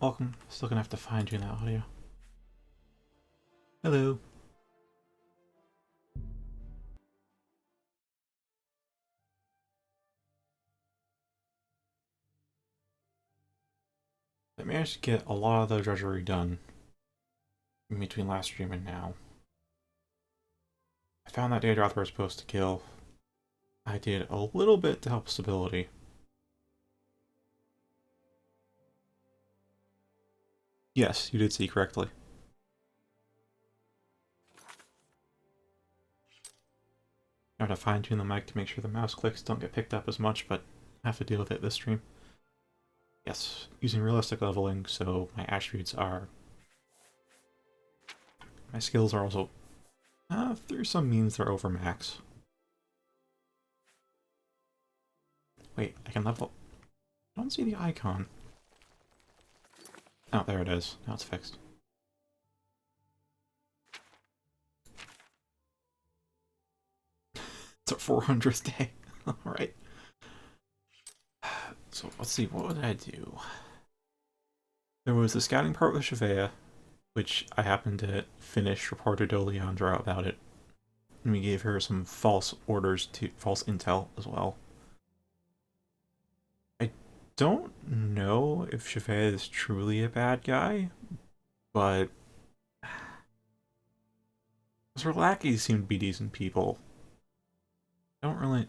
welcome. Still gonna have to find you in that audio. Hello. I managed to get a lot of the drudgery done in between last stream and now. I found that Daedroth we're supposed to kill. I did a little bit to help stability. Yes, you did see correctly. I have to fine-tune the mic to make sure the mouse clicks don't get picked up as much, but I have to deal with it this stream. Yes, using realistic leveling, so my attributes are... My skills are also... through some means they're over max. Wait, I can level... I don't see the icon. Oh, there it is. Now it's fixed. It's our 400th day. Alright. So, let's see, what did I do? There was the scouting part with Shavea, which I happened to finish, reported to Leandra about it. And we gave her some false orders to false intel as well. I don't know if Shavea is truly a bad guy, but her lackeys seem to be decent people. I don't really...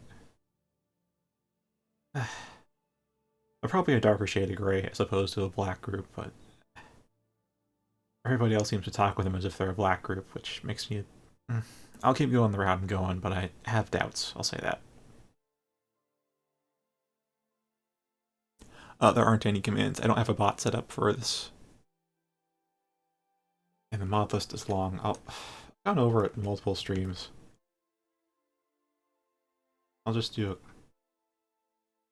They're probably a darker shade of gray as opposed to a black group, but everybody else seems to talk with them as if they're a black group, which makes me... I'll keep going the route I'm going, but I have doubts, I'll say that. There aren't any commands. I don't have a bot set up for this. And the mod list is long. I've gone over it in multiple streams. I'll just do it.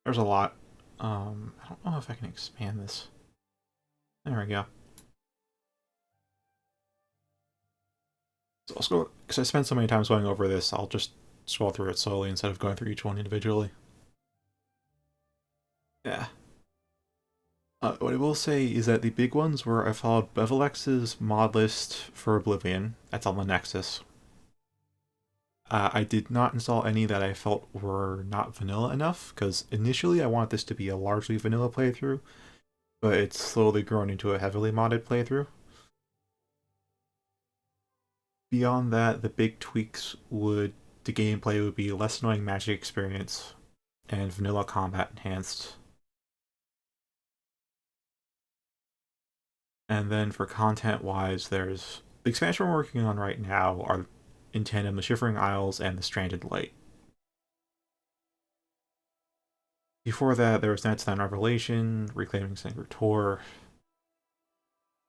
There's a lot. I don't know if I can expand this. There we go. So I'll scroll, because I spent so many times going over this, I'll just scroll through it slowly instead of going through each one individually. Yeah. What I will say is that the big ones were I followed Bevelex's mod list for Oblivion. That's on the Nexus. I did not install any that I felt were not vanilla enough, because initially I wanted this to be a largely vanilla playthrough, but it's slowly grown into a heavily modded playthrough. Beyond that, the big tweaks the gameplay would be less annoying magic experience, and vanilla combat enhanced. And then for content-wise, there's... The expansion we're working on right now are in tandem the Shivering Isles and the Stranded Light. Before that, there was Net's Revelation, Reclaiming Sacred Tor.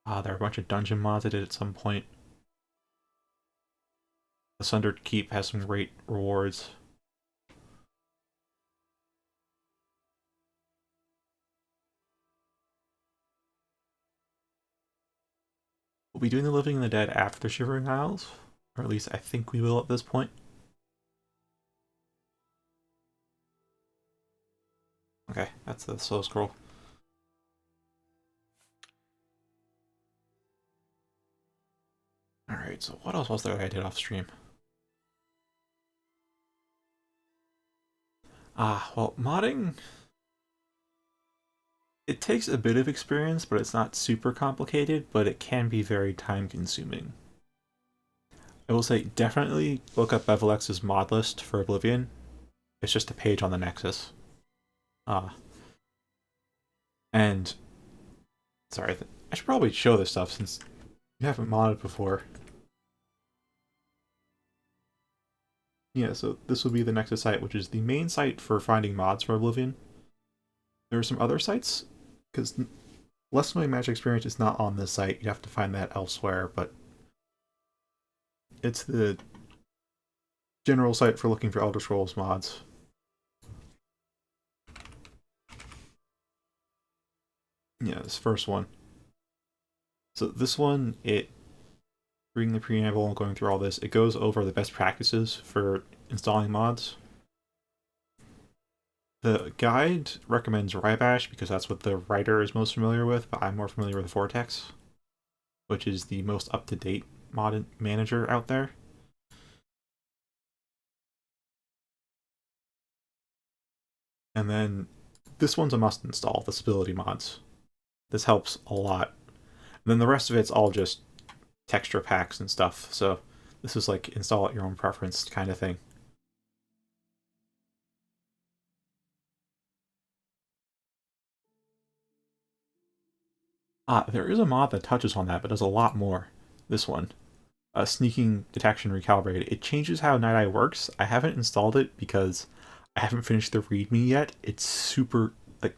There are a bunch of dungeon mods I did at some point. The Sundered Keep has some great rewards. We'll be doing the Living and the Dead after Shivering Isles, or at least I think we will at this point. Okay, that's the slow scroll. Alright, so what else was there I did off stream? Well, modding... It takes a bit of experience, but it's not super complicated, but it can be very time-consuming. I will say, definitely look up Bevelex's mod list for Oblivion. It's just a page on the Nexus. And... Sorry, I should probably show this stuff since you haven't modded before. Yeah, so this will be the Nexus site, which is the main site for finding mods for Oblivion. There are some other sites, because Less Annoying Magic Experience is not on this site. You have to find that elsewhere, but it's the general site for looking for Elder Scrolls mods. Yeah, this first one. So this one, reading the preamble and going through all this, it goes over the best practices for installing mods. The guide recommends Rybash because that's what the writer is most familiar with, but I'm more familiar with Vortex, which is the most up-to-date mod manager out there. And then this one's a must install, the stability mods. This helps a lot. And then the rest of it's all just texture packs and stuff, so this is like install at your own preference kind of thing. There is a mod that touches on that, but does a lot more. This one. Sneaking detection recalibrated. It changes how Night Eye works. I haven't installed it because I haven't finished the README yet. It's super, like,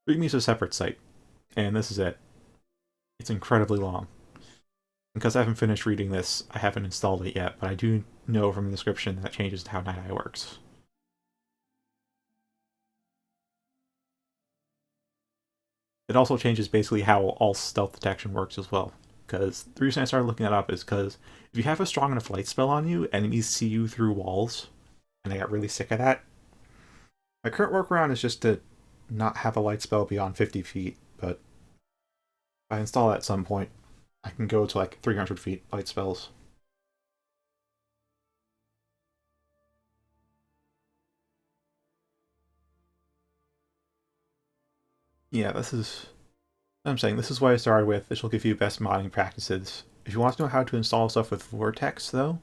README is a separate site, and this is it. It's incredibly long. Because I haven't finished reading this, I haven't installed it yet, but I do know from the description that it changes how Night Eye works. It also changes basically how all stealth detection works as well. Because the reason I started looking that up is because if you have a strong enough light spell on you, enemies see you through walls, and I got really sick of that. My current workaround is just to not have a light spell beyond 50 feet, but if I install that at some point, I can go to like 300 feet light spells. Yeah, this is I'm saying. This is what I started with. This will give you best modding practices. If you want to know how to install stuff with Vortex, though,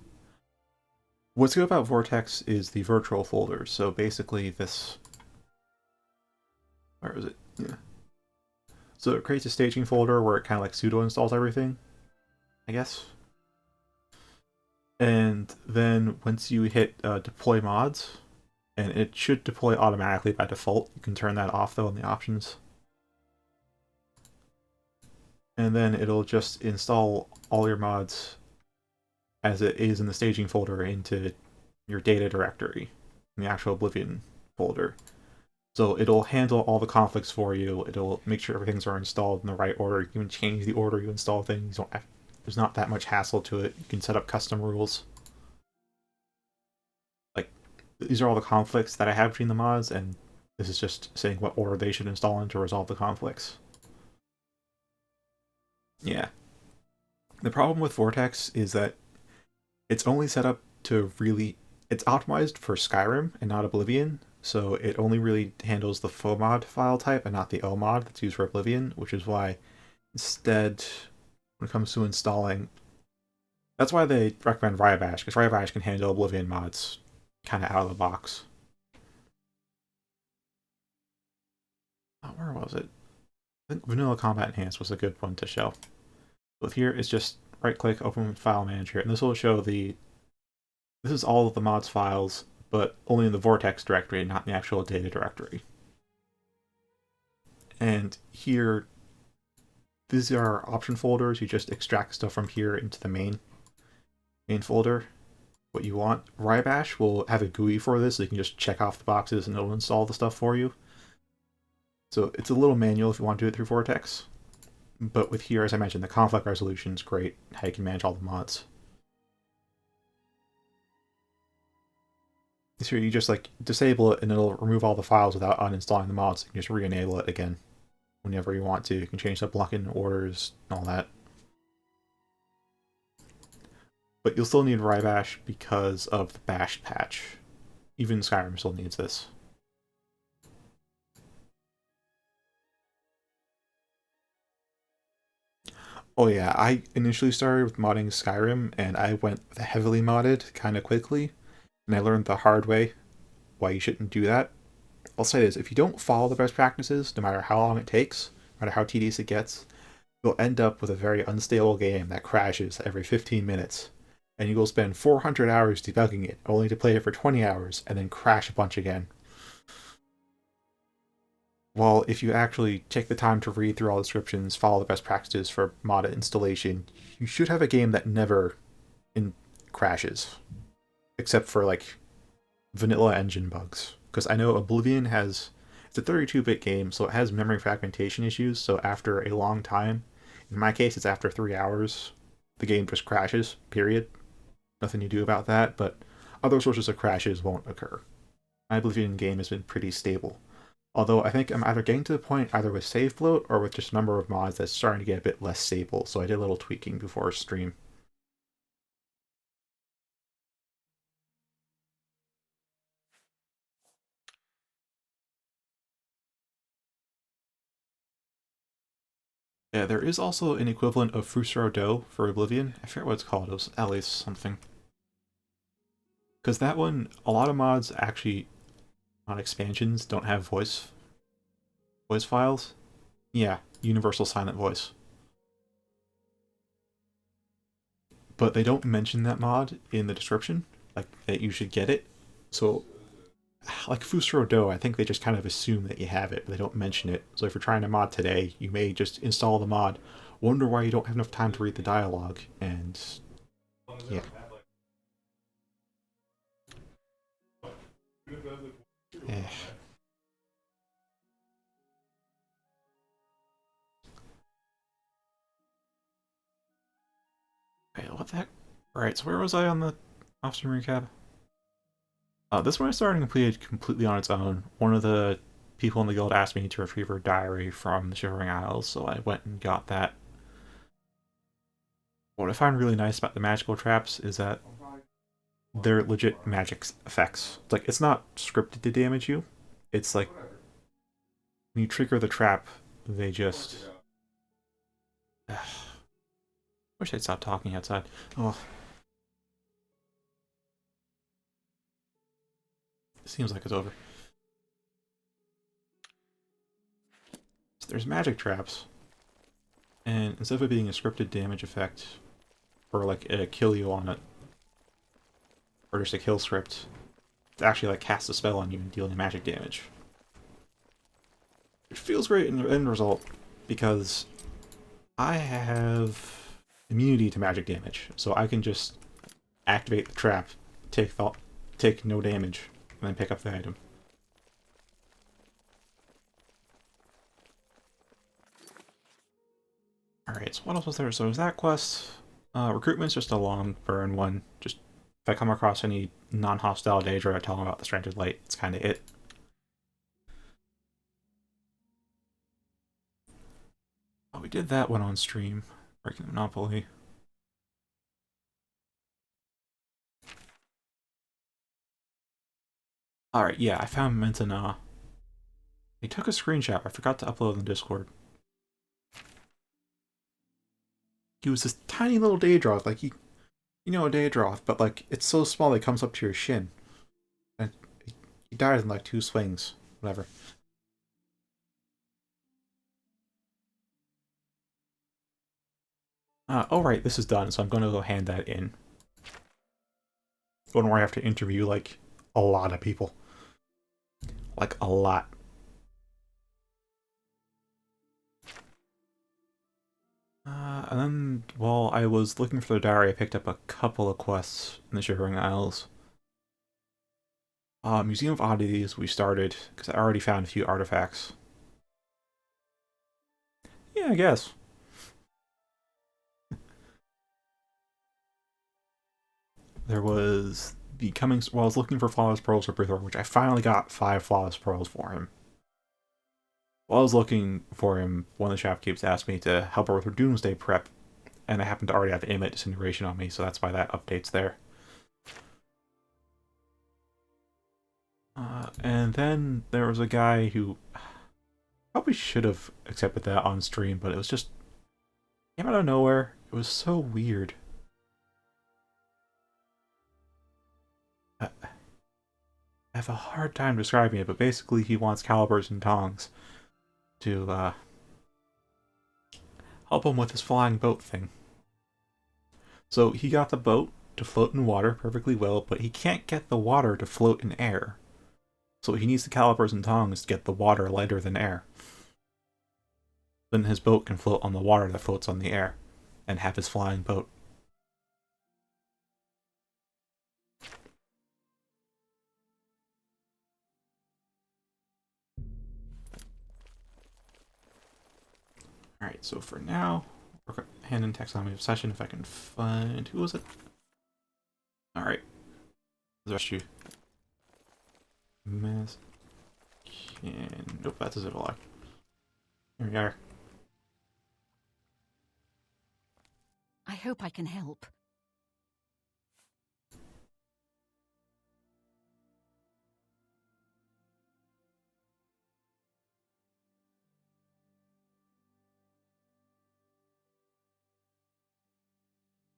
what's good about Vortex is the virtual folders. So basically this... Where is it? Yeah. So it creates a staging folder where it kind of like pseudo installs everything, I guess. And then once you hit deploy mods, and it should deploy automatically by default. You can turn that off though in the options. And then it'll just install all your mods as it is in the staging folder into your data directory, in the actual Oblivion folder. So it'll handle all the conflicts for you. It'll make sure everything's are installed in the right order. You can change the order you install things. There's not that much hassle to it. You can set up custom rules. Like, these are all the conflicts that I have between the mods, and this is just saying what order they should install in to resolve the conflicts. Yeah. The problem with Vortex is that it's only set up to really... It's optimized for Skyrim and not Oblivion, so it only really handles the FOMOD file type and not the OMOD that's used for Oblivion, which is why instead, when it comes to installing... That's why they recommend Rybash, because Rybash can handle Oblivion mods kind of out of the box. Oh, where was it? I think Vanilla Combat Enhanced was a good one to show. With here, it's just right-click, open File Manager, and this will show the... This is all of the mods files, but only in the Vortex directory, not in the actual data directory. And here, these are option folders. You just extract stuff from here into the main folder, what you want. Rybash will have a GUI for this, so you can just check off the boxes and it'll install the stuff for you. So it's a little manual if you want to do it through Vortex. But with here, as I mentioned, the conflict resolution is great, how you can manage all the mods. So you just like disable it and it'll remove all the files without uninstalling the mods. You can just re-enable it again whenever you want to. You can change the blocking orders and all that. But you'll still need Rybash because of the bash patch. Even Skyrim still needs this. Oh yeah, I initially started with modding Skyrim and I went heavily modded kind of quickly. And I learned the hard way why you shouldn't do that. I'll say this, if you don't follow the best practices, no matter how long it takes, no matter how tedious it gets, you'll end up with a very unstable game that crashes every 15 minutes. And you will spend 400 hours debugging it, only to play it for 20 hours, and then crash a bunch again. While if you actually take the time to read through all the descriptions, follow the best practices for mod installation, you should have a game that never crashes. Except for, like, vanilla engine bugs. Because I know Oblivion has... It's a 32-bit game, so it has memory fragmentation issues, so after a long time, in my case it's after 3 hours, the game just crashes, period. Nothing you do about that, but other sources of crashes won't occur. my Oblivion game has been pretty stable. Although I think I'm either getting to the point either with save bloat or with just a number of mods that's starting to get a bit less stable, so I did a little tweaking before stream. Yeah, there is also an equivalent of Fusro Do for Oblivion. I forget what it's called. It was at least something. Because that one, a lot of mods actually, on expansions, don't have voice files. Yeah, Universal Silent Voice. But they don't mention that mod in the description, like that you should get it. So, like Fusro Do, I think they just kind of assume that you have it, but they don't mention it. So if you're trying to mod today, you may just install the mod, wonder why you don't have enough time to read the dialogue, and yeah. Eh. Wait, what the heck? Alright, so where was I on the off-stream recap? This one I started and completed completely on its own. One of the people in the guild asked me to retrieve her diary from the Shivering Isles, so I went and got that. What I find really nice about the magical traps is that they're legit magic effects. Like, it's not scripted to damage you. It's like, when you trigger the trap, they just... Wish I'd stop talking outside. Oh. It seems like it's over. So there's magic traps. And instead of it being a scripted damage effect, or like a kill you on it, or just a kill script, it's actually like cast a spell on you and dealing magic damage. Which feels great in the end result, because I have immunity to magic damage, so I can just activate the trap, take no damage, and then pick up the item. Alright, so what else was there? So there's that quest. Recruitment's just a long burn one. Just if I come across any non-hostile Daedra, I tell them about the Stranded Light. It's kind of it. Oh, we did that one on stream. Breaking the Monopoly. Alright, yeah, I found Mentana. He took a screenshot. I forgot to upload in the Discord. He was this tiny little Daedroth, like you know a Daedroth, but like it's so small it comes up to your shin. And he died in like 2 swings. Whatever. Oh right, this is done, so I'm gonna go hand that in. One where I have to interview like a lot of people. Like a lot. And then while I was looking for the diary, I picked up a couple of quests in the Shivering Isles. Museum of Oddities we started, because I already found a few artifacts. Yeah, I guess. There was the coming... Well, I was looking for Flawless Pearls for Bruthor, which I finally got 5 Flawless Pearls for him. While I was looking for him, one of the shopkeepers asked me to help her with her Doomsday prep, and I happened to already have Amulet Disintegration on me, so that's why that update's there. And then there was a guy who probably should have accepted that on stream, but it was just came out of nowhere. It was so weird. I have a hard time describing it, but basically he wants calibers and tongs to help him with his flying boat thing. So he got the boat to float in water perfectly well, but he can't get the water to float in air. So he needs the calipers and tongs to get the water lighter than air. Then his boat can float on the water that floats on the air, and have his flying boat. Alright, so for now, work up hand in taxonomy of session if I can find... Who was it? Alright. The rest of you. Mass Nope, that's a Ziploc. Here we are. I hope I can help.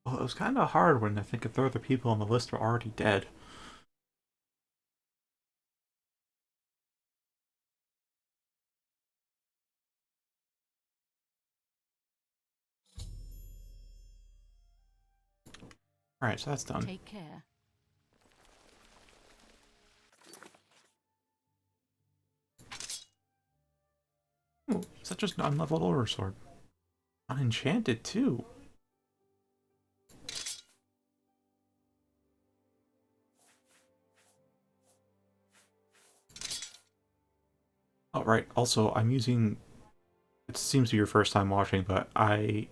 Well, it was kind of hard when I think a third of the people on the list were already dead. Alright, so that's done. Take care. Ooh, is that just an unleveled order sword? Unenchanted, too. Oh, right. Also, I'm using... It seems to be your first time watching, but I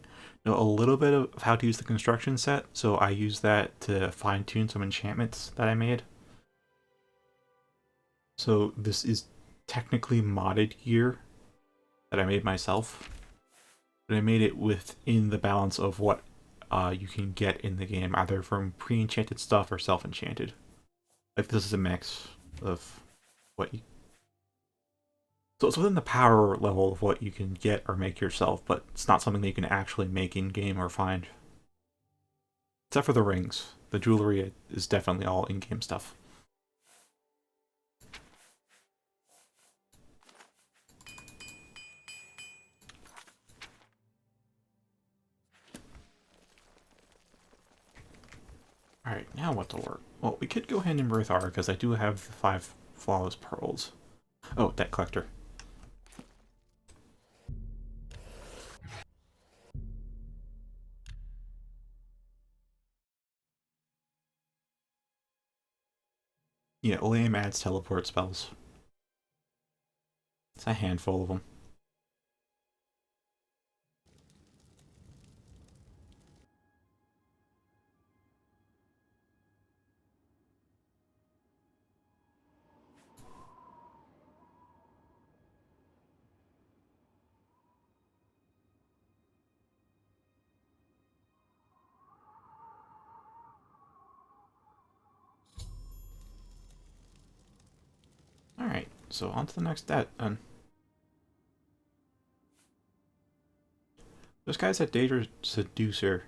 know a little bit of how to use the construction set, so I use that to fine-tune some enchantments that I made. So this is technically modded gear that I made myself, but I made it within the balance of what you can get in the game, either from pre-enchanted stuff or self-enchanted. Like, this is a mix of what you... So it's within the power level of what you can get or make yourself, but it's not something that you can actually make in-game or find. Except for the rings. The jewelry is definitely all in-game stuff. Alright, now what to work? Well, we could go ahead and Mirthar, because I do have the 5 flawless pearls. Oh, debt collector. Yeah, Liam adds teleport spells. It's a handful of them. Alright, so on to the next debt, then. This guy's a Daedra Seducer.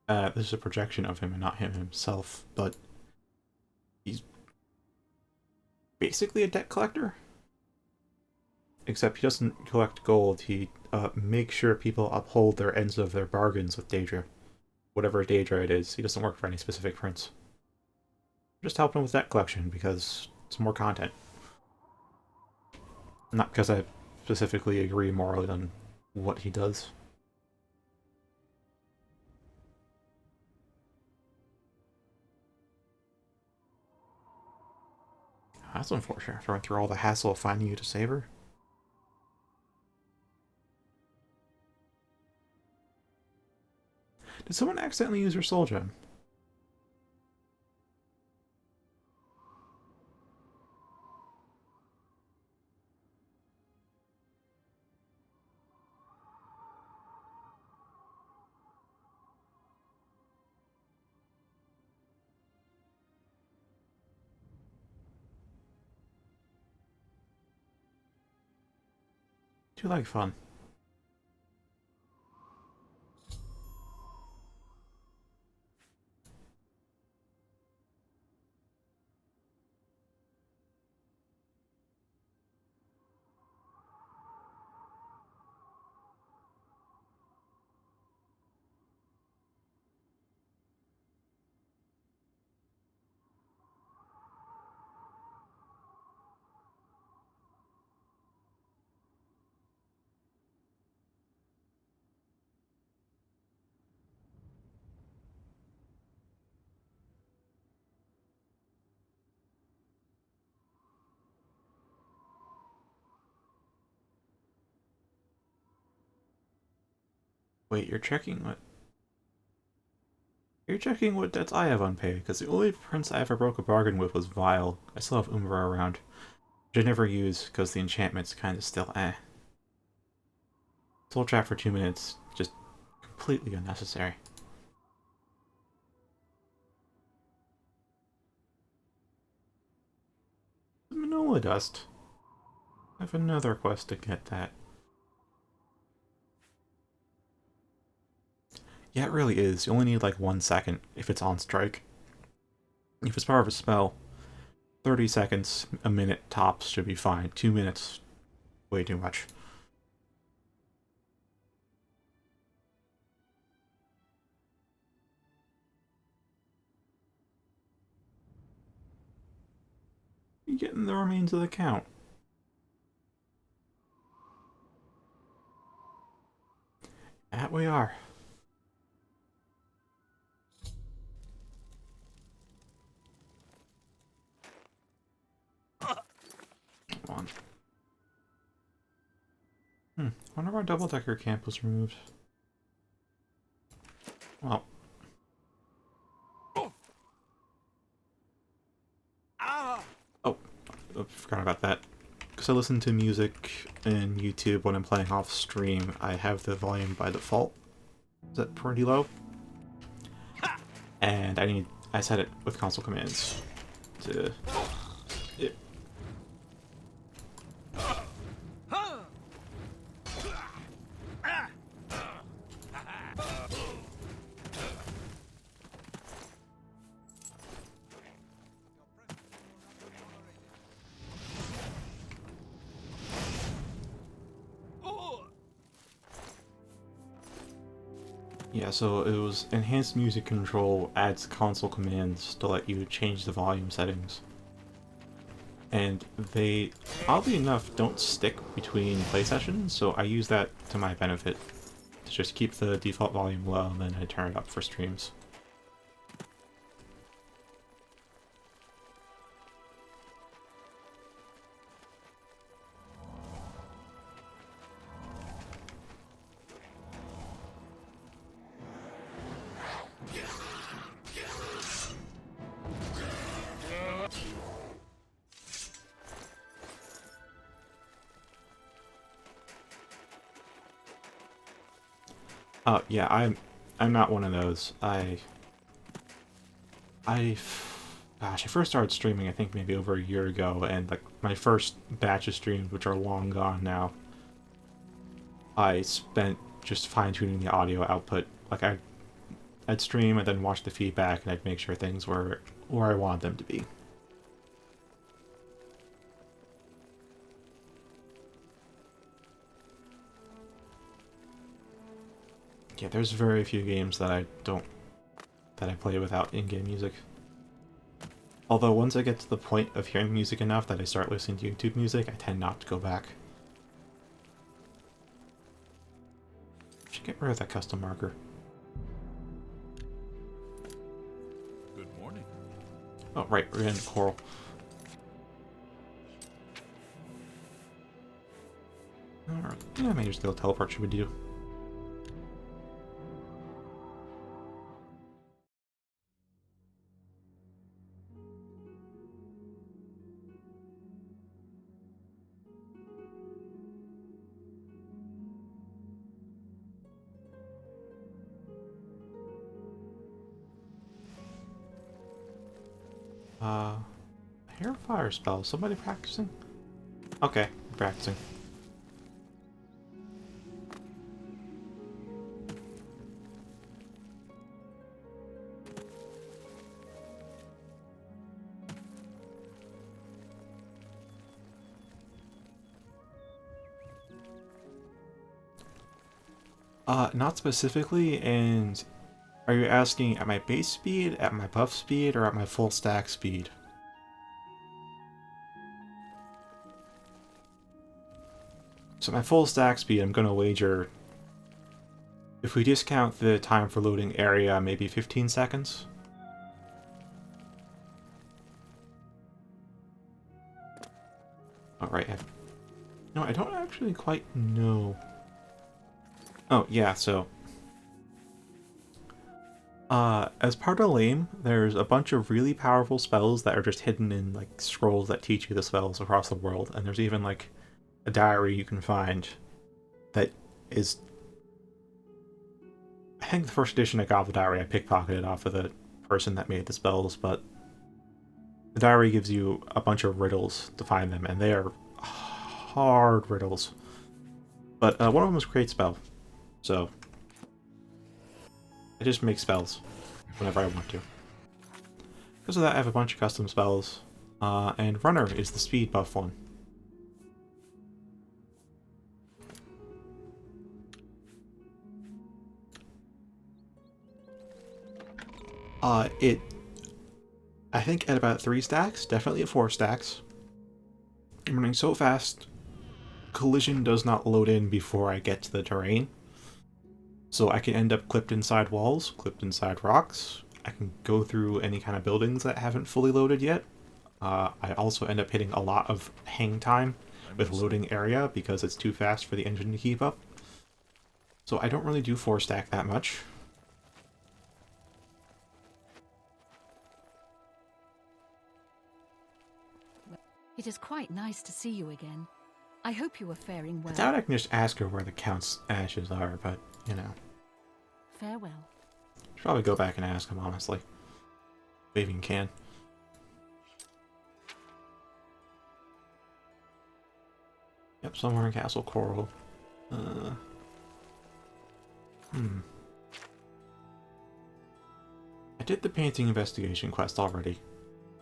This is a projection of him and not him himself, but he's basically a debt collector. Except he doesn't collect gold, he makes sure people uphold their ends of their bargains with Daedra. Whatever Daedra it is, he doesn't work for any specific prince. Just helping him with debt collection because it's more content. Not because I specifically agree morally on what he does. That's unfortunate. After I went through all the hassle of finding you to save her. Did someone accidentally use your soul gem? Too like fun. Wait, you're checking what? rechecking what debts I have unpaid, because the only prince I ever broke a bargain with was Vile. I still have Umbra around, which I never use because the enchantment's kind of still eh. Soul trap for 2 minutes, just completely unnecessary. Manola dust. I have another quest to get that. Yeah, it really is. You only need like 1 second if it's on strike. If it's part of a spell, 30 seconds, a minute tops should be fine. 2 minutes, way too much. You getting the remains of the count. That we are. Come on. Wonder why double-decker camp was removed. Well. Oh, I forgot about that. Because I listen to music in YouTube when I'm playing off stream, I have the volume by default. Is that pretty low? And I set it with console commands to... Yeah, so it was enhanced music control adds console commands to let you change the volume settings. And they, oddly enough, don't stick between play sessions, so I use that to my benefit. To just keep the default volume low, and then I turn it up for streams. Yeah, I'm not one of those. Gosh, I first started streaming I think maybe over a year ago, and like my first batch of streams, which are long gone now, I spent just fine-tuning the audio output. Like I'd stream and then watch the feedback, and I'd make sure things were where I wanted them to be. Yeah, there's very few games that I play without in-game music. Although once I get to the point of hearing music enough that I start listening to YouTube music, I tend not to go back. Should get rid of that custom marker. Good morning. Oh right, we're in Coral. Alright, yeah, maybe just go teleport should we do. Hair fire spell. Somebody practicing? Okay, I'm practicing. Not specifically, and are you asking at my base speed, at my buff speed, or at my full stack speed? So my full stack speed, I'm gonna wager, if we discount the time for loading area, maybe 15 seconds? Alright, no, I don't actually quite know. Oh, yeah, so As part of Lame, there's a bunch of really powerful spells that are just hidden in like scrolls that teach you the spells across the world, and there's even like a diary you can find that is. I think the first edition I got of the diary I pickpocketed off of the person that made the spells, but the diary gives you a bunch of riddles to find them, and they are hard riddles. But one of them is create spell, so I just make spells whenever I want to. Because of that, I have a bunch of custom spells, and Runner is the speed buff one. I think at about 3 stacks, definitely at 4 stacks. I'm running so fast, collision does not load in before I get to the terrain. So I can end up clipped inside walls, clipped inside rocks. I can go through any kind of buildings that haven't fully loaded yet. I also end up hitting a lot of hang time with loading area because it's too fast for the engine to keep up. So I don't really do 4 stack that much. It is quite nice to see you again. I hope you are faring well. I doubt I can just ask her where the Count's ashes are, but, you know. Farewell. Should probably go back and ask him, honestly. If I even can. Yep, somewhere in Castle Coral. I did the painting investigation quest already.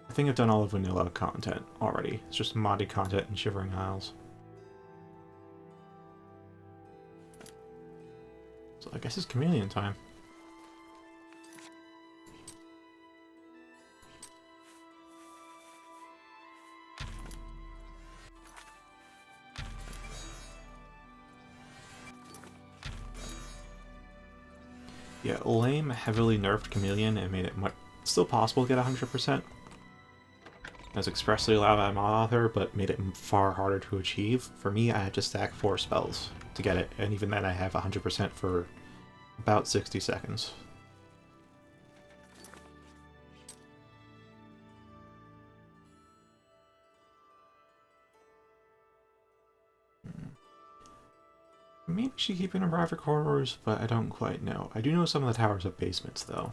I think I've done all of vanilla content already. It's just modded content and Shivering Isles. So I guess it's chameleon time. Yeah, Lame heavily nerfed chameleon and made it still possible to get 100%. As expressly allowed by mod author, but made it far harder to achieve. For me, I had to stack 4 spells to get it, and even then I have 100% for about 60 seconds. Maybe she keeping in private corridors, but I don't quite know. I do know some of the towers have basements, though.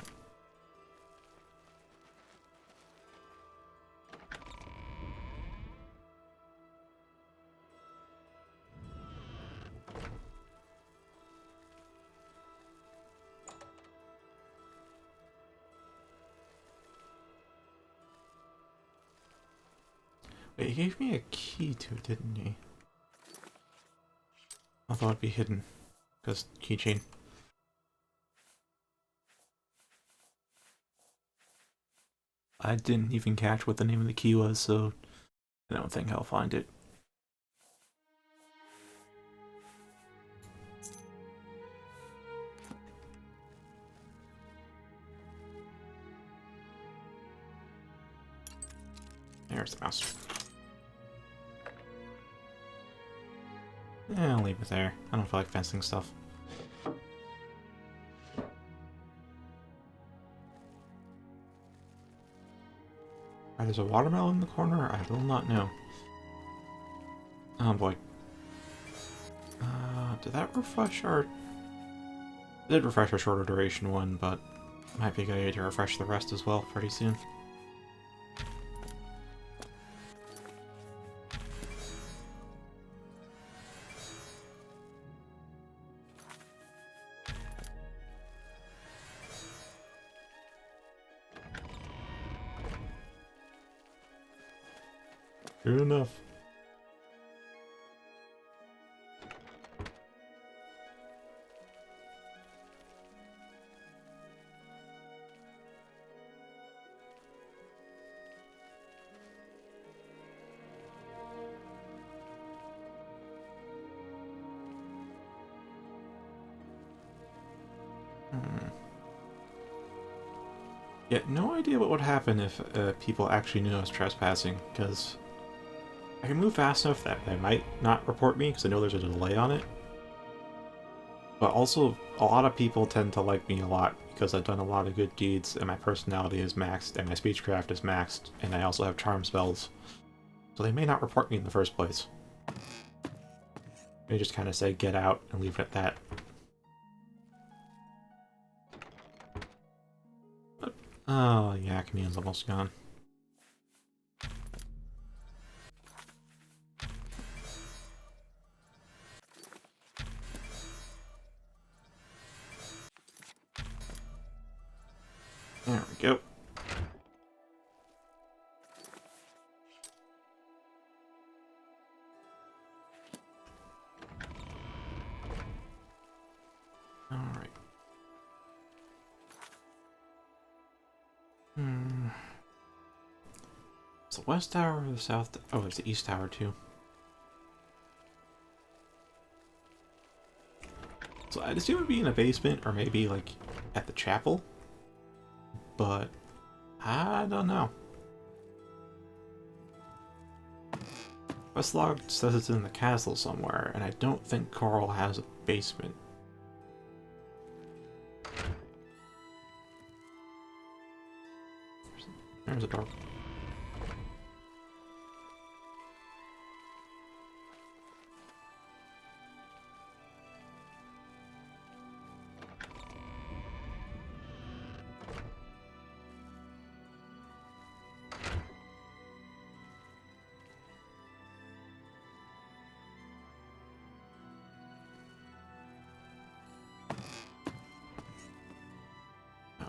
Wait, he gave me a key to it, didn't he? I thought it'd be hidden. Because keychain. I didn't even catch what the name of the key was, so I don't think I'll find it. There's the mouse. Yeah, I'll leave it there. I don't feel like fencing stuff. Why there's a watermelon in the corner? I will not know. Oh boy. Did that refresh our... It did refresh our shorter duration one, but might be a good idea to refresh the rest as well pretty soon. Good enough. Yeah, no idea what would happen if people actually knew I was trespassing, because I can move fast enough that they might not report me, because I know there's a delay on it. But also, a lot of people tend to like me a lot because I've done a lot of good deeds, and my personality is maxed, and my speechcraft is maxed, and I also have charm spells. So they may not report me in the first place. They just kind of say, get out, and leave it at that. But, oh, yeah, Command's almost gone. There we go. Alright. It's the west tower or the south? Oh, there's the east tower too. So I'd assume it'd be in a basement or maybe like at the chapel, but I don't know. Questlog says it's in the castle somewhere, and I don't think Coral has a basement. There's a door.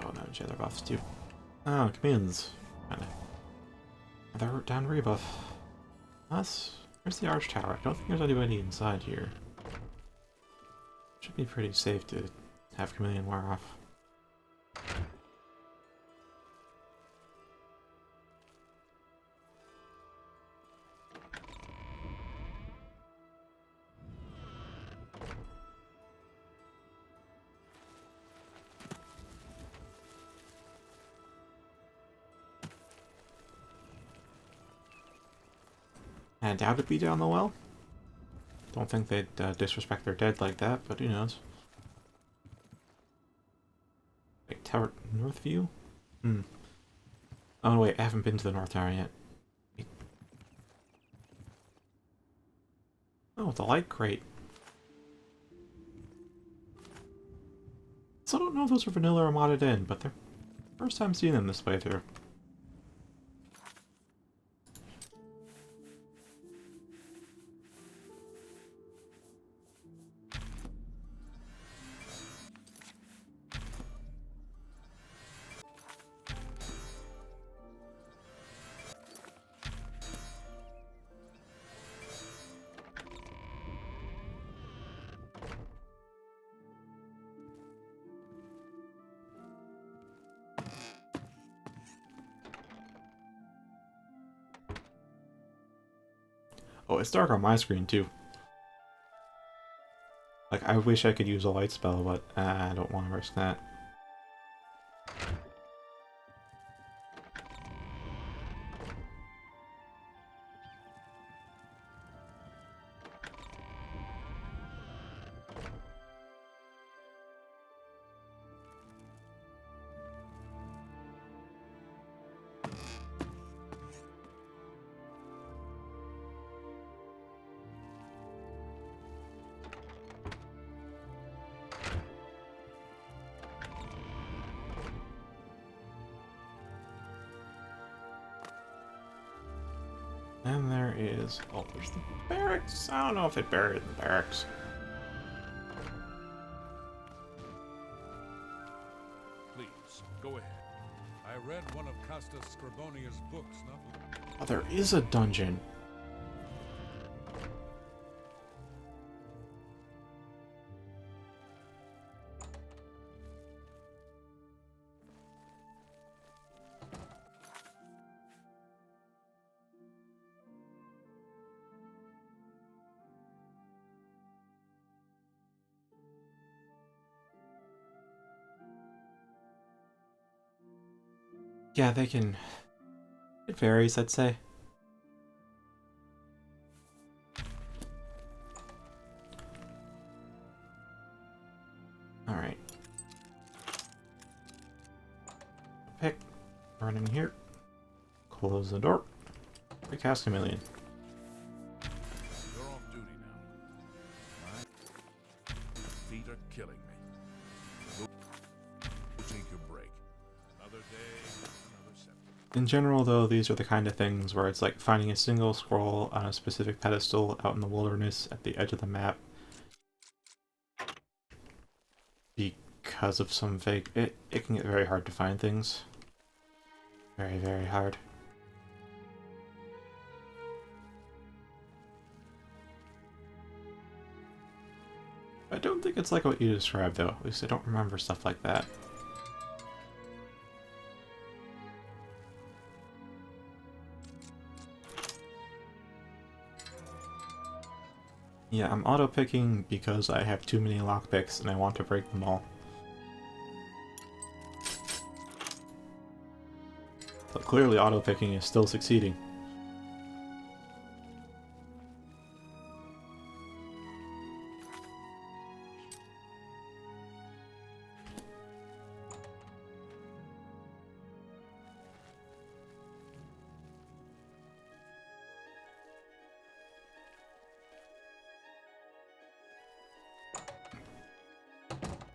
Oh, no, the other buffs too. Oh, commands. Another down rebuff. Where's the arch tower? I don't think there's anybody inside here. Should be pretty safe to have Chameleon wear off. I doubt it'd be down the well. Don't think they'd disrespect their dead like that, but who knows. Like Tower North View? Oh wait, I haven't been to the North Tower yet. Wait. Oh, it's a light crate. So I don't know if those are vanilla or modded in, but they're first time seeing them this playthrough. Oh, it's dark on my screen too. Like, I wish I could use a light spell, but I don't want to risk that. And there is... Oh, there's the barracks. I don't know if they buried in the barracks. Please, go ahead. I read one of Costa Scribonia's books not... Oh, there is a dungeon. Yeah, they can... It varies, I'd say. pick. Run in here. Close the door. Recast Chameleon. You're off duty now. My feet are killing me. Go take your break. Another day, another setback. In general, though, these are the kind of things where it's like finding a single scroll on a specific pedestal out in the wilderness at the edge of the map. Because of some vague... It can get very hard to find things. Very, very hard. I don't think it's like what you described, though. At least I don't remember stuff like that. Yeah, I'm auto-picking because I have too many lockpicks and I want to break them all. But clearly auto-picking is still succeeding.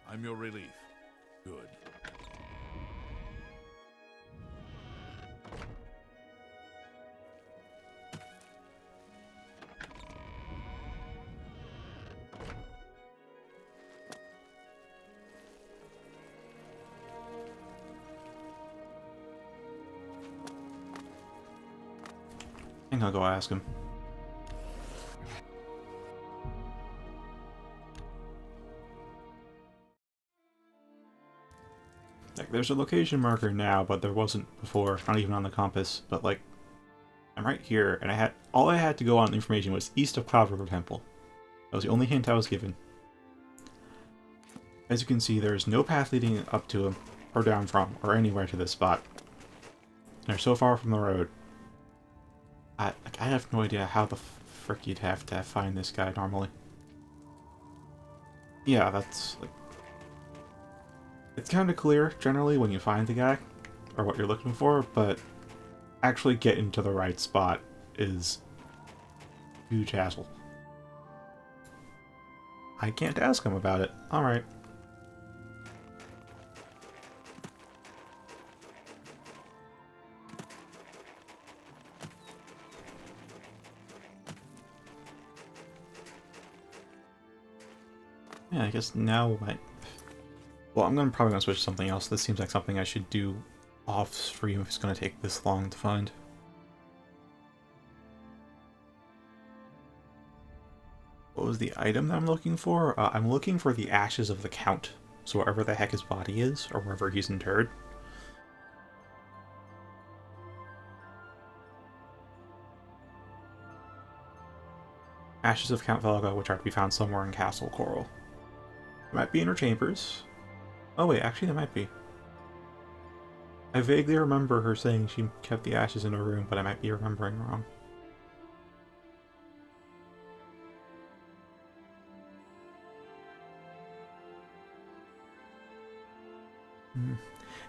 I'm your relief. Good. I think I'll go ask him. Like, there's a location marker now, but there wasn't before, not even on the compass, but like, I'm right here, and all I had to go on information was east of Cloud River Temple. That was the only hint I was given. As you can see, there is no path leading up to him, or down from, or anywhere to this spot. They're so far from the road. I have no idea how the frick you'd have to find this guy normally. Yeah, that's like... It's kind of clear, generally, when you find the guy, or what you're looking for, but actually getting to the right spot is a huge hassle. I can't ask him about it. Alright. Yeah, I guess now might... Well, I'm probably gonna switch to something else. This seems like something I should do off stream if it's gonna take this long to find. What was the item that I'm looking for? I'm looking for the ashes of the Count. So wherever the heck his body is, or wherever he's interred. Ashes of Count Velga, which are to be found somewhere in Castle Coral. It might be in her chambers. Oh wait, actually there might be. I vaguely remember her saying she kept the ashes in her room, but I might be remembering wrong.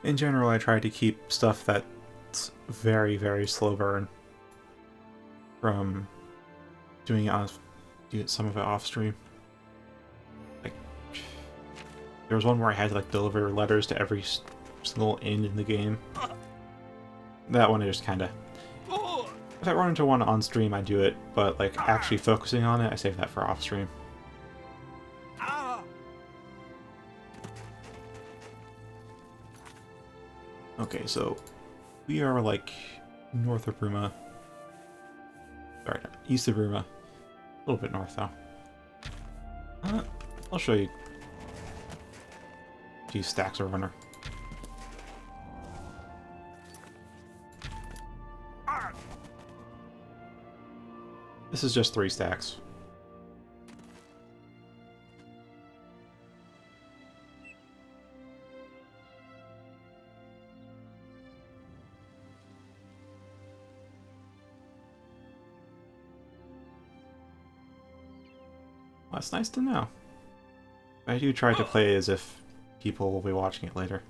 In general, I try to keep stuff that's very, very slow burn from doing some of it off stream. Like, there was one where I had to like deliver letters to every single inn in the game. That one I just kind of... If I run into one on stream, I do it, but like actually focusing on it, I save that for off stream. Okay, so we are like north of Bruma. Sorry, east of Bruma. A little bit north though. I'll show you. These stacks are runner. This is just 3 stacks. Well, that's nice to know. I do try to play as if people will be watching it later.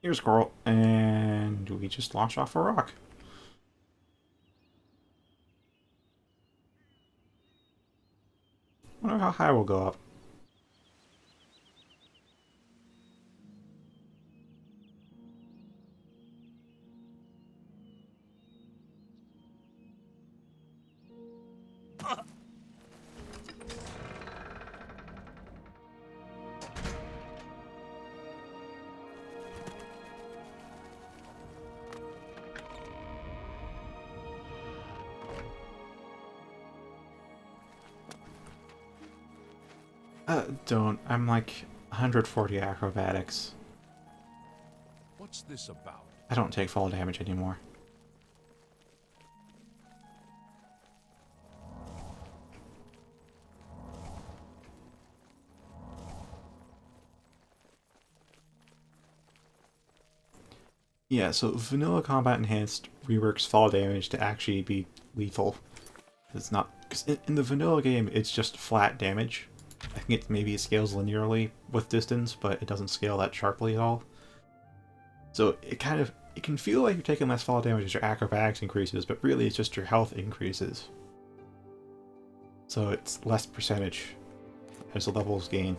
Here's Squirrel, and we just launch off a rock. Wonder how high we'll go up. Don't. I'm like 140 acrobatics. What's this about? I don't take fall damage anymore. Yeah, so Vanilla Combat Enhanced reworks fall damage to actually be lethal. It's not... Because in the vanilla game, it's just flat damage. I think maybe it scales linearly with distance, but it doesn't scale that sharply at all. So it can feel like you're taking less fall damage as your acrobatics increases, but really it's just your health increases. So it's less percentage as the levels gain.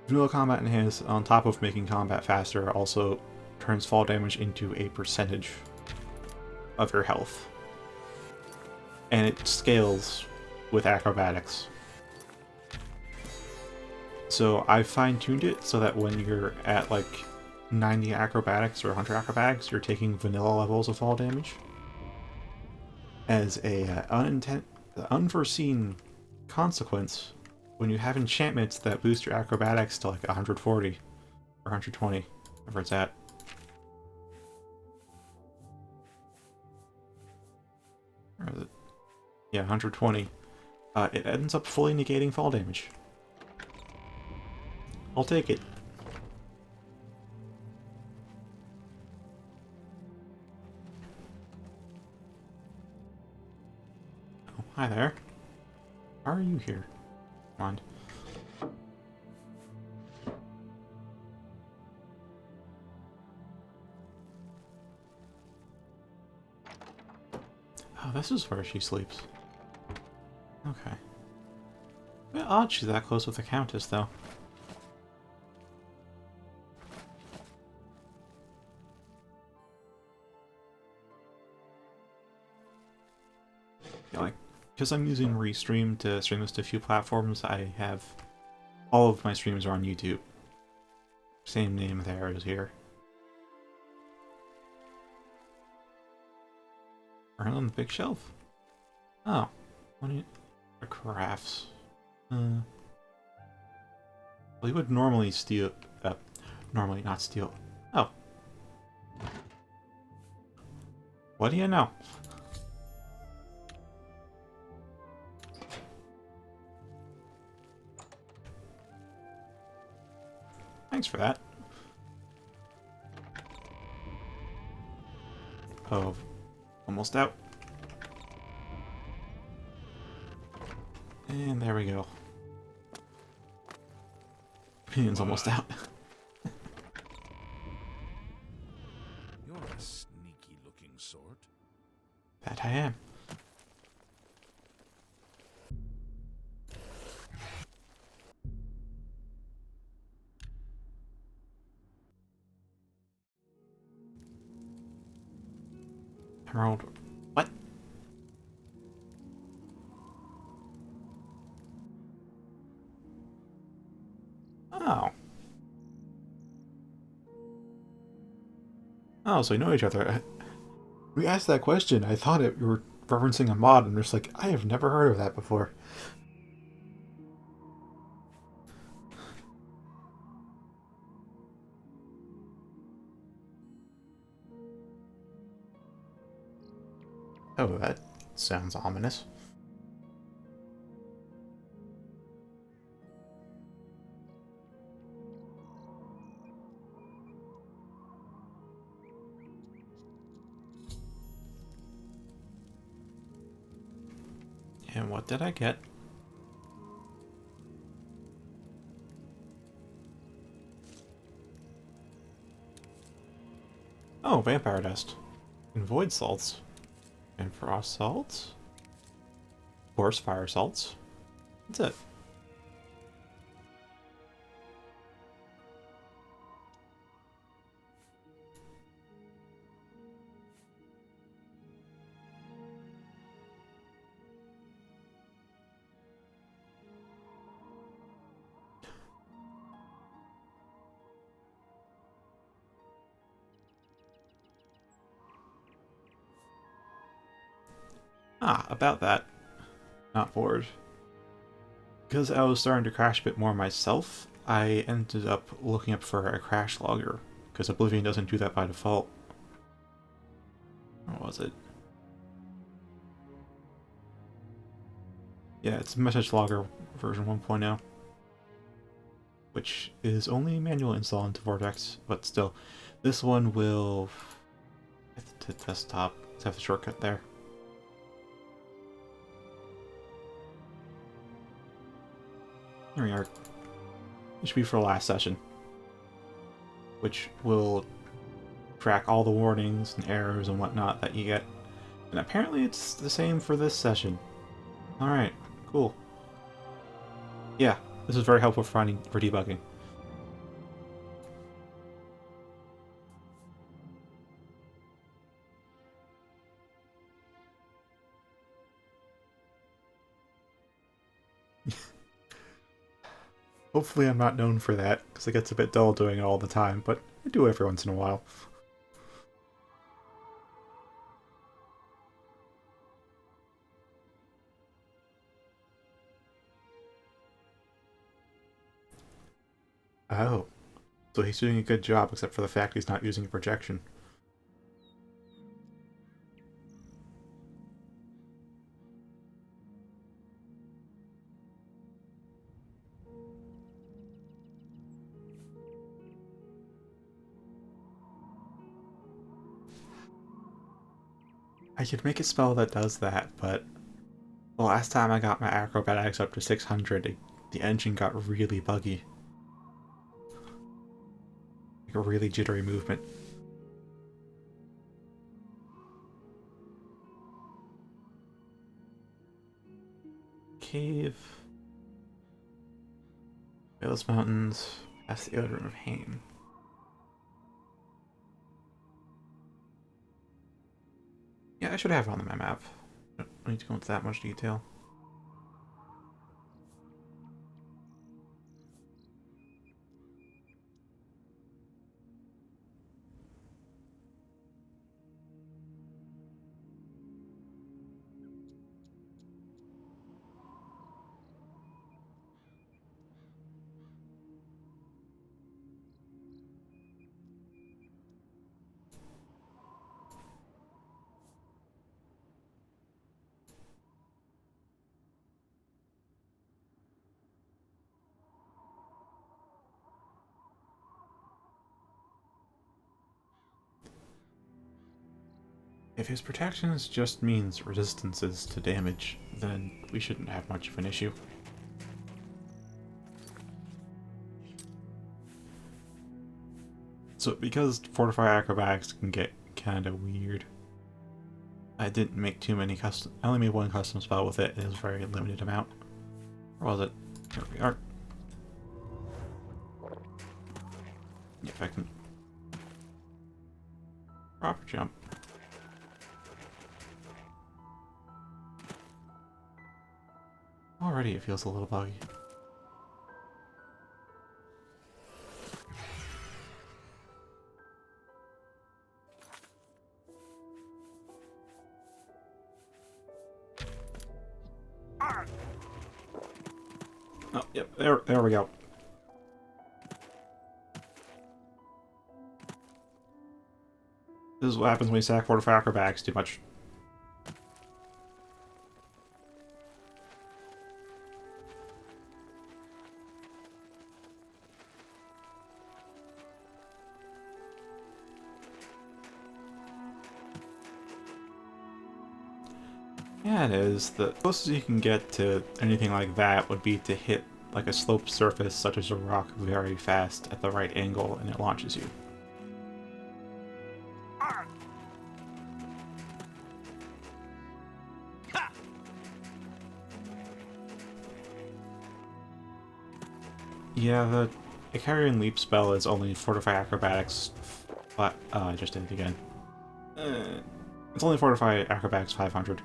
Vanilla Combat Enhanced, on top of making combat faster, also turns fall damage into a percentage of your health. And it scales with acrobatics. So I fine-tuned it so that when you're at like 90 acrobatics or 100 acrobatics, you're taking vanilla levels of fall damage. As a unforeseen consequence, when you have enchantments that boost your acrobatics to like 140 or 120, whatever it's at. Or is it? Yeah, 120. It ends up fully negating fall damage. I'll take it. Oh, hi there. How are you here? Come on. Oh, this is where she sleeps. Okay. A bit odd she's that close with the Countess, though. Yeah, like, because I'm using Restream to stream this to a few platforms, I have... all of my streams are on YouTube. Same name there as here. Right on the big shelf. Oh. What do you... crafts. We would normally steal... normally not steal... Oh. What do you know? Thanks for that. Oh. Almost out. And there we go. Opinion's almost out. You're a sneaky-looking sort. That I am. Emerald. What? Oh. Oh, so we know each other. We asked that question. I thought you were referencing a mod, and just like, I have never heard of that before. Oh, that sounds ominous. And what did I get? Oh, vampire dust. And void salts. And frost salts. Of course, fire salts. That's it. Ah, about that. Not bored. Because I was starting to crash a bit more myself, I ended up looking up for a crash logger. Because Oblivion doesn't do that by default. What was it? Yeah, it's Message Logger version 1.0. Which is only manual install into Vortex, but still. This one will... to desktop. Let's have the shortcut there. Here we are. It should be for the last session. Which will track all the warnings and errors and whatnot that you get. And apparently it's the same for this session. Alright, cool. Yeah, this is very helpful for debugging. Hopefully I'm not known for that, because it gets a bit dull doing it all the time, but I do every once in a while. Oh. So he's doing a good job, except for the fact he's not using a projection. I could make a spell that does that, but the last time I got my acrobatics up to 600, the engine got really buggy. Like a really jittery movement. Cave. Veil's Mountains. Past the Odor of Hain. Yeah, I should have it on my map. I don't need to go into that much detail. If his protections just means resistances to damage, then we shouldn't have much of an issue. So, because Fortify Acrobatics can get kinda weird, I didn't make too many custom... I only made one custom spell with it, and it was a very limited amount. Or was it? Here we are. Yeah, if I can... Proper jump. Already it feels a little buggy. Oh, yep, there we go. This is what happens when you sack Fortify Acrobatics too much. Yeah, it is. The closest you can get to anything like that would be to hit like a sloped surface such as a rock very fast at the right angle and it launches you. Yeah, the carry and leap spell is only Fortify Acrobatics. But I just did it again. It's only Fortify Acrobatics 500.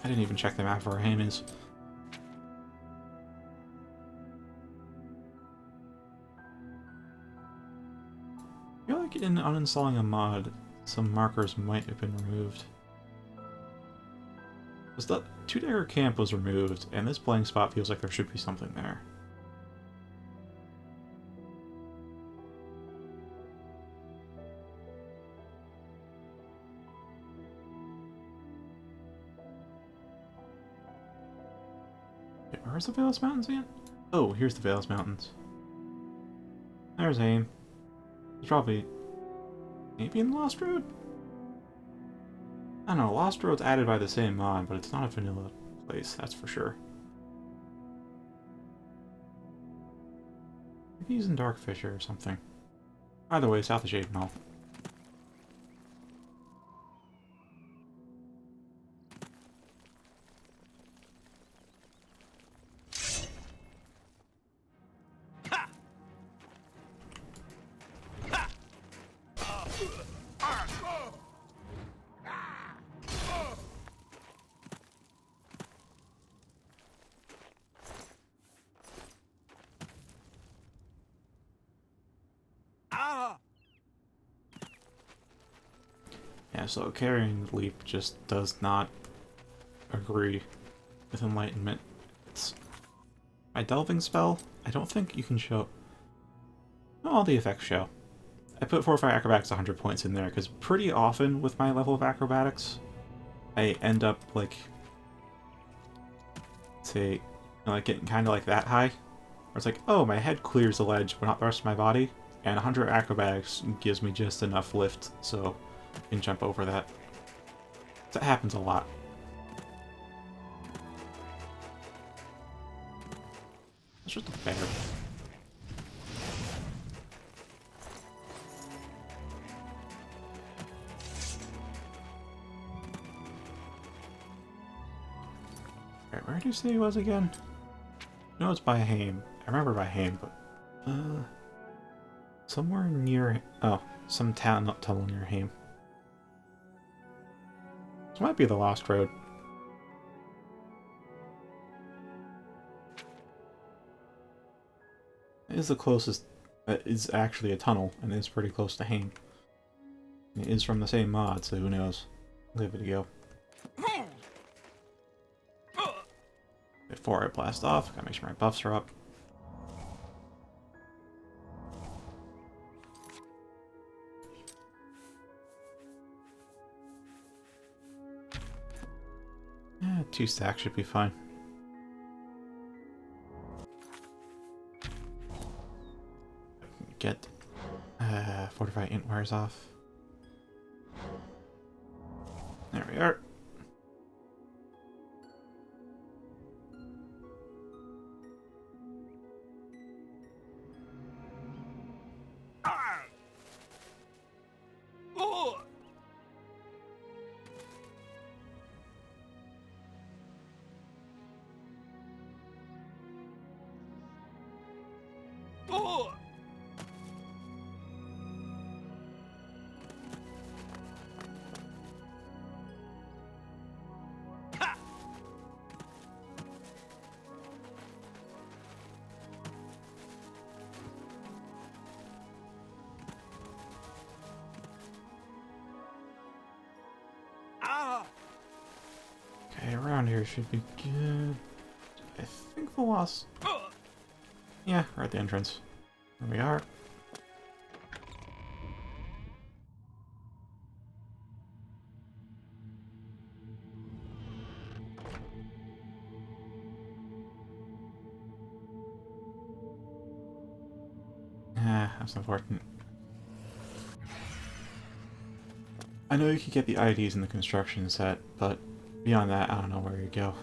I didn't even check the map for where Haim is. I feel like in uninstalling a mod, some markers might have been removed. Because the two-dagger camp was removed, and this blank spot feels like there should be something there. Wait, where's the Veil's Mountains again? Oh, here's the Veil's Mountains. There's Aim. He's probably... maybe in the Lost Road? I don't know, Lost Road's added by the same mod, but it's not a vanilla place, that's for sure. Maybe he's in Darkfisher or something. Either way, south of Shadenhall. Yeah, so carrying the leap just does not agree with enlightenment. It's my delving spell. I don't think you can show. No, all the effects show. I put 4 or 5 acrobatics 100 points in there because pretty often with my level of acrobatics, I end up like, say, you know, like getting kind of like that high, where it's like, oh, my head clears the ledge, but not the rest of my body, and 100 acrobatics gives me just enough lift, so I can jump over that. That happens a lot. It's just a bear. Alright, where did you say he was again? No, it's by Haim. I remember by Haim, but... somewhere near... oh, some town, not tunnel near Haim. This might be the Lost Road. It is the closest... it is actually a tunnel, and it's pretty close to Haim. It is from the same mod, so who knows. Give it a go. Before I blast off, gotta make sure my buffs are up. Yeah, 2 stacks should be fine. Get Fortify Int wires off. There we are. Okay, around here should be good. I think the lost... yeah, we're at the entrance. There we are. Ah, that's important. I know you can get the IDs in the construction set, but beyond that, I don't know where you go.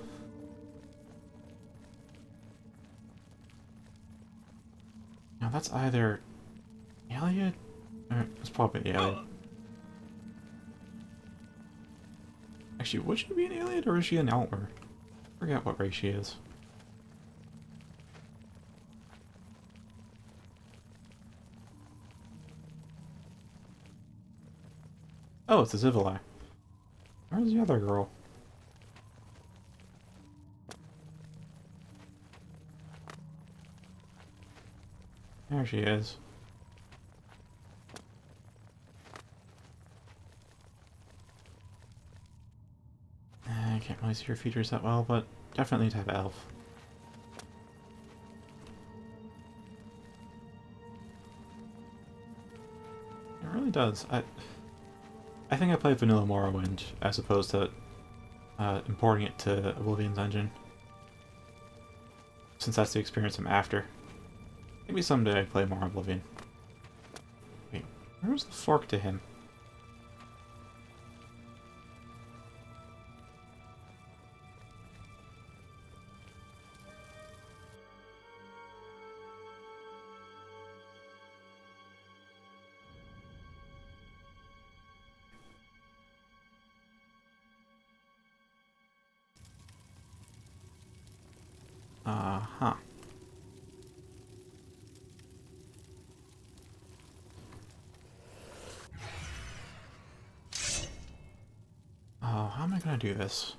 Now that's either Aliad, or it's probably the Aliad. Actually, would she be an Aliad or is she an Outler? Forget what race she is. Oh, it's a Zivili. Where's the other girl? There she is. I can't really see her features that well, but definitely type elf. It really does. I think I played Vanilla Morrowind as opposed to importing it to Oblivion's engine, since that's the experience I'm after. Maybe someday I play more Oblivion. Wait, where's the fork to him? Uh-huh. Oh, how am I gonna do this?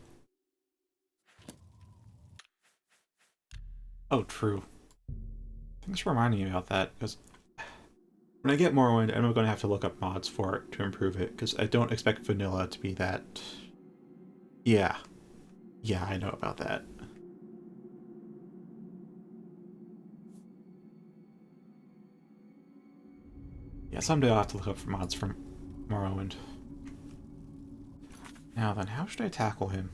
Oh, true. Thanks for reminding me about that, because when I get Morrowind, I'm going to have to look up mods for it to improve it, because I don't expect vanilla to be that... Yeah. Yeah, I know about that. Yeah, someday I'll have to look up for mods from Morrowind. Now then, how should I tackle him?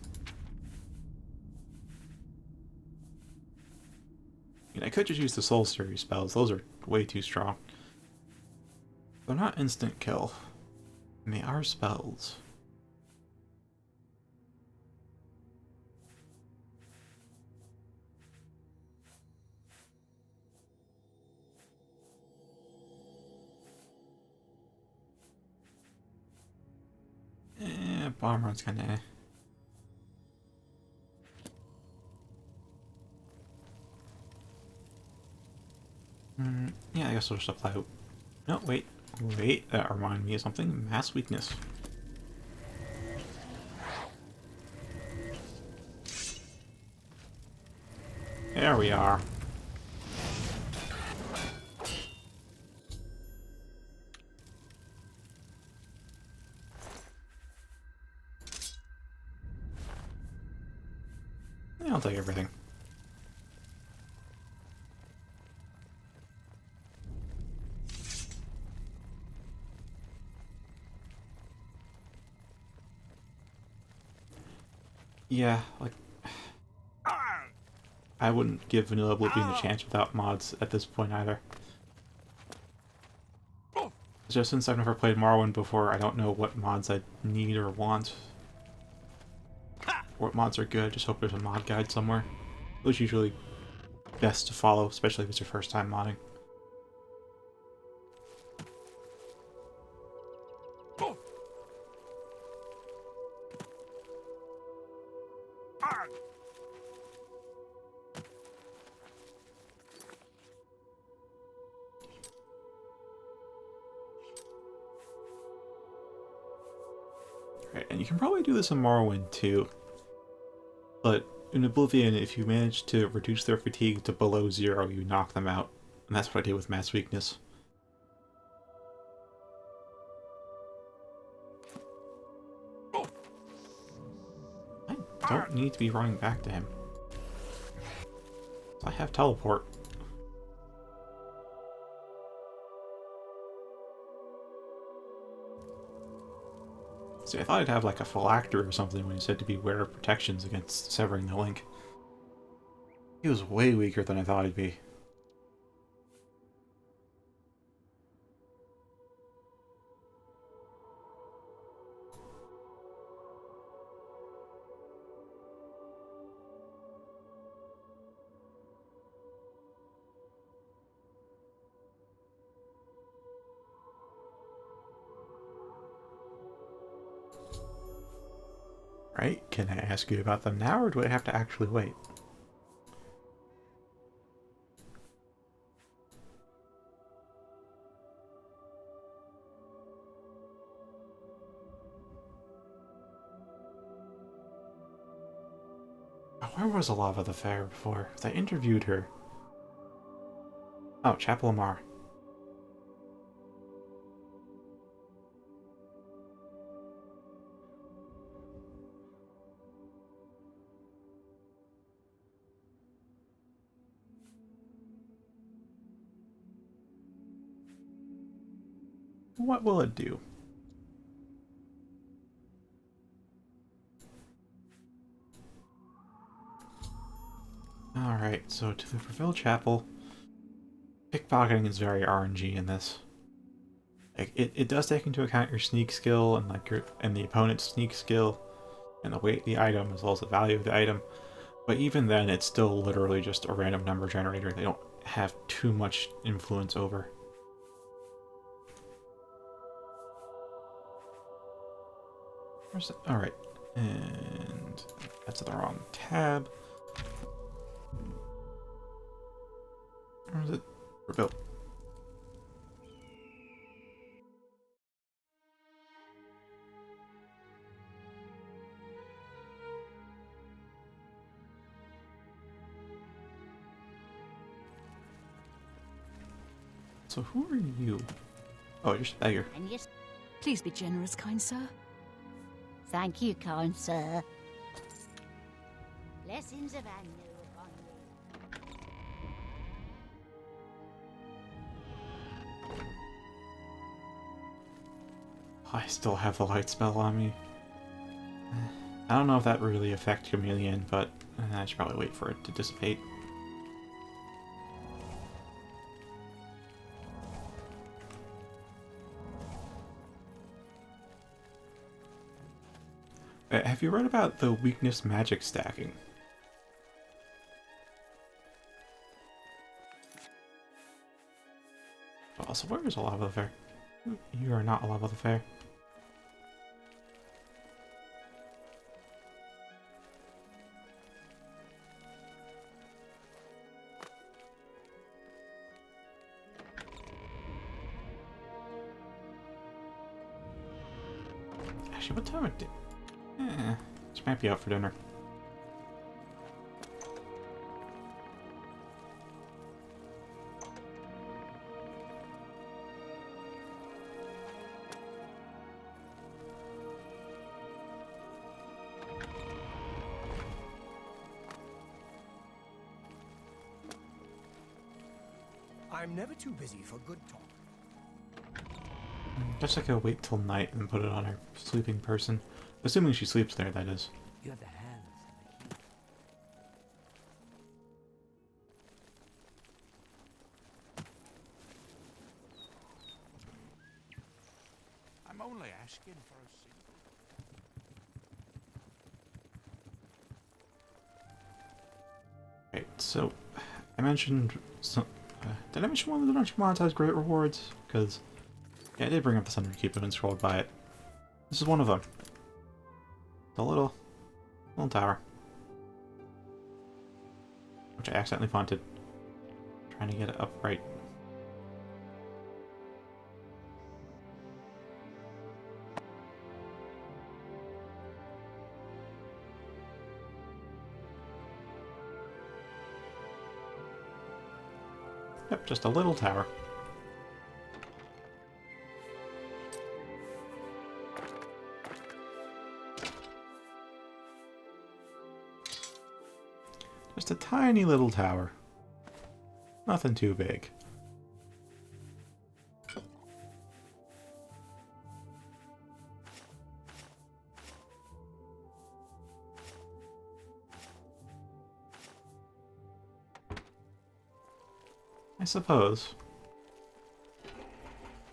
I mean, I could just use the Soul Series spells. Those are way too strong. They're not instant kill. And they are spells. Bomb run's kinda eh. Yeah, I guess I'll just apply... No, wait. Wait, that reminded me of something. Mass weakness. There we are. Yeah, I'll take everything. Yeah, like... I wouldn't give Vanilla Oblivion a chance without mods at this point either. Just since I've never played Morrowind before, I don't know what mods I need or want. What mods are good, just hope there's a mod guide somewhere. Those are usually best to follow, especially if it's your first time modding. Right, and you can probably do this in Morrowind too. But in Oblivion, if you manage to reduce their fatigue to below 0, you knock them out. And that's what I did with Mass Weakness. I don't need to be running back to him. I have teleport. See, I thought I'd have like a phylactery or something when he said to beware of protections against severing the link. He was way weaker than I thought he'd be. Right? Can I ask you about them now, or do I have to actually wait? Oh, where was Alava the Fair before? 'Cause I interviewed her. Oh, Chapel Amar. What will it do? Alright, so to the Referral Chapel. Pickpocketing is very RNG in this. Like, it does take into account your sneak skill and like the opponent's sneak skill and the weight of the item as well as the value of the item. But even then, it's still literally just a random number generator. They don't have too much influence over. Where's it? Alright. And that's the wrong tab. Where is it? Rebuilt. So who are you? Oh, you're just a beggar. And yes, Please be generous, kind sir. thank you, kind sir. Blessings of Anu upon you. I still have the light spell on me. I don't know if that really affects Chameleon, but I should probably wait for it to dissipate. Have you read about the weakness magic stacking? Also, where is Alava the Fair? You are not Alava the Fair. Actually, what time it? She might be out for dinner. I'm never too busy for good talk. Guess I could wait till night and put it on her sleeping person. Assuming she sleeps there, that is. You have the hands and the key. I'm only asking for a seat. Right, so I mentioned some. Did I mention one of the Dungeon mods has great rewards? Because yeah, I did bring up the Thunderkeep and scrolled by it. This is one of them. The little tower, which I accidentally punted. Trying to get it upright. Yep, just a little tower. Just a tiny little tower. Nothing too big. I suppose.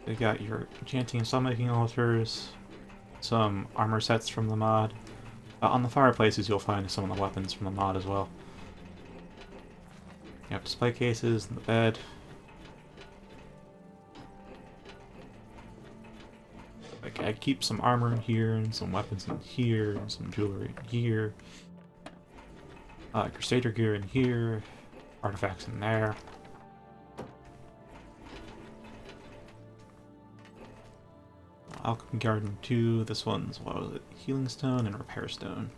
They got your enchanting and spellmaking altars, some armor sets from the mod. On the fireplaces you'll find some of the weapons from the mod as well. You have display cases and the bed. Like, I keep some armor in here, and some weapons in here, and some jewelry in here. Crusader gear in here. Artifacts in there. Alchemy Garden 2. This one's, what was it? Healing Stone and Repair Stone.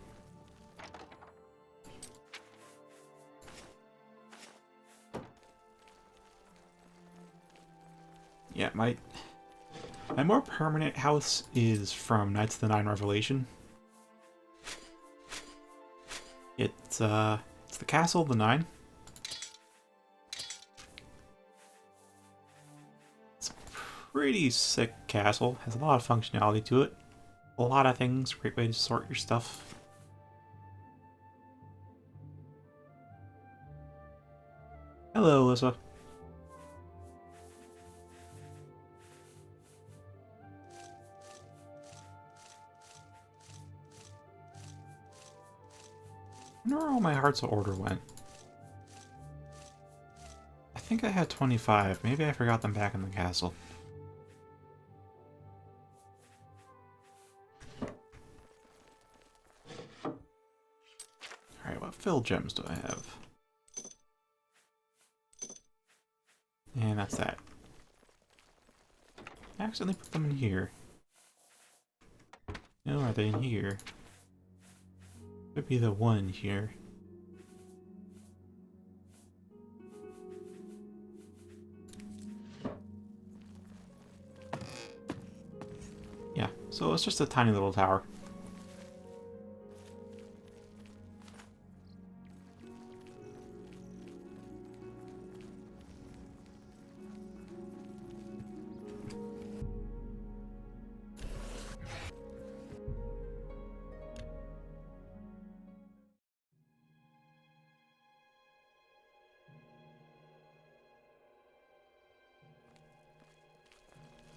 Yeah, my more permanent house is from Knights of the Nine Revelation. It's the Castle of the Nine. It's a pretty sick castle. Has a lot of functionality to it. A lot of things. Great way to sort your stuff. Hello, Alyssa. I wonder where all my Hearts of Order went. I think I had 25. Maybe I forgot them back in the castle. Alright, what fill gems do I have? And that's that. I accidentally put them in here. No, are they in here? Could be the one here. Yeah, so it's just a tiny little tower.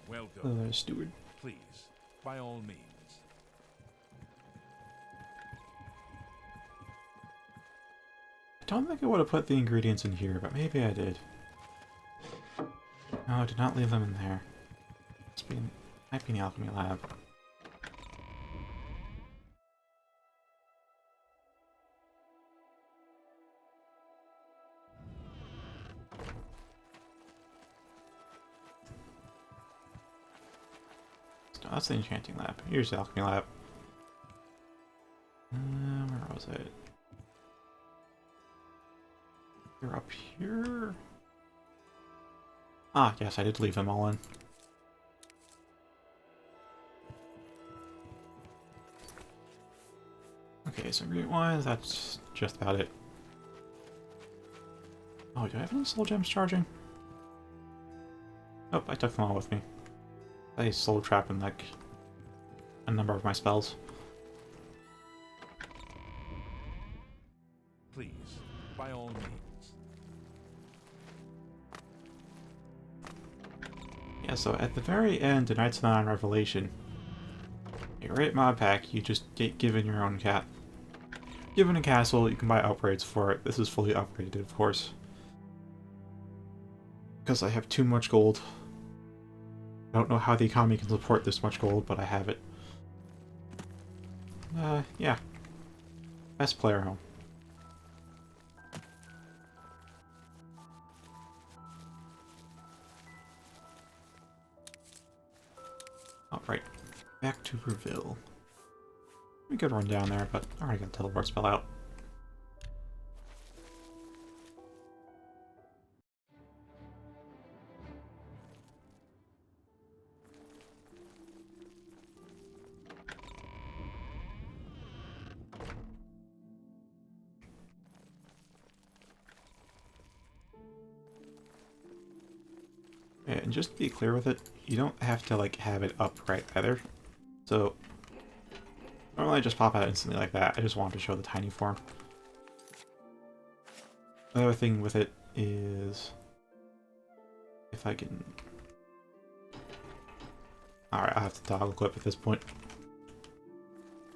Welcome. Steward. Please, by all means. I don't think I would have put the ingredients in here, but maybe I did. No, I did not leave them in there. Might be in the alchemy lab. No, that's the enchanting lab. Here's the alchemy lab. Where was it? You're up here? Ah, yes, I did leave them all in. Okay, so ingredient-wise, that's just about it. Oh, do I have any soul gems charging? Nope, I took them all with me. I soul trap in like a number of my spells. Please, by all means. Yeah, so at the very end of Knights of the Nine Revelation, a rate mod pack, you just get given your own cat. Given a castle, you can buy upgrades for it. This is fully upgraded, of course. Because I have too much gold. I don't know how the economy can support this much gold, but I have it. Yeah. Best player home. Alright. Back to Reveal. We could run down there, but I already got the teleport spell out. Yeah, and just to be clear with it, you don't have to like have it upright either. So normally I just pop out instantly like that. I just wanted to show the tiny form. Another thing with it is if I can... Alright, I'll have to toggle clip at this point.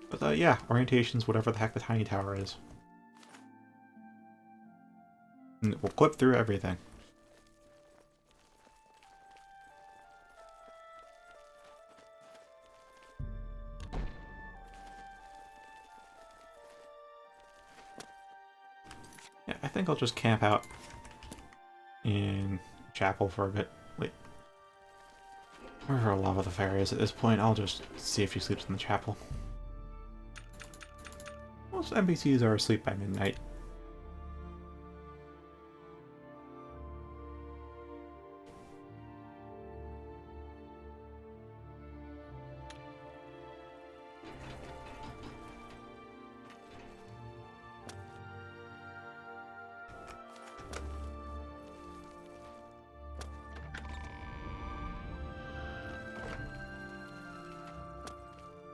But yeah, orientation's whatever the heck the tiny tower is. And it will clip through everything. Yeah, I think I'll just camp out in chapel for a bit. Wait. Wherever Lava the Fairy is at this point, I'll just see if she sleeps in the chapel. Most NPCs are asleep by midnight.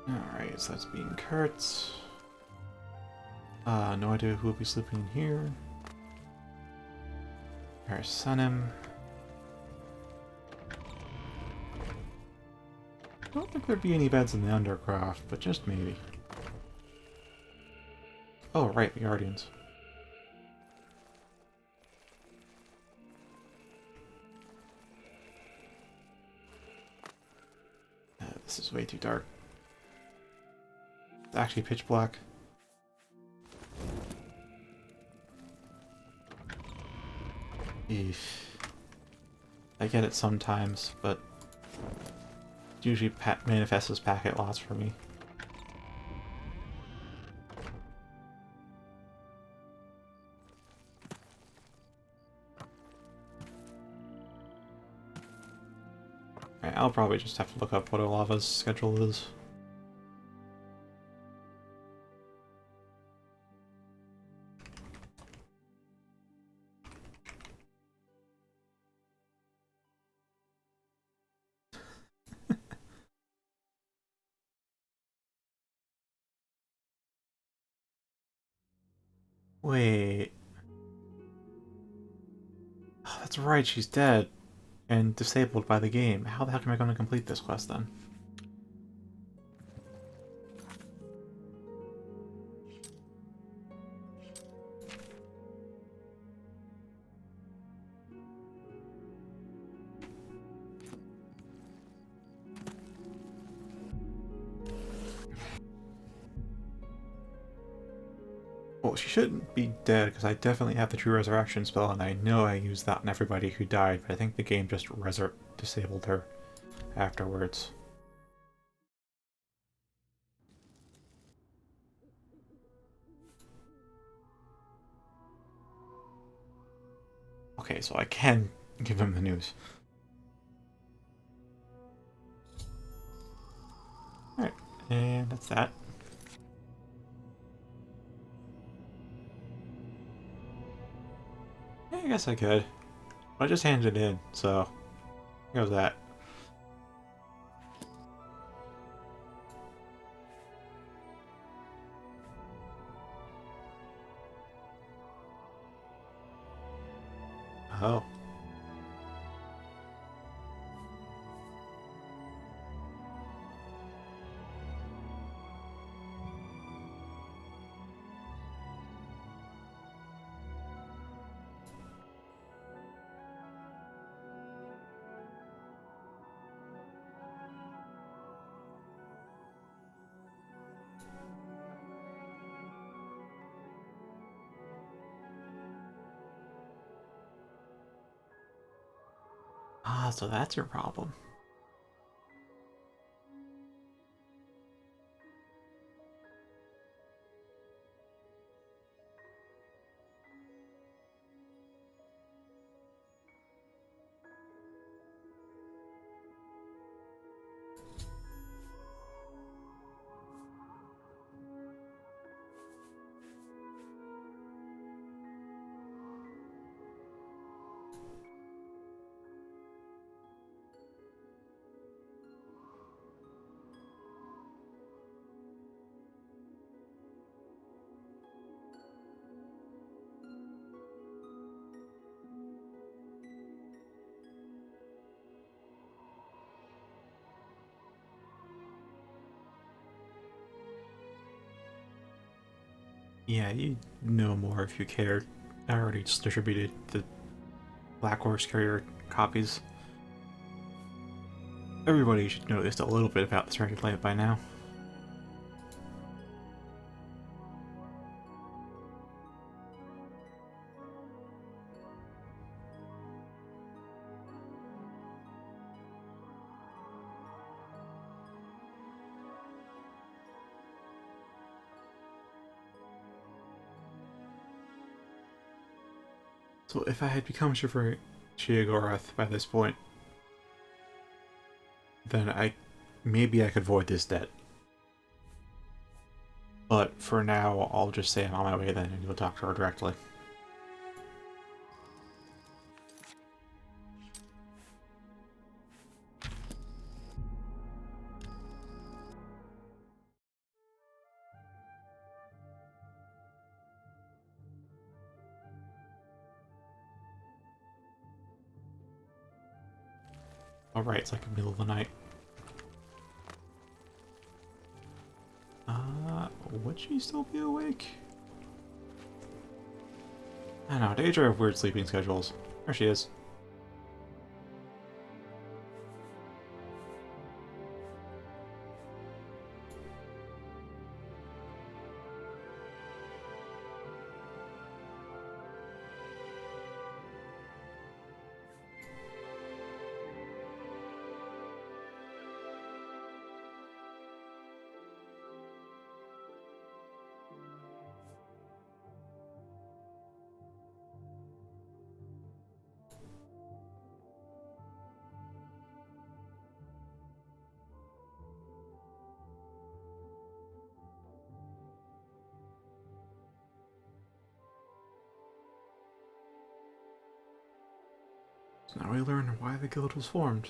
Alright, so that's being Kurtz. No idea who will be sleeping in here. There's Sunim. I don't think there'd be any beds in the Undercroft, but just maybe. Oh, right, the Guardians. This is way too dark. It's actually pitch black. Eesh. I get it sometimes, but it usually manifests as packet loss for me. Alright, I'll probably just have to look up what Olava's schedule is. Wait. Oh, that's right, she's dead. And disabled by the game. How the heck am I going to complete this quest then? Well, she shouldn't be dead, because I definitely have the True Resurrection spell, and I know I used that on everybody who died, but I think the game just disabled her afterwards. Okay, so I can give him the news. Alright, and that's that. Yeah, I guess I could. But I just handed it in, so here goes that. Oh. Ah, so that's your problem. Yeah, you'd know more if you cared. I already just distributed the Black Horse Carrier copies. Everybody should know just a little bit about this record label by now. So if I had become Shiogarath by this point, then maybe I could void this debt. But for now, I'll just say I'm on my way then and go talk to her directly. Alright, it's like the middle of the night. Would she still be awake? I don't know, Daedra have weird sleeping schedules. There she is. So now we learn why the guild was formed.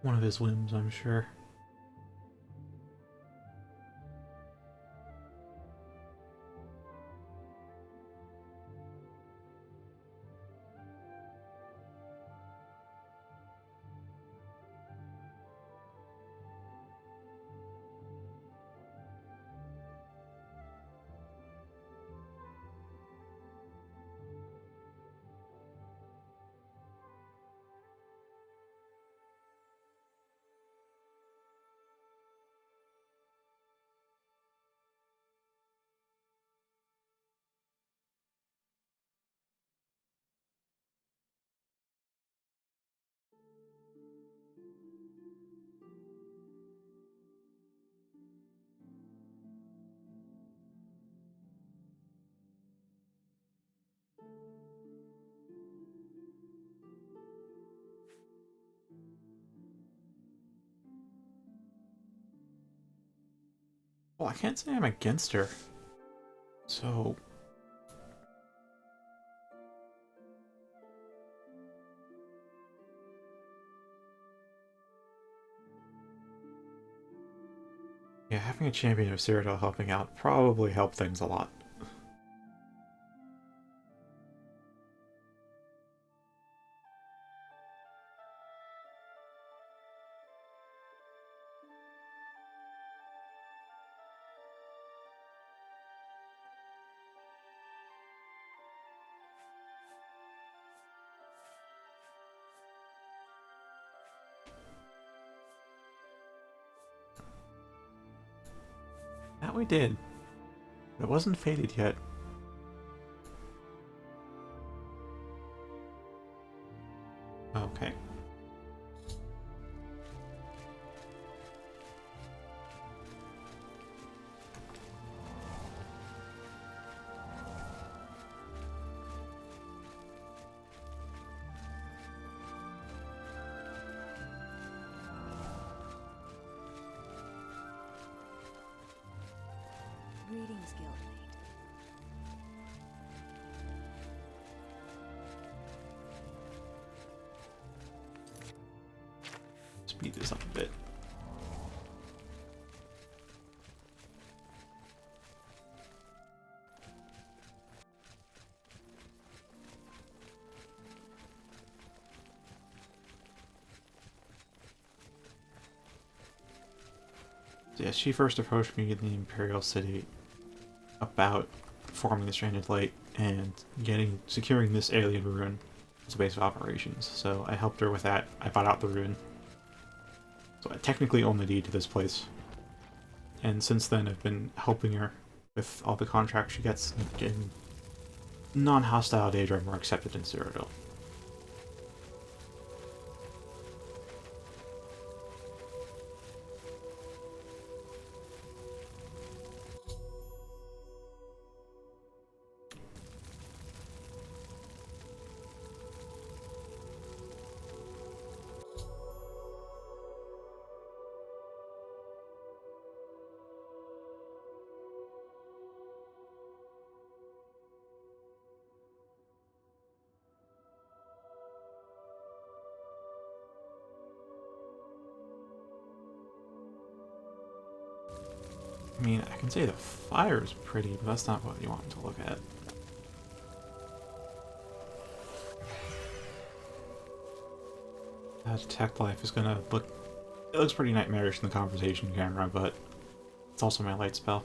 One of his whims, I'm sure. Well, I can't say I'm against her. So... yeah, having a champion of Cyrodiil helping out probably helped things a lot. That we did. But it wasn't fated yet. Okay. Greetings, Guildmate. speed this up a bit. Yeah, she first approached me in the Imperial City about forming the Stranded Light and securing this alien ruin as a base of operations. So I helped her with that. I bought out the ruin. So I technically own the deed to this place. And since then I've been helping her with all the contracts she gets and getting non-hostile Daedra more accepted in Cyrodiil. I mean, I can say the fire is pretty, but that's not what you want to look at. That detect life is gonna look... It looks pretty nightmarish in the conversation camera, but it's also my light spell.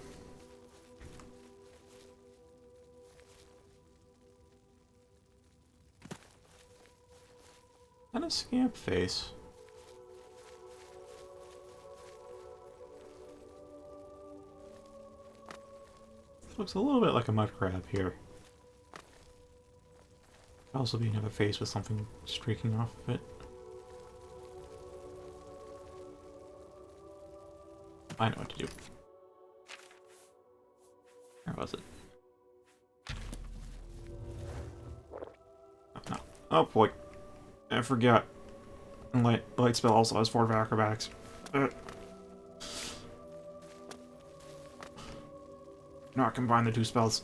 And a scamp face. Looks a little bit like a mud crab here. Could also be another face with something streaking off of it. I know what to do. Where was it? Oh, no. Oh boy. I forgot. And light spell also has 4 acrobatics. Not combine the 2 spells.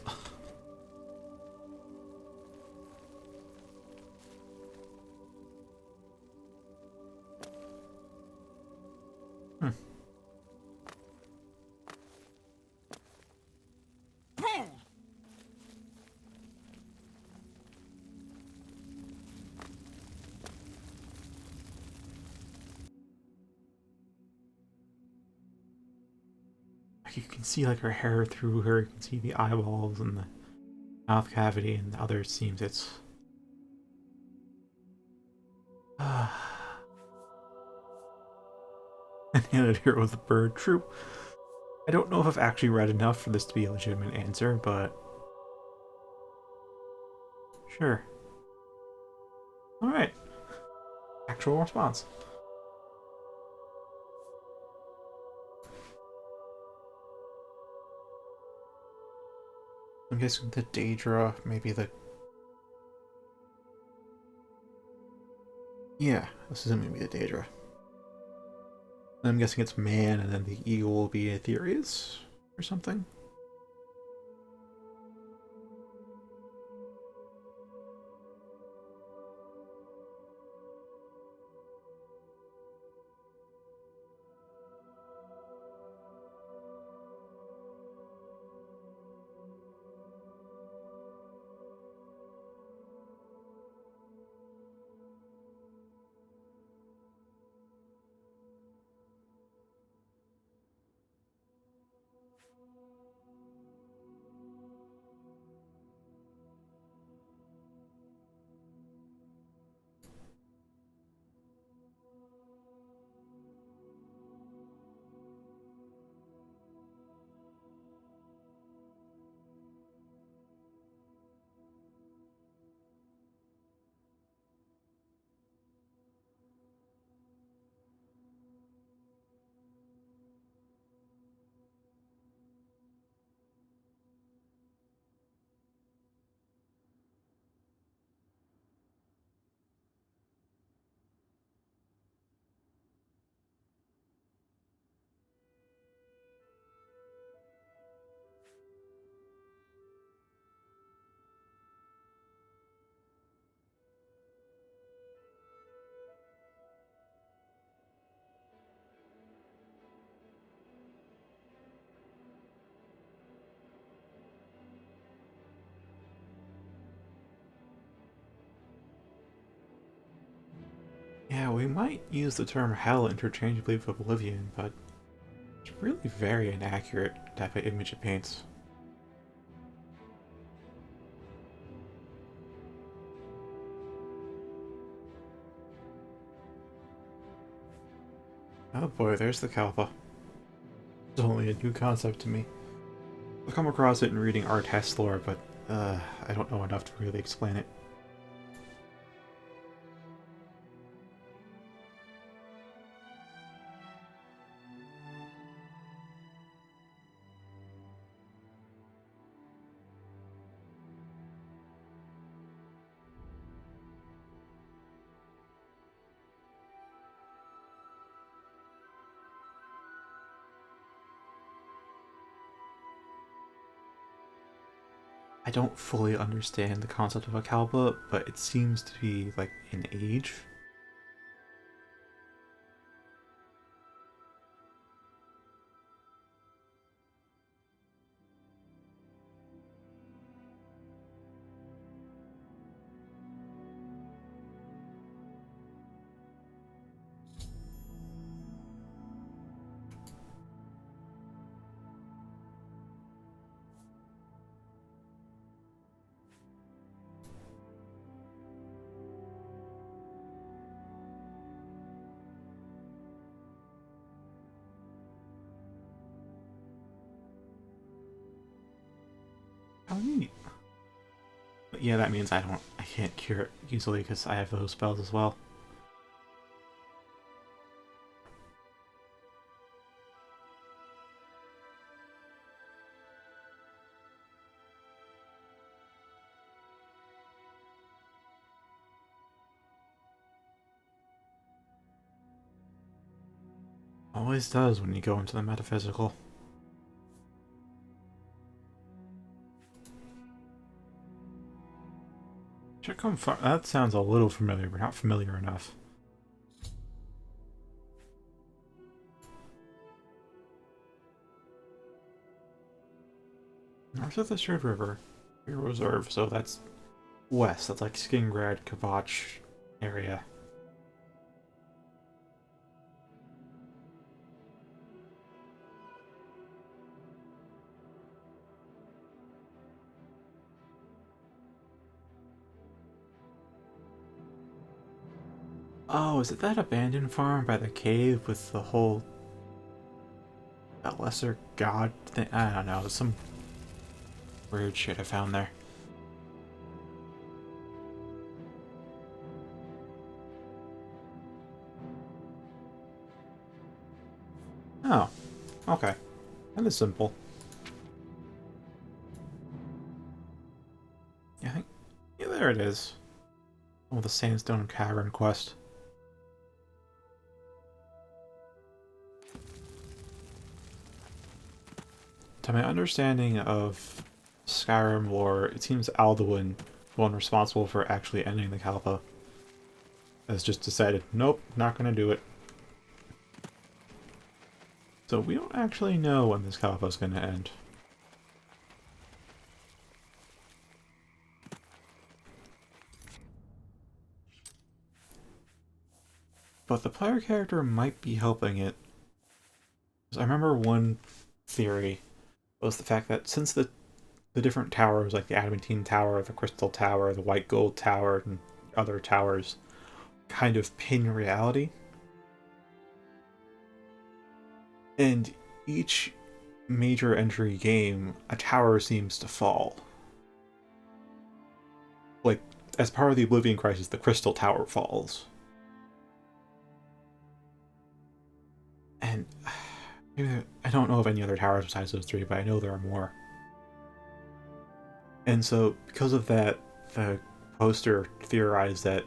You can see like her hair through her, you can see the eyeballs and the mouth cavity, and the other seems it's... And the other here was the bird. True. I don't know if I've actually read enough for this to be a legitimate answer, but... Sure. Alright. Actual response. I'm guessing the Daedra, maybe the... Yeah, this isn't maybe the Daedra. I'm guessing it's man, and then the eagle will be Aetherius or something. Now, we might use the term hell interchangeably with oblivion, but it's really very inaccurate type of image it paints. Oh boy, there's the Kalpa. It's only a new concept to me. I've come across it in reading art test lore, but I don't know enough to really explain it. I don't fully understand the concept of a Kalpa, but it seems to be like an age. How neat. But yeah, that means I can't cure it easily because I have those spells as well. Always does when you go into the metaphysical. Should come far. That sounds a little familiar, but not familiar enough. North of the Shared River, Reserve, so that's west. That's like Skingrad, Kavach area. Oh, is it that abandoned farm by the cave with the whole that lesser god thing? I don't know. Some weird shit I found there. Oh, okay. That is simple. Yeah, yeah, there it is. Oh, the Sandstone Cavern quest. To my understanding of Skyrim lore, it seems Alduin, the one responsible for actually ending the Kalpa, has just decided, nope, not gonna do it. So we don't actually know when this Kalpa is gonna end. But the player character might be helping it. I remember one theory was the fact that since the different towers, like the Adamantine Tower, the Crystal Tower, the White Gold Tower, and other towers, kind of pin reality. And each major entry game, a tower seems to fall. Like, as part of the Oblivion Crisis, the Crystal Tower falls. And I don't know of any other towers besides those three, but I know there are more. And so, because of that, the poster theorized that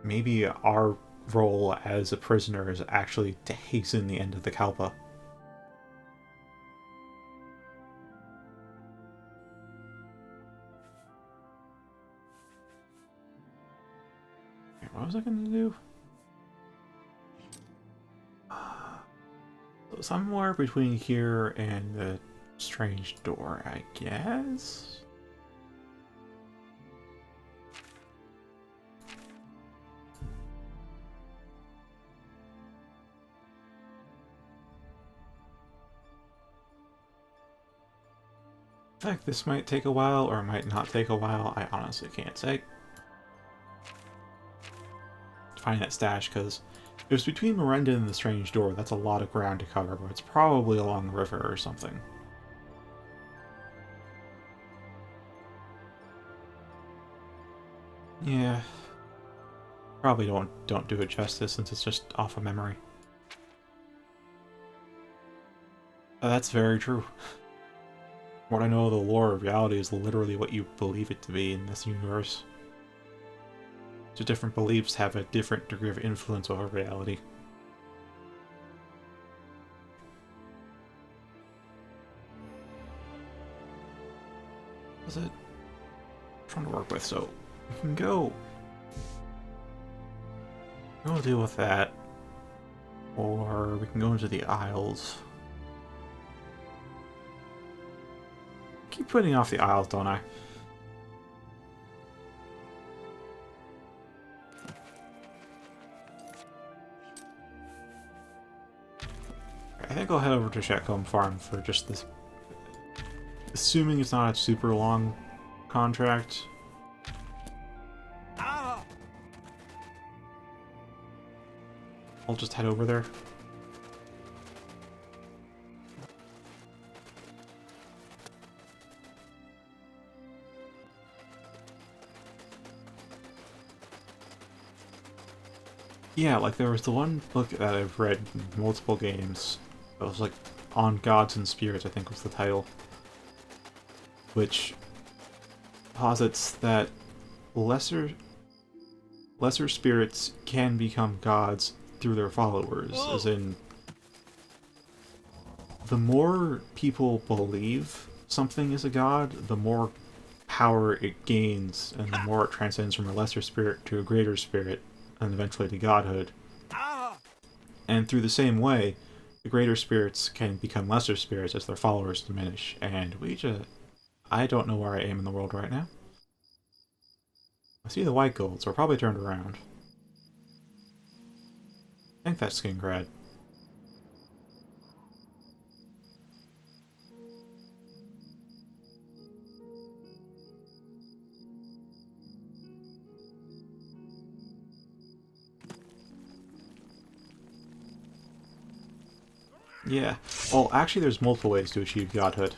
maybe our role as a prisoner is actually to hasten the end of the Kalpa. What was I gonna do? So somewhere between here and the strange door, I guess? In fact, this might take a while or it might not take a while. I honestly can't say. Find that stash, because it was between Miranda and the Strange Door. That's a lot of ground to cover, but it's probably along the river or something. Yeah. Probably don't do it justice since it's just off of memory. That's very true. What I know of the lore of reality is literally what you believe it to be in this universe. So different beliefs have a different degree of influence over reality. What's it? I'm trying to work with, so we can go. We'll deal with that. Or we can go into the Isles. Keep putting off the Isles, don't I? I think I'll head over to Shetcombe Farm for just this. Assuming it's not a super long contract. I'll just head over there. Yeah, like there was the one book that I've read in multiple games. It was like On Gods and Spirits, I think was the title. Which posits that lesser spirits can become gods through their followers, as in the more people believe something is a god, the more power it gains, and the more it transcends from a lesser spirit to a greater spirit, and eventually to godhood. And through the same way, the greater spirits can become lesser spirits as their followers diminish, and I don't know where I am in the world right now. I see the white gold, so we're probably turned around. I think that's Skingrad. Yeah. Well, actually there's multiple ways to achieve godhood.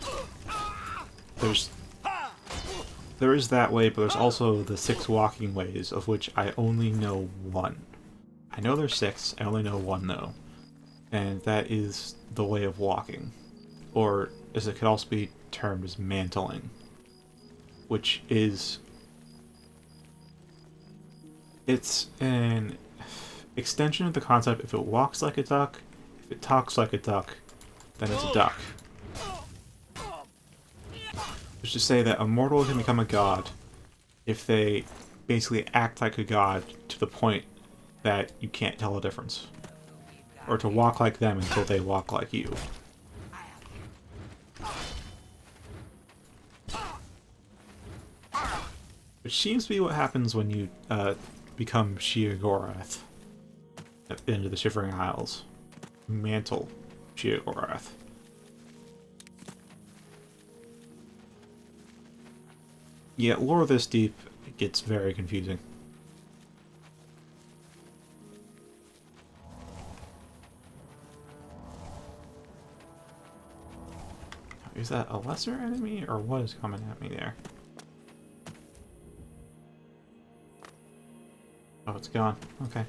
There is that way, but there's also the 6 walking ways, of which I only know one. I know there's 6, I only know one though. And that is the way of walking. Or, as it could also be termed as mantling. Which is... It's an extension of the concept: if it walks like a duck, if it talks like a duck, then it's a duck. Which is to say that a mortal can become a god if they basically act like a god to the point that you can't tell the difference. Or to walk like them until they walk like you. Which seems to be what happens when you become Sheogorath at the end of the Shivering Isles. Mantle Sheogorath. Yeah, lore this deep, it gets very confusing. Is that a lesser enemy, or what is coming at me there? Oh, it's gone. Okay.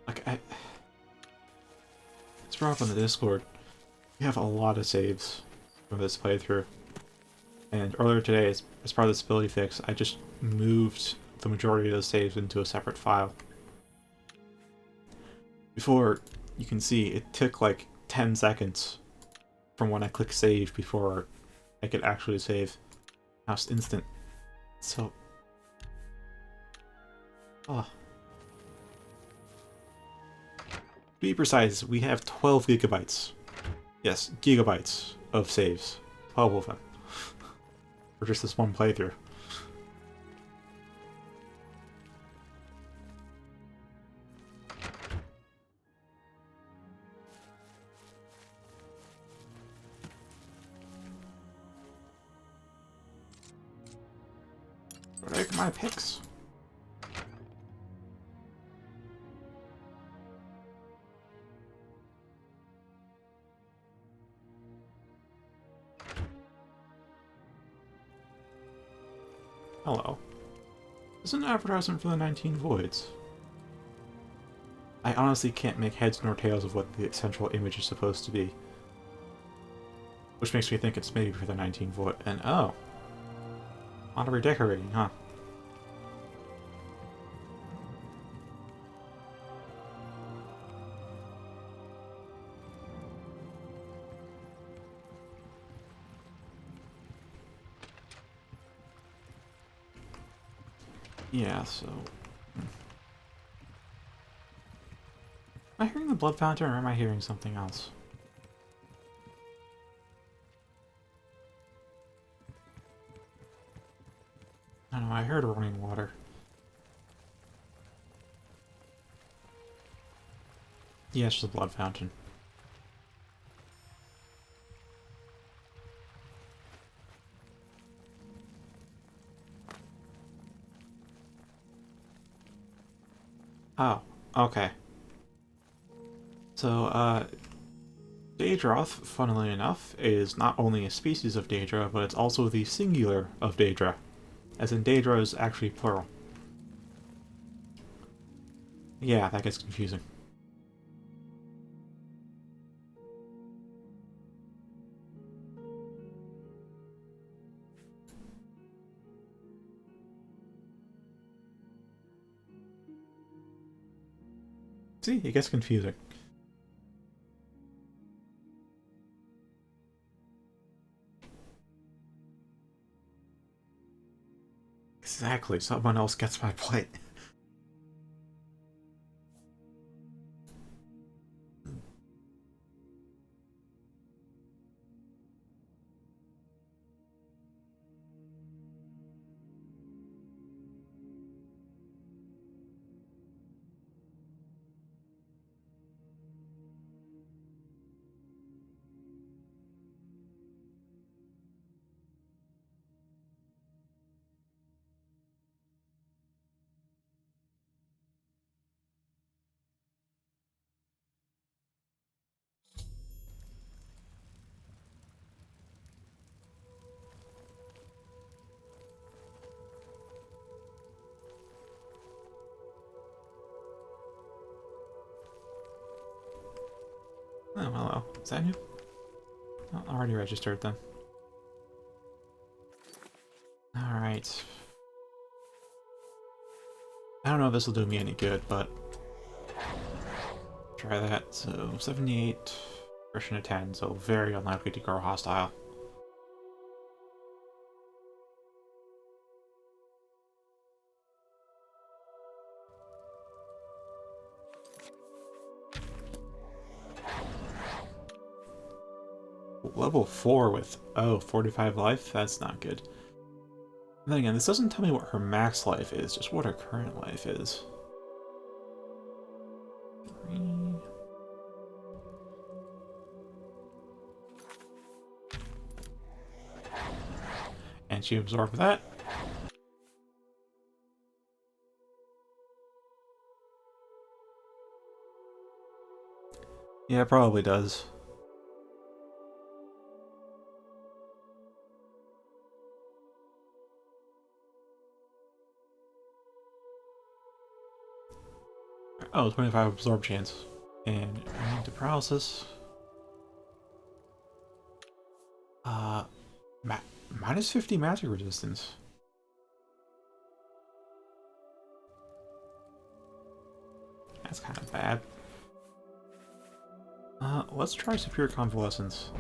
Like, it's brought up on the Discord. We have a lot of saves for this playthrough. And earlier today, as part of this ability fix, I just moved the majority of those saves into a separate file. Before, you can see, it took like 10 seconds from when I click save before I could actually save. Now it's instant. So... oh. To be precise, we have 12 gigabytes. Yes, gigabytes of saves. 12 of them. For just this one playthrough. Break my picks. Hello. This is an advertisement for the 19 Voids. I honestly can't make heads nor tails of what the central image is supposed to be. Which makes me think it's maybe for the 19 Void. And oh. A lot of redecorating, huh? Yeah, so... Am I hearing the blood fountain, or am I hearing something else? I don't know, I heard running water. Yeah, it's just a blood fountain. Oh, okay. So, Daedroth, funnily enough, is not only a species of Daedra, but it's also the singular of Daedra. As in, Daedra is actually plural. Yeah, that gets confusing. See, it gets confusing. Exactly, someone else gets my point. Oh, hello. Is that you? Oh, already registered then. Alright. I don't know if this will do me any good, but... Try that. So, 78, version of 10, so very unlikely to grow hostile. Level 4 with, 45 life? That's not good. And then again, this doesn't tell me what her max life is, just what her current life is. 3. And she absorbed that. Yeah, it probably does. Oh, 25 absorb chance. And immune to paralysis. Ma minus 50 magic resistance. That's kind of bad. Let's try Superior Convalescence.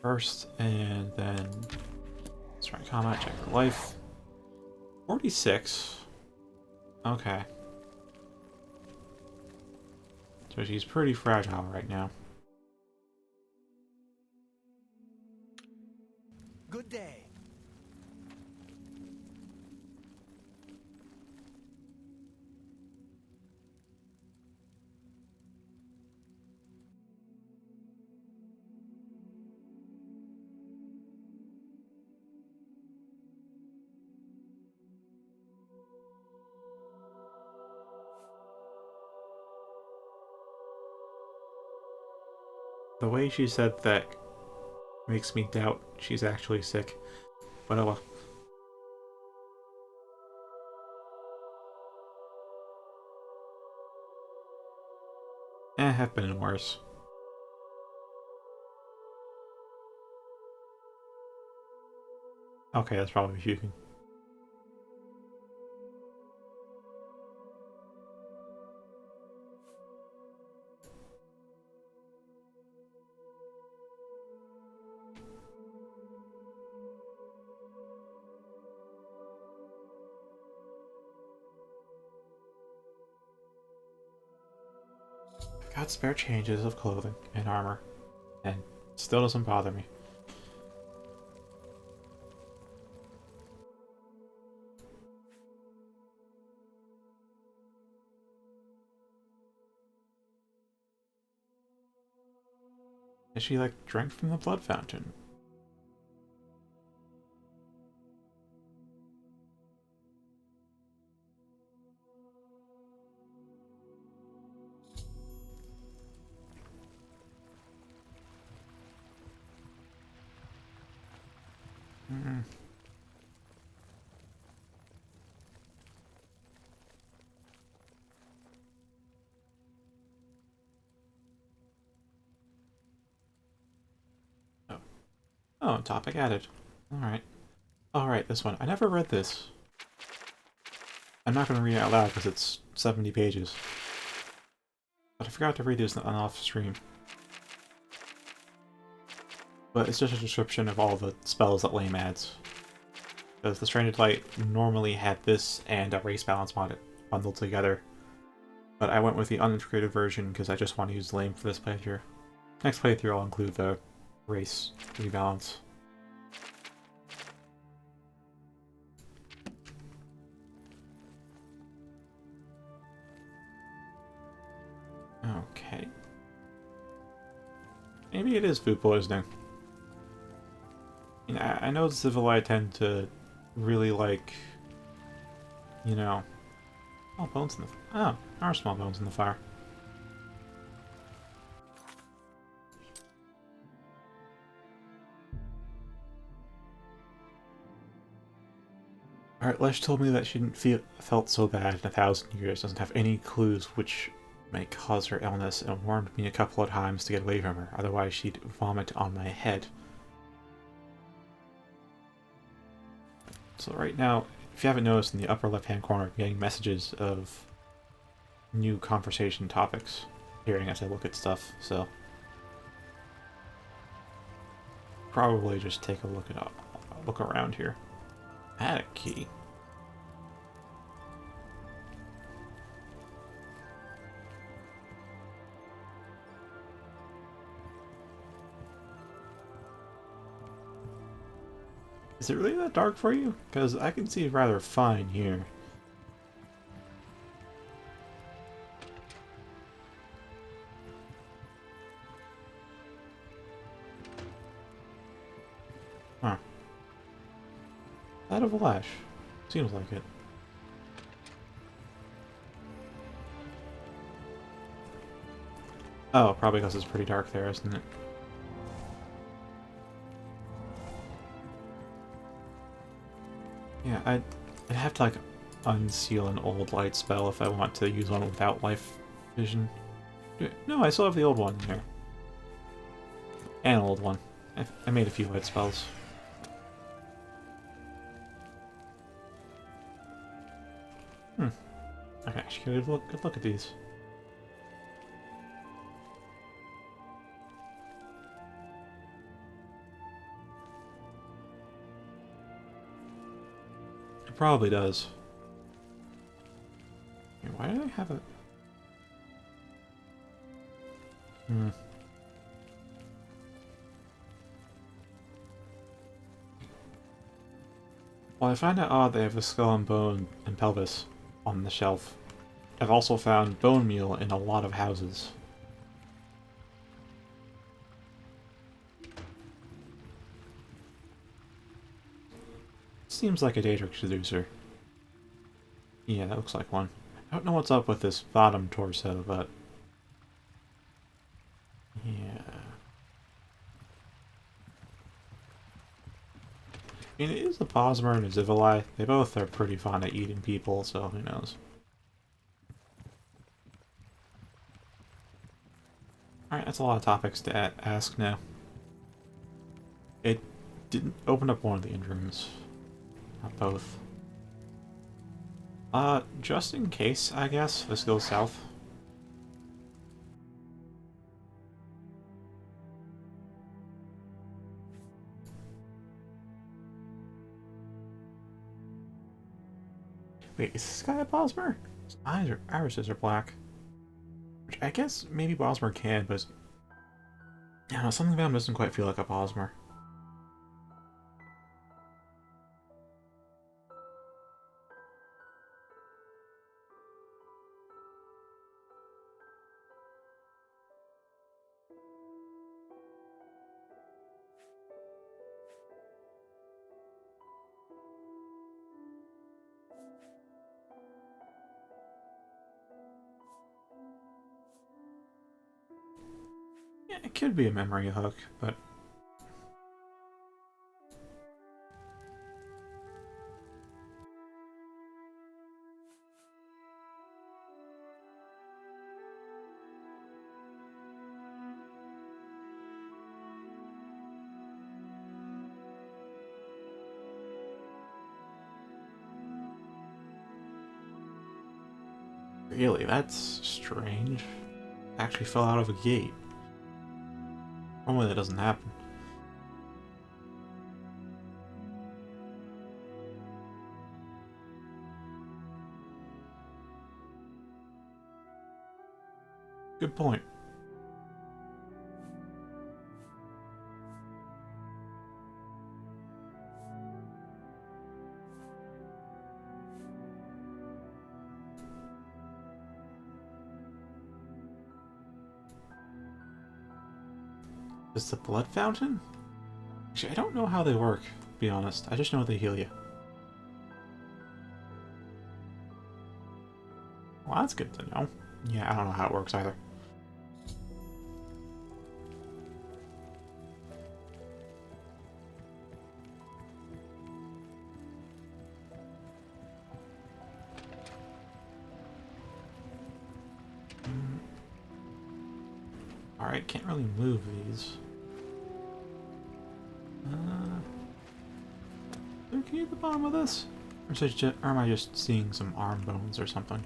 First, and then let's try combat, check for life. 46. Okay. So she's pretty fragile right now. Good day. The way she said that makes me doubt she's actually sick. But oh well. Have been in worse. Okay, that's probably puking. Got spare changes of clothing and armor, and it still doesn't bother me. And she, like, drank from the blood fountain. Mm. Oh. Oh, topic added. Alright. Alright, this one. I never read this. I'm not going to read it out loud because it's 70 pages. But I forgot to read this on off stream. But it's just a description of all the spells that Lame adds. Because the Stranded Light normally had this and a race balance mod bundled together. But I went with the unintegrated version because I just want to use Lame for this playthrough. Next playthrough I'll include the race rebalance. Okay. Maybe it is food poisoning. You know, I know Civil I tend to really like, you know, small bones in the oh, there are small bones in the fire. Alright, Lesh told me that she didn't felt so bad in 1,000 years, doesn't have any clues which may cause her illness, and warned me a couple of times to get away from her, otherwise she'd vomit on my head. So right now, if you haven't noticed, in the upper left-hand corner, I'm getting messages of new conversation topics appearing as I look at stuff, so probably just take a look around here. Add a key. Is it really that dark for you? Because I can see rather fine here. Huh. That of a lash. Seems like it. Oh, probably because it's pretty dark there, isn't it? Yeah, I'd have to, like, unseal an old light spell if I want to use one without life vision. No, I still have the old one in there. And an old one. I made a few light spells. Okay, actually, good look at these. It probably does. Why do I have a... Well, I find it odd they have a skull and bone and pelvis on the shelf. I've also found bone meal in a lot of houses. Seems like a data reducer. Yeah, that looks like one. I don't know what's up with this bottom torso, but... yeah... I mean, it is a Bosmer and a Zivili. They both are pretty fond of eating people, so who knows. Alright, that's a lot of topics to ask now. It didn't open up one of the end rooms. Not both. Just in case, I guess, this goes south. Wait, is this guy a Bosmer? His irises are black. Which I guess maybe Bosmer can, but I don't know, something about him doesn't quite feel like a Bosmer. Yeah, it could be a memory hook, but really, that's strange. Actually fell out of a gate. Normally that doesn't happen. Good point. Is the blood fountain? Actually, I don't know how they work, to be honest. I just know they heal you. Well, that's good to know. Yeah, I don't know how it works either. Alright, can't really move these. Can you at the bottom of this? Or am I just seeing some arm bones or something?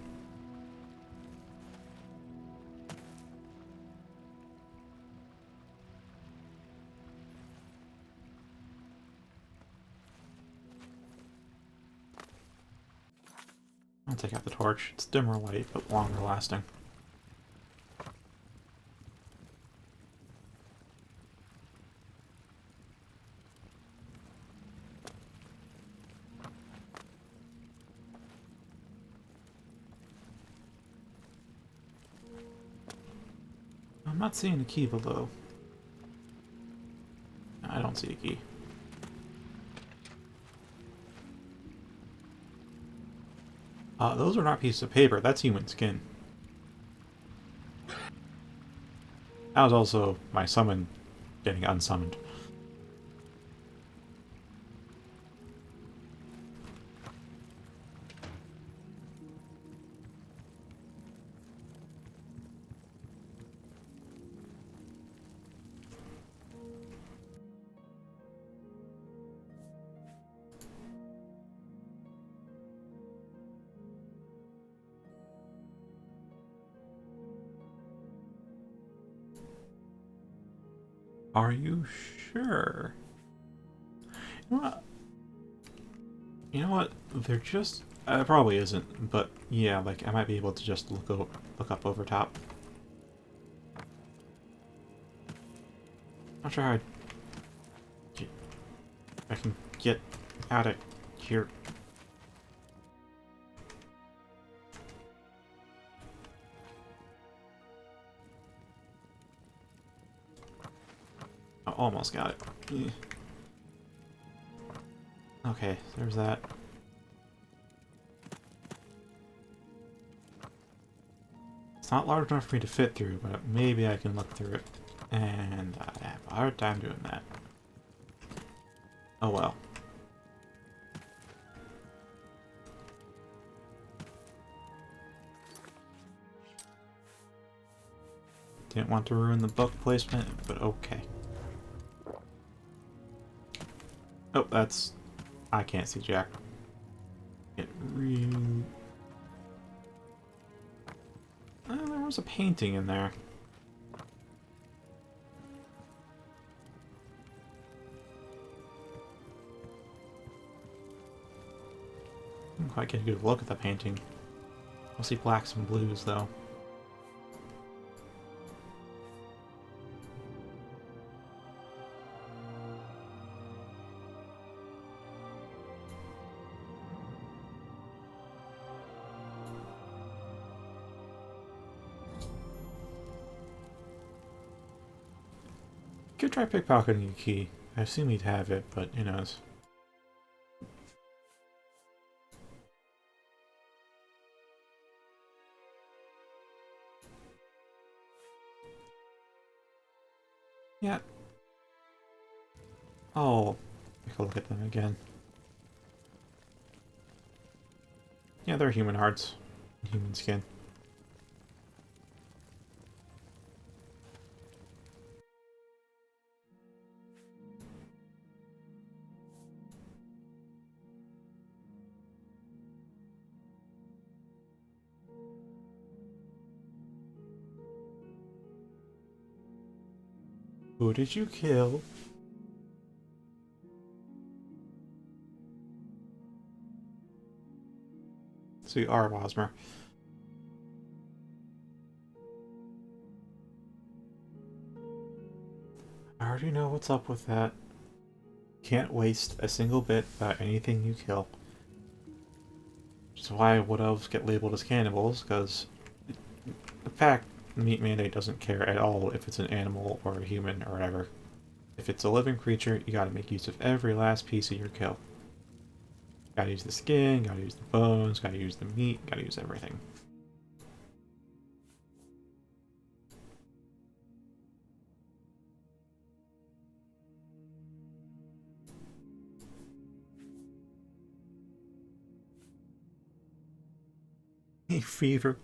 I'll take out the torch. It's dimmer light, but longer lasting. I'm not seeing a key below. I don't see a key. Those are not pieces of paper. That's human skin. That was also my summon getting unsummoned. Are you sure? You know what? You know what? They're just... it probably isn't, but yeah, like, I might be able to just look up over top. Not sure how I can get out of here. I almost got it. Yeah. Okay, there's that. It's not large enough for me to fit through, but maybe I can look through it. And I have a hard time doing that. Oh well. Didn't want to ruin the book placement, but okay. Oh, that's... I can't see Jack. It really... there was a painting in there. Didn't quite get a good look at the painting. I'll see blacks and blues, though. Could try pickpocketing a key. I assume he'd have it, but who knows. Yeah. Oh, take a look at them again. Yeah, they're human hearts. Human skin. Who did you kill? So you are Wasmer. I already know what's up with that. Can't waste a single bit about anything you kill. Which is why wood elves get labeled as cannibals, because the fact the meat mandate doesn't care at all if it's an animal or a human or whatever. If it's a living creature, you gotta make use of every last piece of your kill. Gotta use the skin, gotta use the bones, gotta use the meat, gotta use everything. Hey, fever.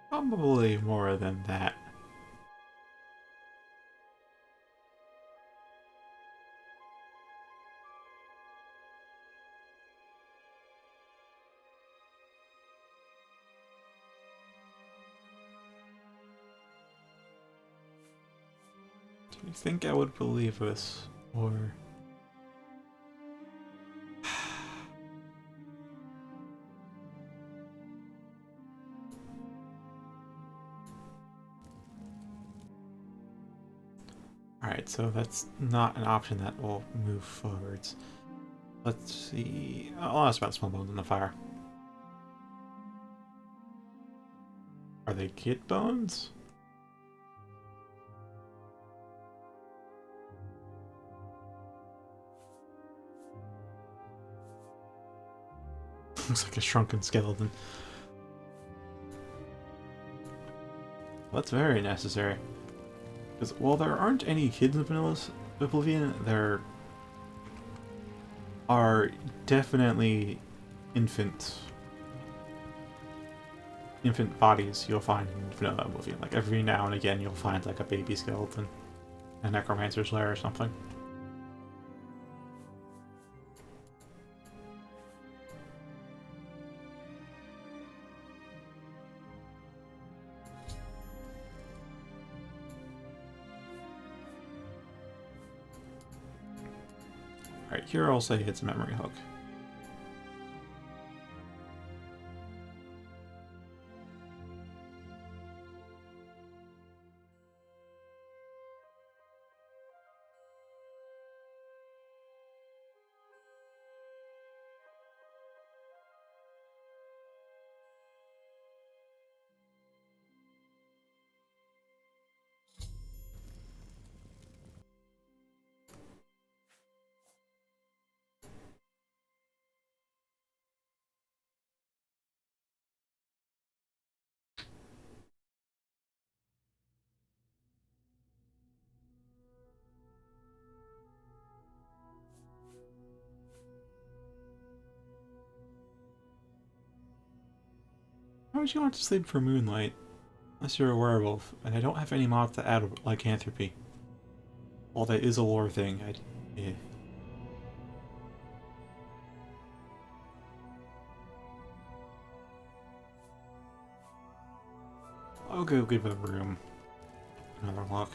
Probably more than that. Do you think I would believe this? Or... Alright, so that's not an option that will move forwards. Let's see... I'll ask about small bones in the fire. Are they kid bones? Looks like a shrunken skeleton. Well, that's very necessary. Because while there aren't any kids in Vanilla's Oblivion, there are definitely infant bodies you'll find in Vanilla Oblivion. Like every now and again you'll find like a baby skeleton, a necromancer's lair or something. Alright, here I'll say it's a memory hook. Why would you want to sleep for moonlight? Unless you're a werewolf, and I don't have any mods to add lycanthropy. While that is a lore thing, eh. I'll go give the room another look.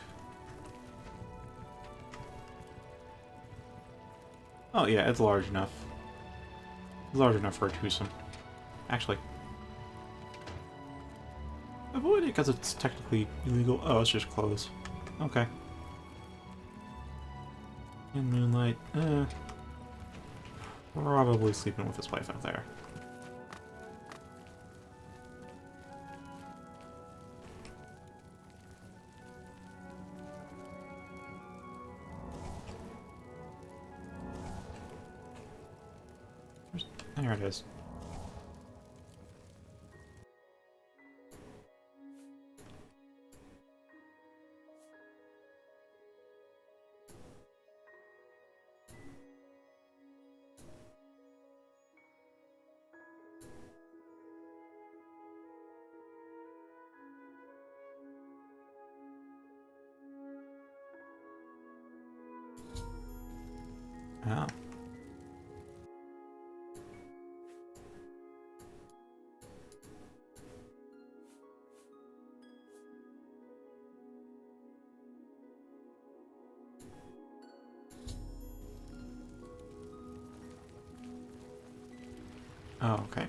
Oh yeah, it's large enough. It's large enough for a twosome. Actually, avoid it because it's technically illegal. Oh, it's just clothes. Okay. In moonlight, probably sleeping with his wife out there. There it is. Oh. Oh, okay.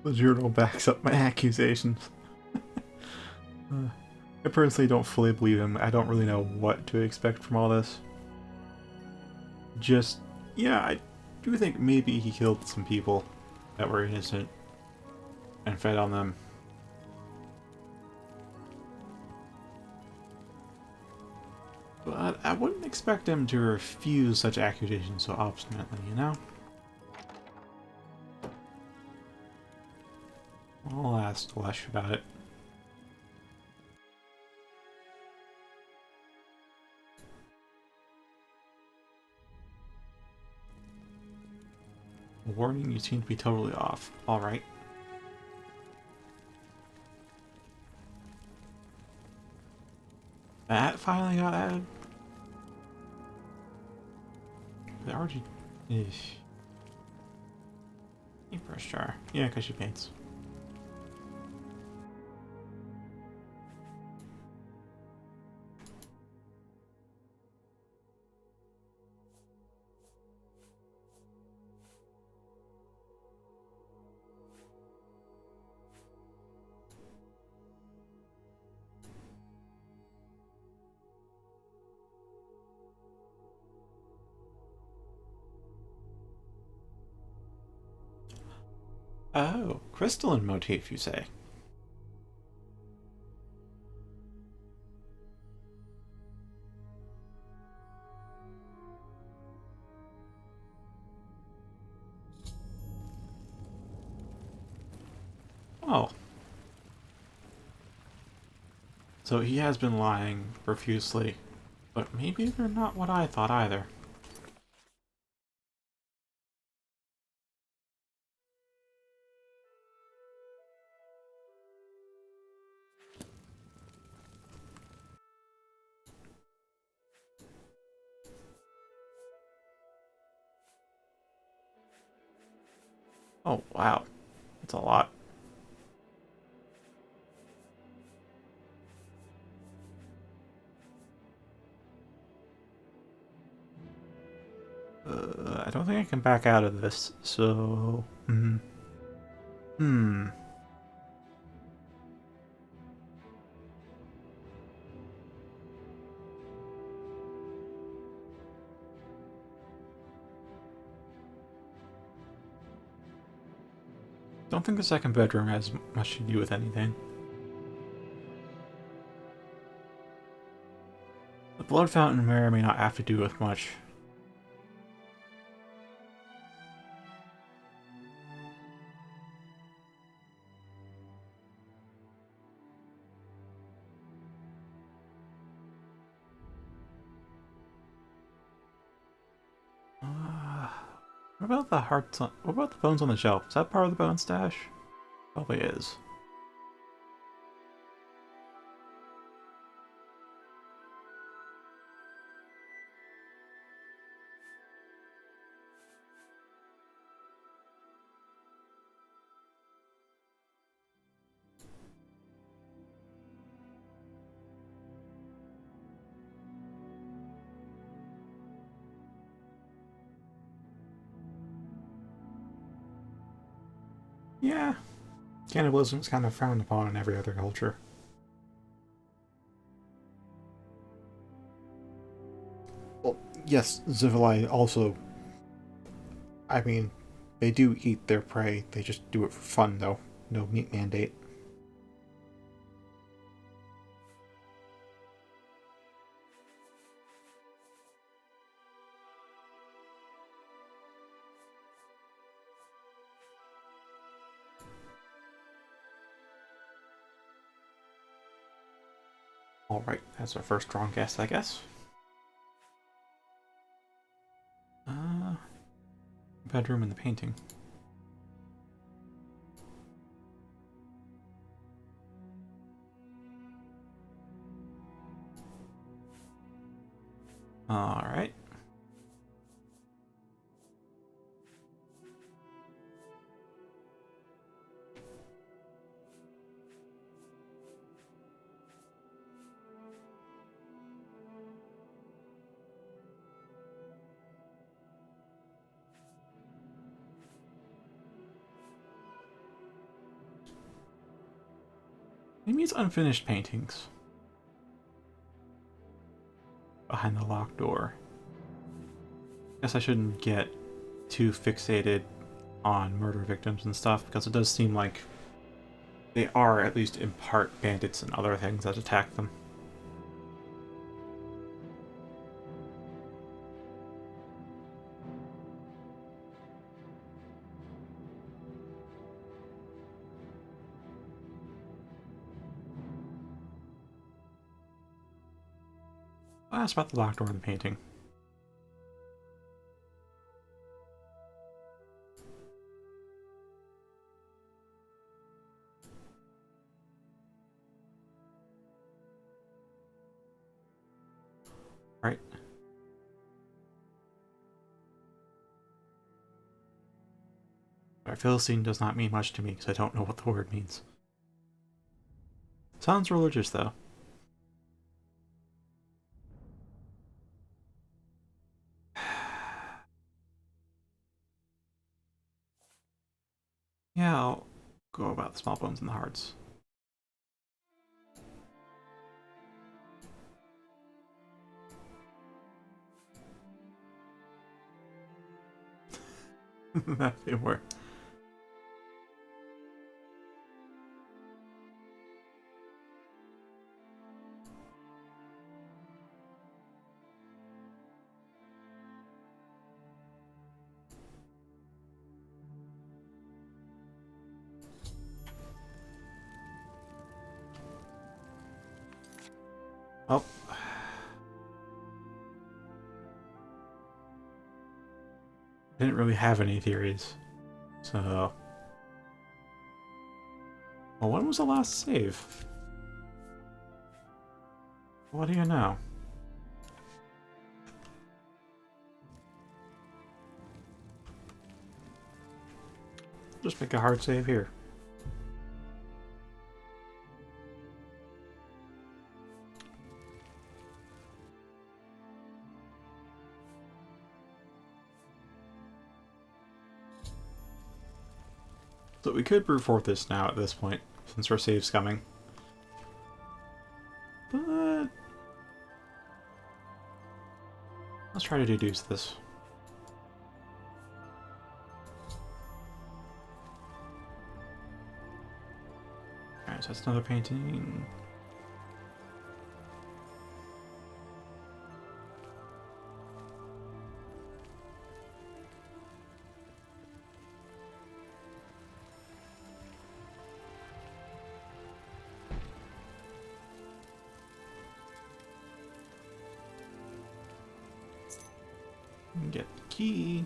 The journal backs up my accusations. I personally don't fully believe him. I don't really know what to expect from all this. Just, yeah, I do think maybe he killed some people that were innocent and fed on them. But I wouldn't expect him to refuse such accusations so obstinately, you know? I'll ask Lesh about it. Warning, you seem to be totally off. Alright. That finally got added? The RG... Eesh. Paintbrush jar. Yeah, because she paints. Oh, crystalline motif, you say? Oh. So he has been lying profusely, but maybe they're not what I thought either. Oh, wow. That's a lot. I don't think I can back out of this, so... Hmm. Don't think the second bedroom has much to do with anything. The blood fountain may or may not have to do with much. about the hearts on, what about the bones on the shelf? Is that part of the bone stash? Probably is. Yeah. Cannibalism is kind of frowned upon in every other culture. Well, yes, Zivili also... I mean, they do eat their prey. They just do it for fun, though. No meat mandate. Alright, that's our first strong guess, I guess. Bedroom and the painting. Alright. Maybe it's unfinished paintings. Behind the locked door. Guess I shouldn't get too fixated on murder victims and stuff, because it does seem like they are, at least in part, bandits and other things that attack them. I'll ask about the locked door in the painting. Right. But Philistine does not mean much to me because I don't know what the word means. Sounds religious, though. Yeah, I'll go about the small bones and the hearts. They were. Oh. Didn't really have any theories. So... Well, when was the last save? What do you know? Just make a hard save here. So we could brute force this now at this point, since our save's coming. But... let's try to deduce this. Alright, so that's another painting. Get the key.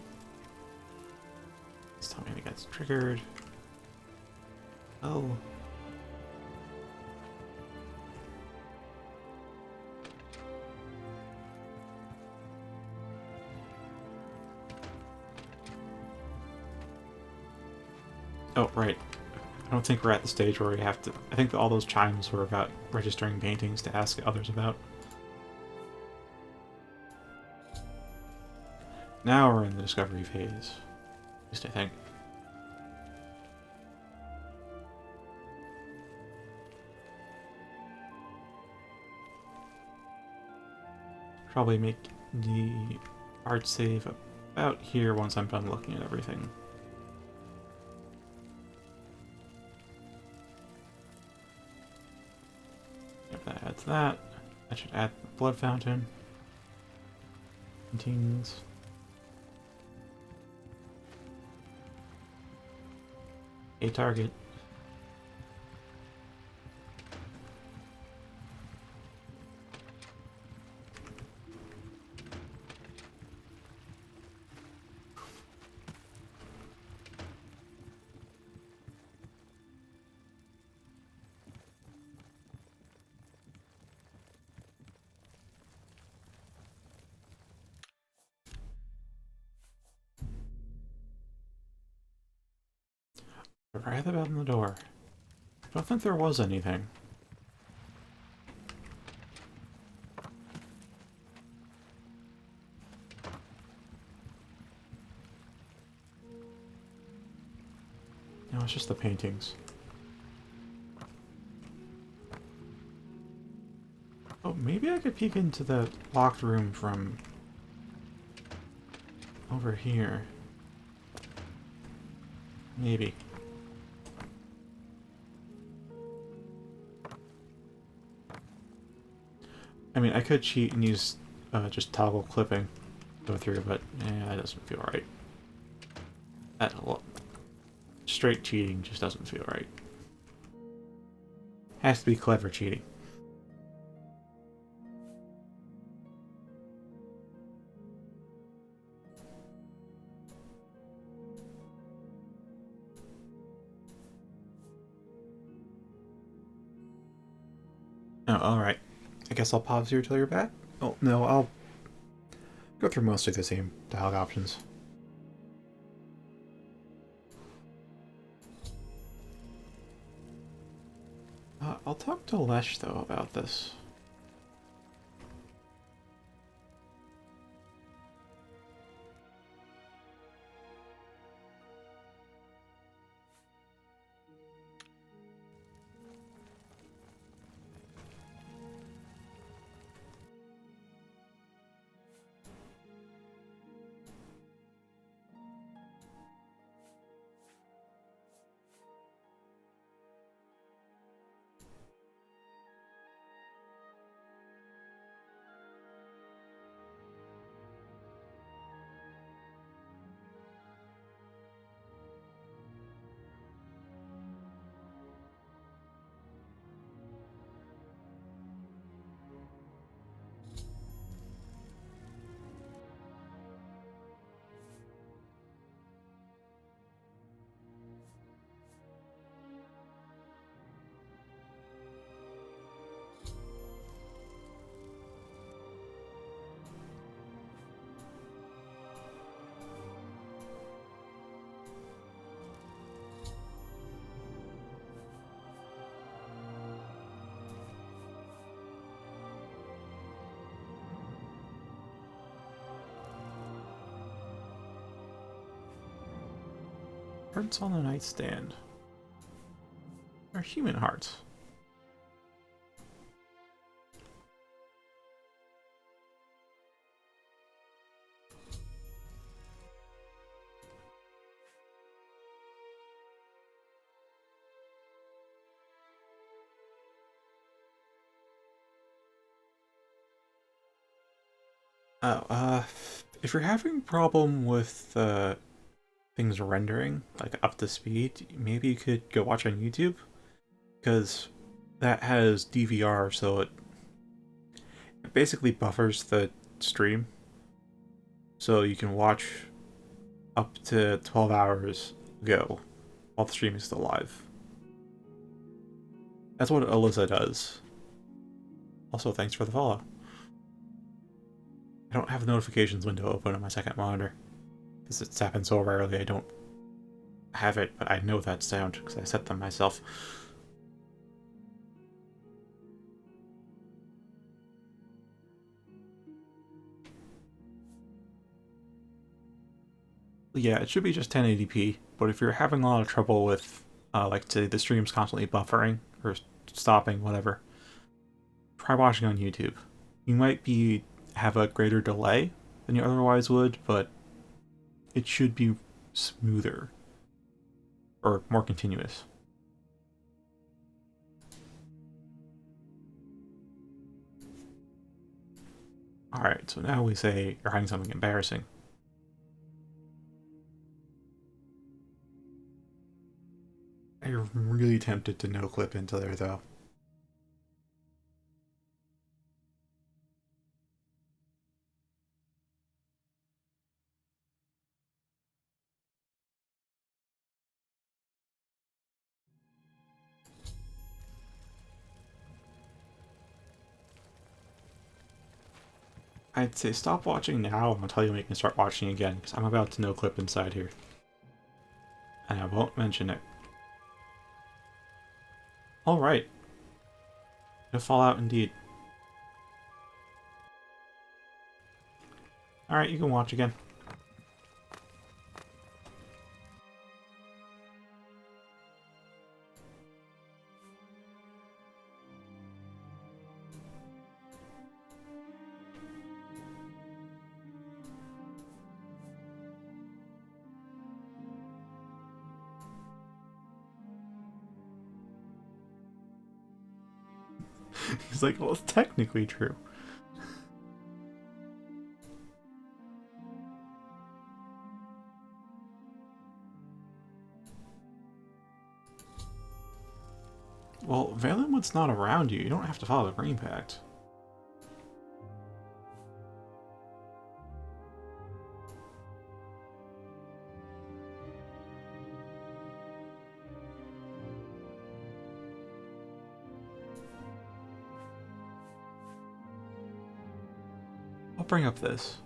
It's triggered. Oh. Oh, right. I don't think we're at the stage where we have to... I think that all those chimes were about registering paintings to ask others about. Now we're in the discovery phase. At least I think. Probably make the art save about here once I'm done looking at everything. If that adds that, that should add the blood fountain. Contains... a target. Right at the bell on the door. I don't think there was anything. No, it's just the paintings. Oh, maybe I could peek into the locked room from over here. Maybe. I mean, I could cheat and use just toggle clipping go through, but yeah, that doesn't feel right. Straight cheating just doesn't feel right. Has to be clever cheating. Oh, alright. I guess I'll pause here till you're back. Oh, no, I'll go through mostly the same dialogue options. I'll talk to Lesh, though, about this. Hearts on the nightstand. Are human hearts. Oh, if you're having a problem with things rendering, like up to speed, maybe you could go watch on YouTube, because that has DVR, so it basically buffers the stream, so you can watch up to 12 hours go while the stream is still live. That's what Alyssa does. Also, thanks for the follow. I don't have the notifications window open on my second monitor, because it's happened so rarely I don't have it, but I know that sound because I set them myself. Yeah, it should be just 1080p, but if you're having a lot of trouble with, like, say, the stream's constantly buffering, or stopping, whatever, try watching on YouTube. You might have a greater delay than you otherwise would, but it should be smoother, or more continuous. Alright, so now we say you're hiding something embarrassing. I'm really tempted to no-clip into there, though. I'd say stop watching now until you make me start watching again, because I'm about to no-clip inside here. And I won't mention it. Alright. No Fallout indeed. Alright, you can watch again. He's like, well, it's technically true. Well, Valenwood's not around you. You don't have to follow the Green Pact. I'll bring up this.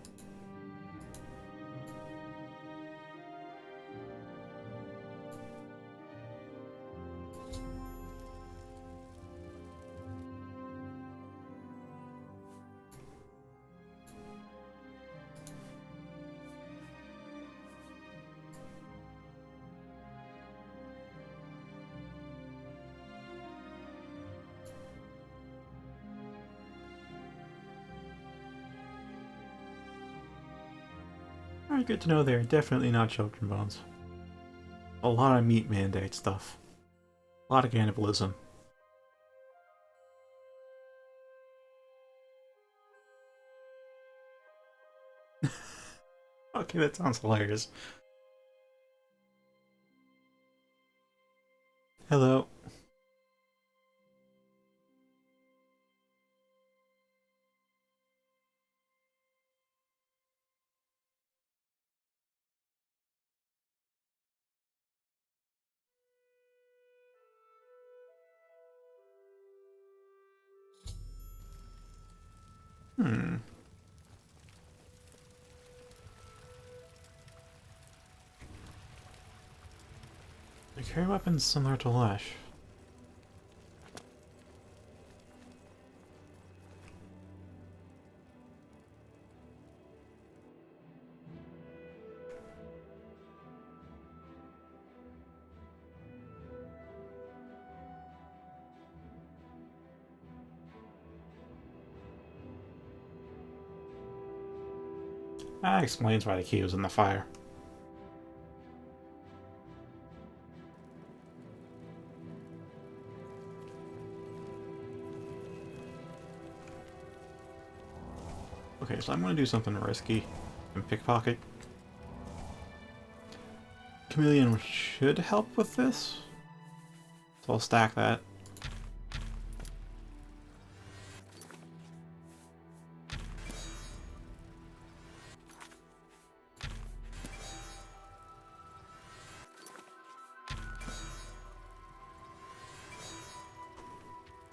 Alright, good to know they're definitely not children bones. A lot of meat mandate stuff. A lot of cannibalism. Okay, that sounds hilarious. Hello. Hmm. They carry weapons similar to Lash. That explains why the key was in the fire. Okay, so I'm gonna do something risky and pickpocket. Chameleon should help with this, so I'll stack that.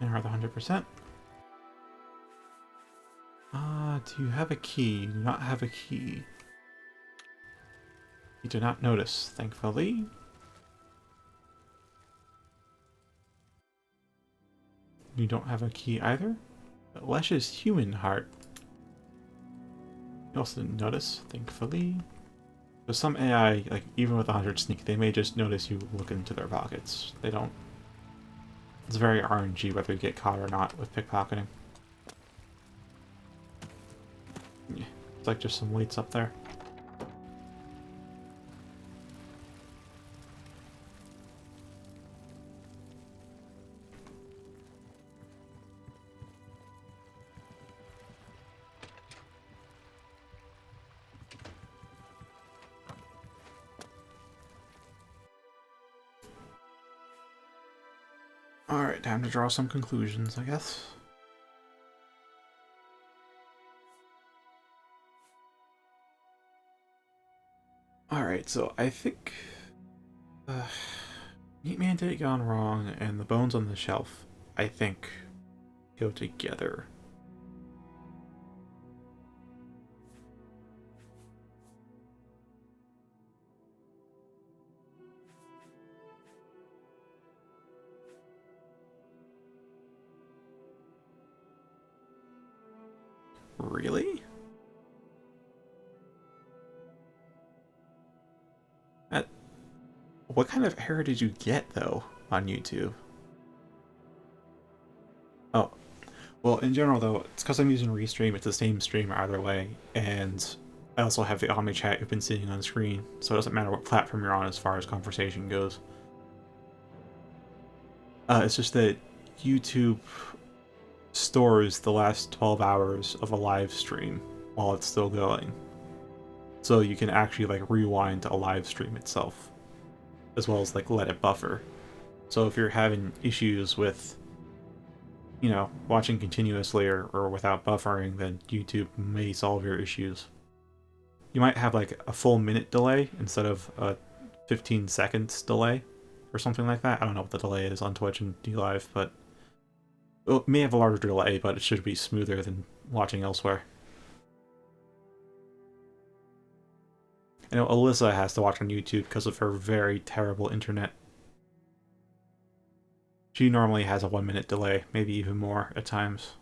And are the 100%. Do you have a key? You do not have a key. You do not notice, thankfully. You don't have a key either. But Lesh's human heart. You also didn't notice, thankfully. But some AI, like even with 100 sneak, they may just notice you look into their pockets. They don't. It's very RNG whether you get caught or not with pickpocketing. Yeah, it's like just some weights up there. Alright, time to draw some conclusions, I guess. Alright, so I think Meat Mandate gone wrong and the bones on the shelf, I think, go together. Really? What kind of error did you get, though, on YouTube? Oh, well, in general, though, it's because I'm using Restream, it's the same stream either way, and I also have the Omni chat you've been seeing on screen, so it doesn't matter what platform you're on as far as conversation goes. It's just that YouTube stores the last 12 hours of a live stream while it's still going. So you can actually, like, rewind to a live stream itself, as well as, like, let it buffer. So if you're having issues with, you know, watching continuously or without buffering, then YouTube may solve your issues. You might have, like, a full minute delay instead of a 15 seconds delay, or something like that. I don't know what the delay is on Twitch and DLive, but it may have a larger delay, but it should be smoother than watching elsewhere. I know Alyssa has to watch on YouTube because of her very terrible internet. She normally has a 1 minute delay, maybe even more at times.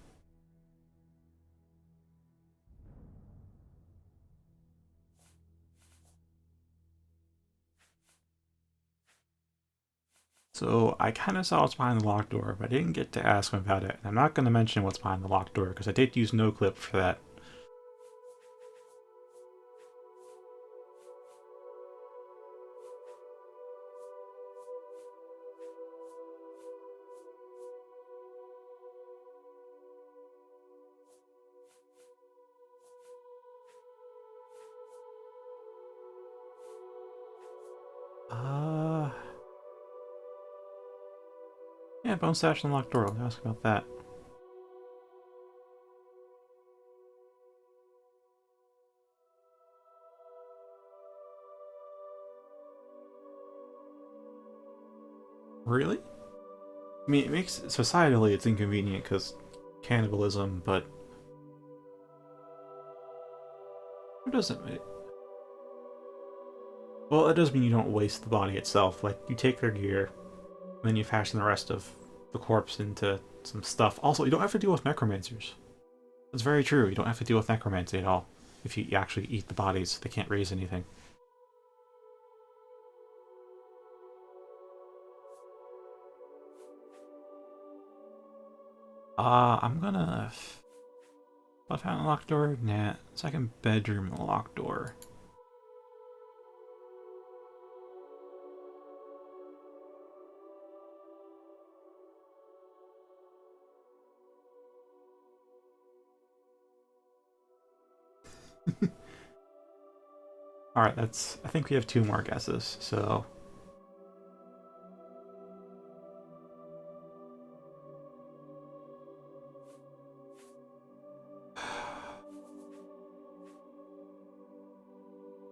So I kind of saw what's behind the locked door, but I didn't get to ask him about it. And I'm not going to mention what's behind the locked door because I did use NoClip for that. Yeah, bone stash and locked door. I'll ask about that. Really? I mean, it makes societally it's inconvenient because cannibalism, but it doesn't. Well, it does mean you don't waste the body itself. Like you take their gear, and then you fashion the rest of the corpse into some stuff. Also, you don't have to deal with necromancers. That's very true. You don't have to deal with necromancy at all. If you actually eat the bodies, they can't raise anything. I'm gonna... Left hand locked door? Nah. Second bedroom locked door. Alright, that's... I think we have 2 more guesses, so...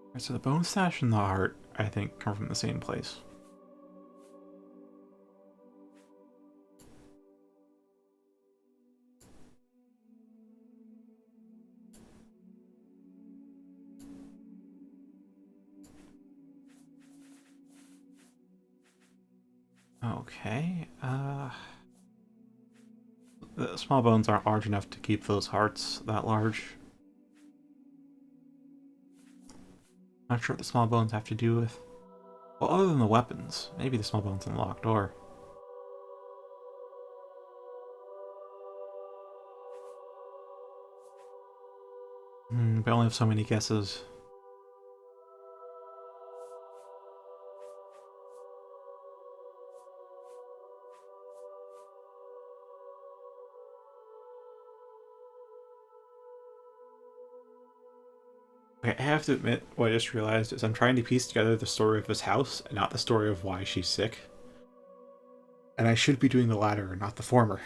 Alright, so the bone stash and the heart, I think, come from the same place. Okay, the small bones aren't large enough to keep those hearts that large. Not sure what the small bones have to do with... Well, other than the weapons, maybe the small bones in the locked door. But I only have so many guesses. Okay, I have to admit, what I just realized is I'm trying to piece together the story of this house and not the story of why she's sick. And I should be doing the latter, not the former.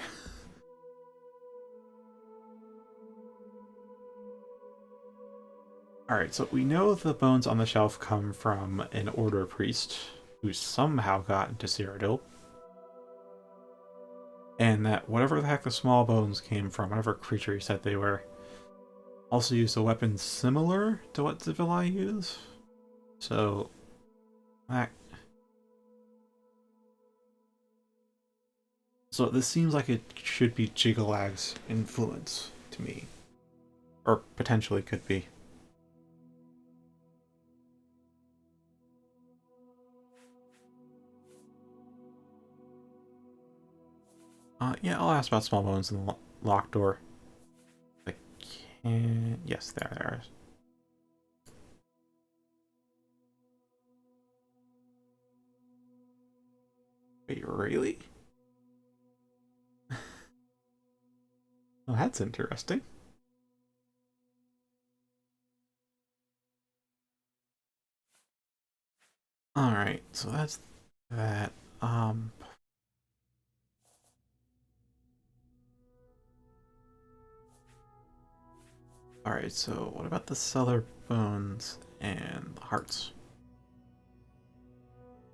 Alright, so we know the bones on the shelf come from an order priest who somehow got into Cyrodiil. And that whatever the heck the small bones came from, whatever creature he said they were, also used a weapon similar to what Zivili use. So, that... So this seems like it should be Jiggalag's influence to me. Or potentially could be. Yeah, I'll ask about small bones in the locked door. I can... Yes, there is. Wait, really? Well, that's interesting. Alright, so that's that. Alright, so what about the cellar bones and the hearts?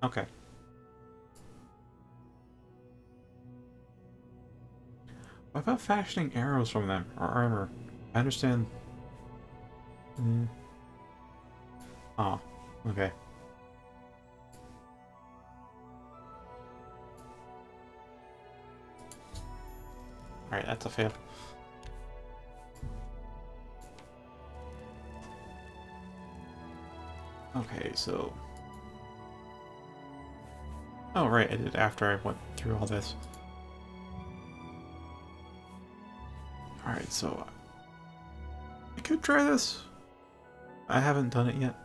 Okay. What about fashioning arrows from them, or armor? I understand... Oh, okay. Alright, that's a fail. Okay, so... Oh, right, I did after I went through all this. Alright, so... I could try this. I haven't done it yet.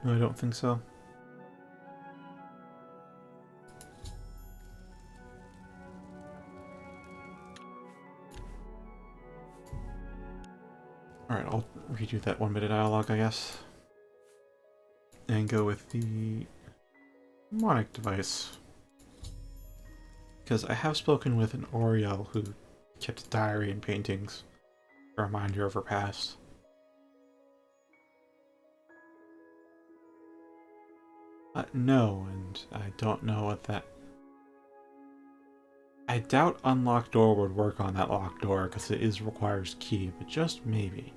No, I don't think so. Alright, I'll redo that 1-minute dialogue, I guess. And go with the mnemonic device. Because I have spoken with an Oriel who kept a diary and paintings. A reminder of her past. No, and I don't know what that... I doubt unlock door would work on that locked door because it requires key, but just maybe.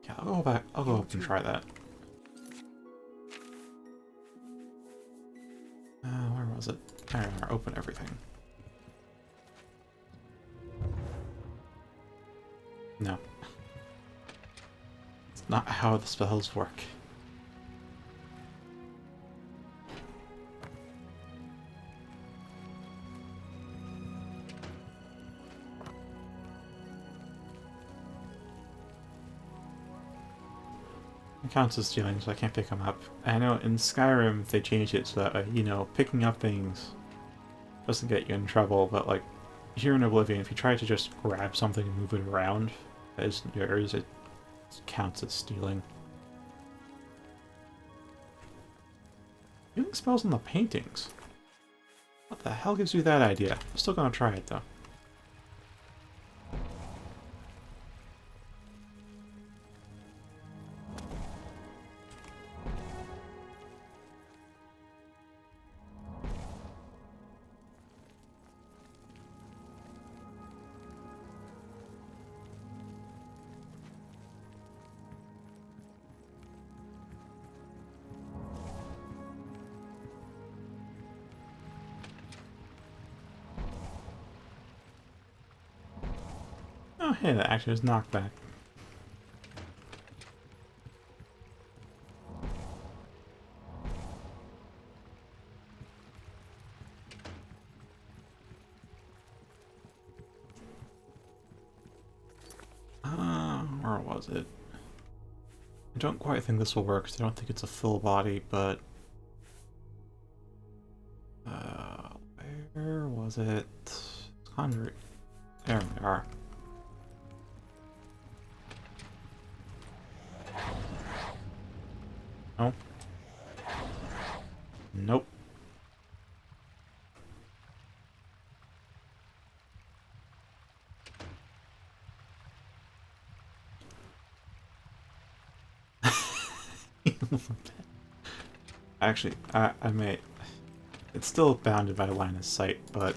Yeah, I'll go back. I'll go up and try that. Where was it? There, open everything. No. It's not how the spells work. It counts as stealing, so I can't pick them up. I know in Skyrim they changed it so that, you know, picking up things doesn't get you in trouble, but like, here in Oblivion, if you try to just grab something and move it around that isn't yours, it counts as stealing. Healing spells on the paintings? What the hell gives you that idea? I'm still gonna try it though. hey, that actually was knockback. Where was it? I don't quite think this will work because I don't think it's a full body, but... where was it? Conjure. There we are. Nope. Nope. Actually, I may... It's still bounded by line of sight, but...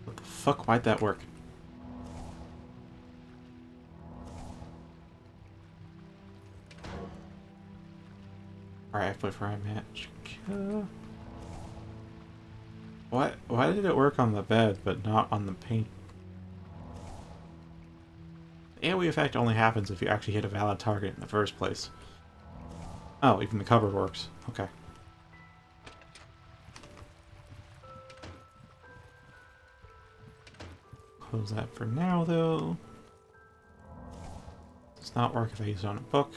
What the fuck? Why'd that work? Alright, I played for a match. Why did it work on the bed, but not on the paint? The AoE effect only happens if you actually hit a valid target in the first place. Oh, even the cover works. Okay. Close that for now, though. Does not work if I use it on a book.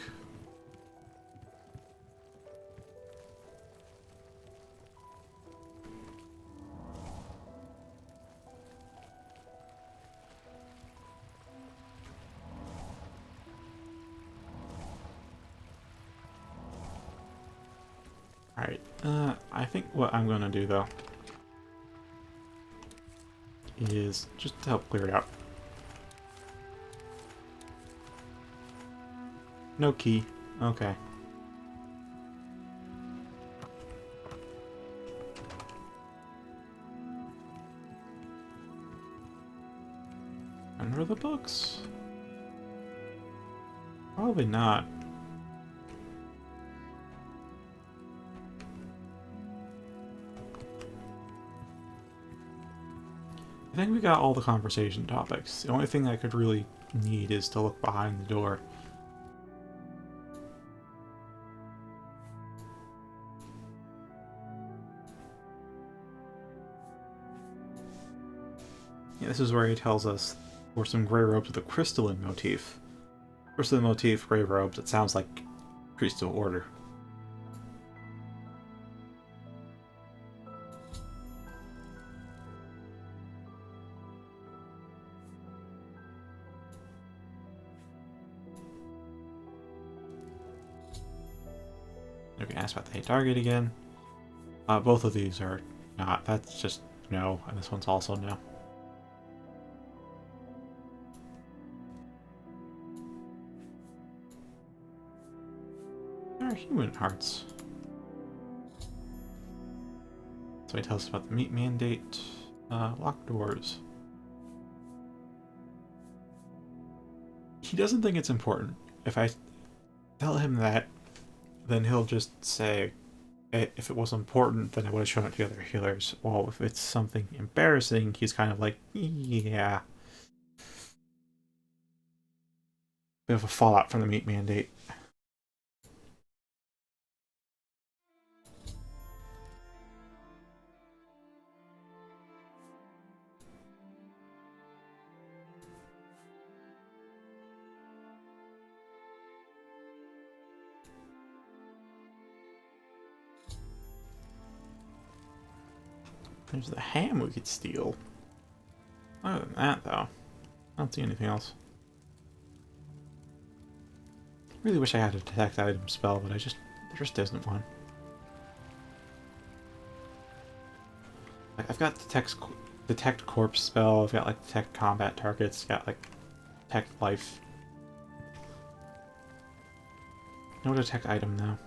Alright, I think what I'm gonna do, though, is just to help clear it out. No key. Okay. Under the books? Probably not. I think we got all the conversation topics. The only thing I could really need is to look behind the door. Yeah, this is where he tells us for some gray robes with a crystalline motif. Crystalline motif, gray robes, it sounds like crystal order. We can ask about the hate target again. Both of these are not. That's just no, and this one's also no. There are human hearts. So he tells us about the meat mandate. Locked doors. He doesn't think it's important. If I tell him that, then he'll just say, if it was important, then I would have shown it to the other healers. Well, if it's something embarrassing, he's kind of like, yeah. Bit of a fallout from the meat mandate. There's the ham we could steal. Other than that, though, I don't see anything else. Really wish I had a detect item spell, but there just isn't one. Like, I've got detect corpse spell, I've got like detect combat targets, got like detect life. No detect item though.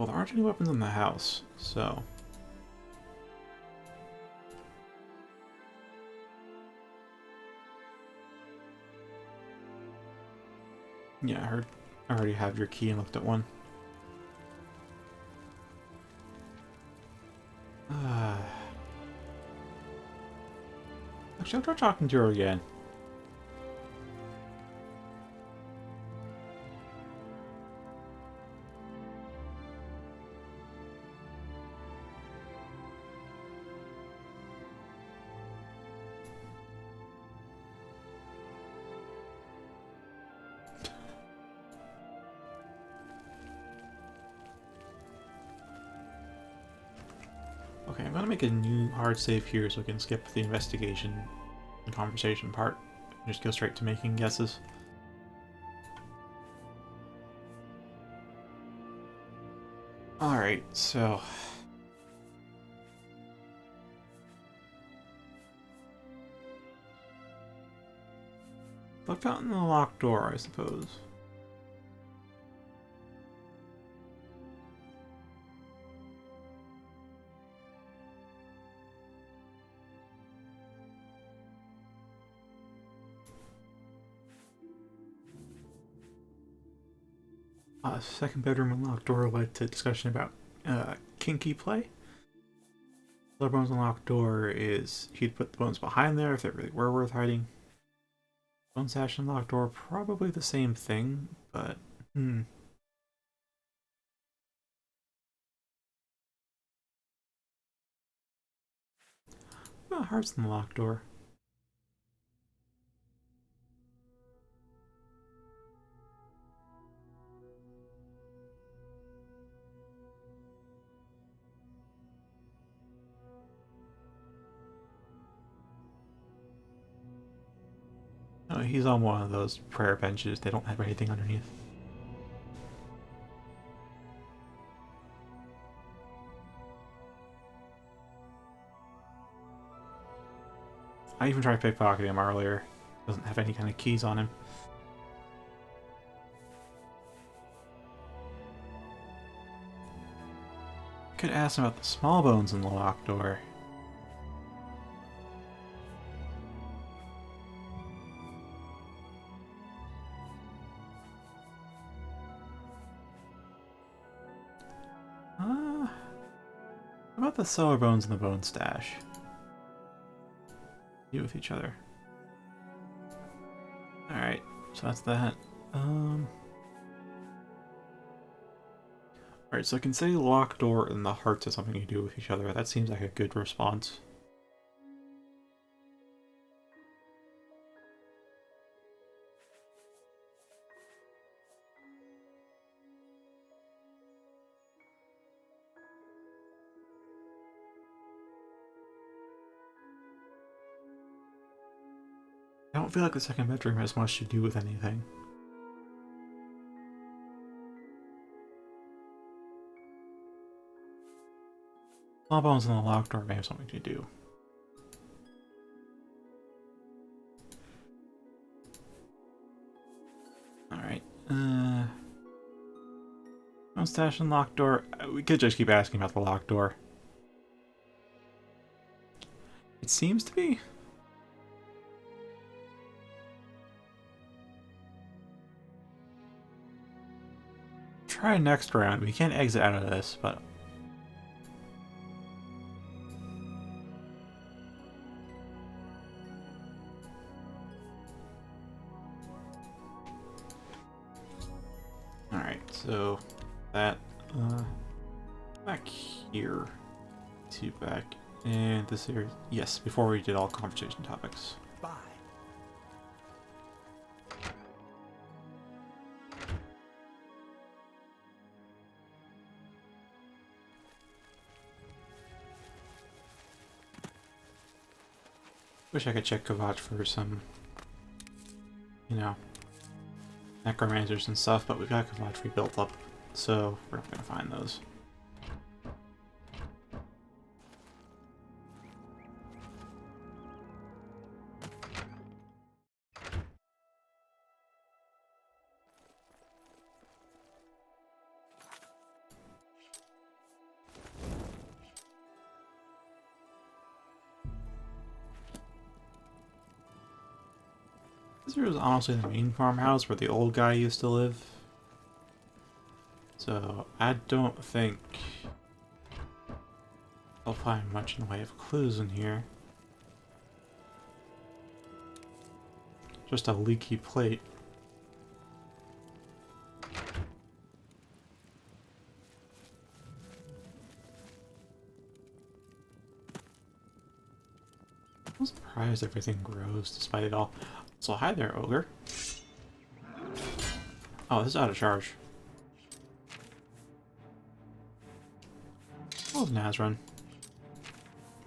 Well, there aren't any weapons in the house, so... Yeah, I heard. I already have your key and looked at one. Actually, I'll try talking to her again. Okay, I'm gonna make a new hard save here so we can skip the investigation and conversation part. Just go straight to making guesses. Alright, so... look out in the locked door, I suppose. Second bedroom and locked door led to discussion about kinky play. The bones and locked door is he'd put the bones behind there if they really were worth hiding. Bone stash and locked door, probably the same thing, but well, hearts in the locked door. Oh, he's on one of those prayer benches. They don't have anything underneath. I even tried pickpocketing him earlier. Doesn't have any kind of keys on him. Could ask him about the small bones in the locked door. How about the cellar bones and the bone stash? You with each other. Alright, so that's that. Alright, so I can say locked door and the hearts have something to do with each other. That seems like a good response. I don't feel like the second bedroom has much to do with anything. Small bones in the locked door may have something to do. Alright, mustache and locked door. We could just keep asking about the locked door. It seems to be. Try next round. We can't exit out of this, but... Alright, so... that, back here. To back... and this here... yes, before we did all conversation topics. Bye. Wish I could check Kovat for some, you know, necromancers and stuff, but we've got Kavad rebuilt up, so we're not going to find those. This was honestly the main farmhouse where the old guy used to live. So I don't think I'll find much in the way of clues in here. Just a leaky plate. I'm surprised everything grows despite it all. So hi there, ogre. Oh, this is out of charge. Oh, Nazrun.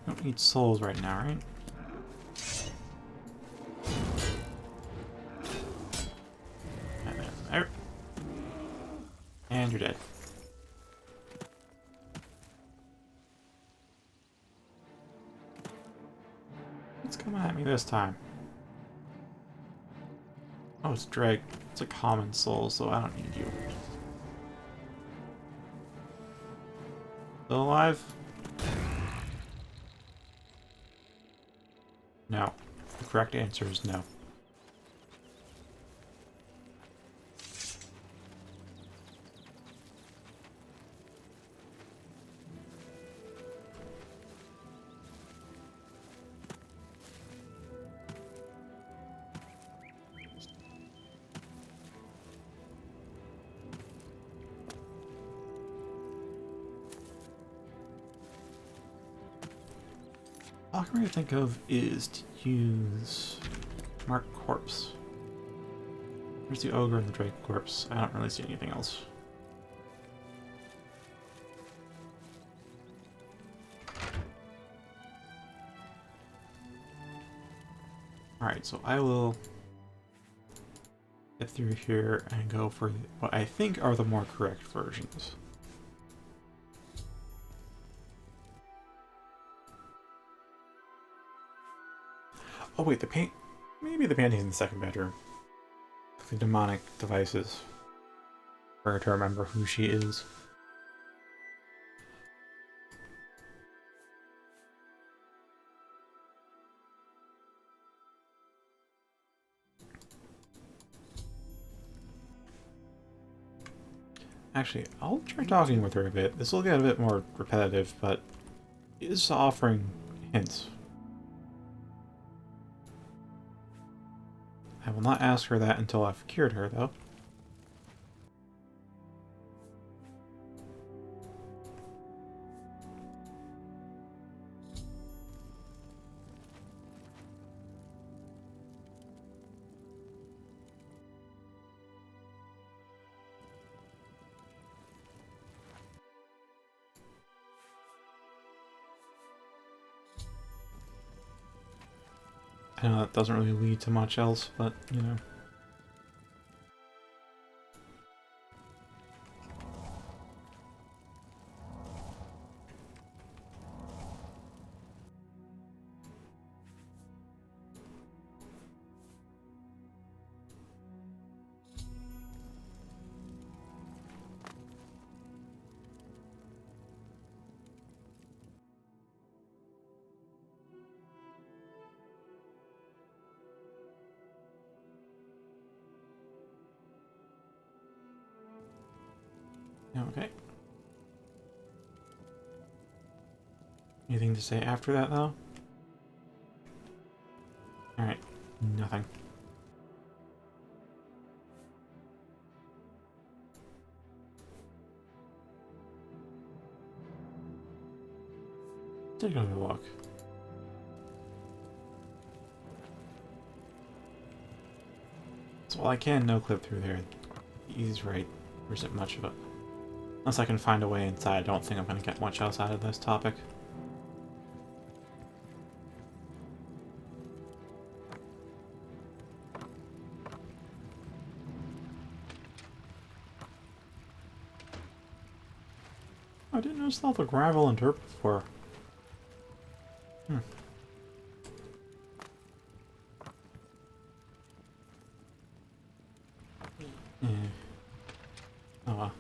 Don't need souls right now, right? There. And you're dead. What's coming at me this time? Oh, it's Drake. It's a common soul, so I don't need you. Still alive? No. The correct answer is no. All I can really think of is to use Mark Corpse. There's the ogre and the Drake corpse. I don't really see anything else. Alright, so I will get through here and go for what I think are the more correct versions. Oh wait, the paint... Maybe the painting's in the second bedroom. The demonic devices. For her to remember who she is. Actually, I'll try talking with her a bit. This will get a bit more repetitive, but she is offering hints. I will not ask her that until I've cured her, though. I know that doesn't really lead to much else, but, you know. Okay. Anything to say after that, though? Alright, nothing. Take another look. So while I can no-clip through there, he's right. There isn't much of it. Unless I can find a way inside, I don't think I'm going to get much else out of this topic. I didn't notice all the gravel and dirt before. Hmm. Yeah. Oh well.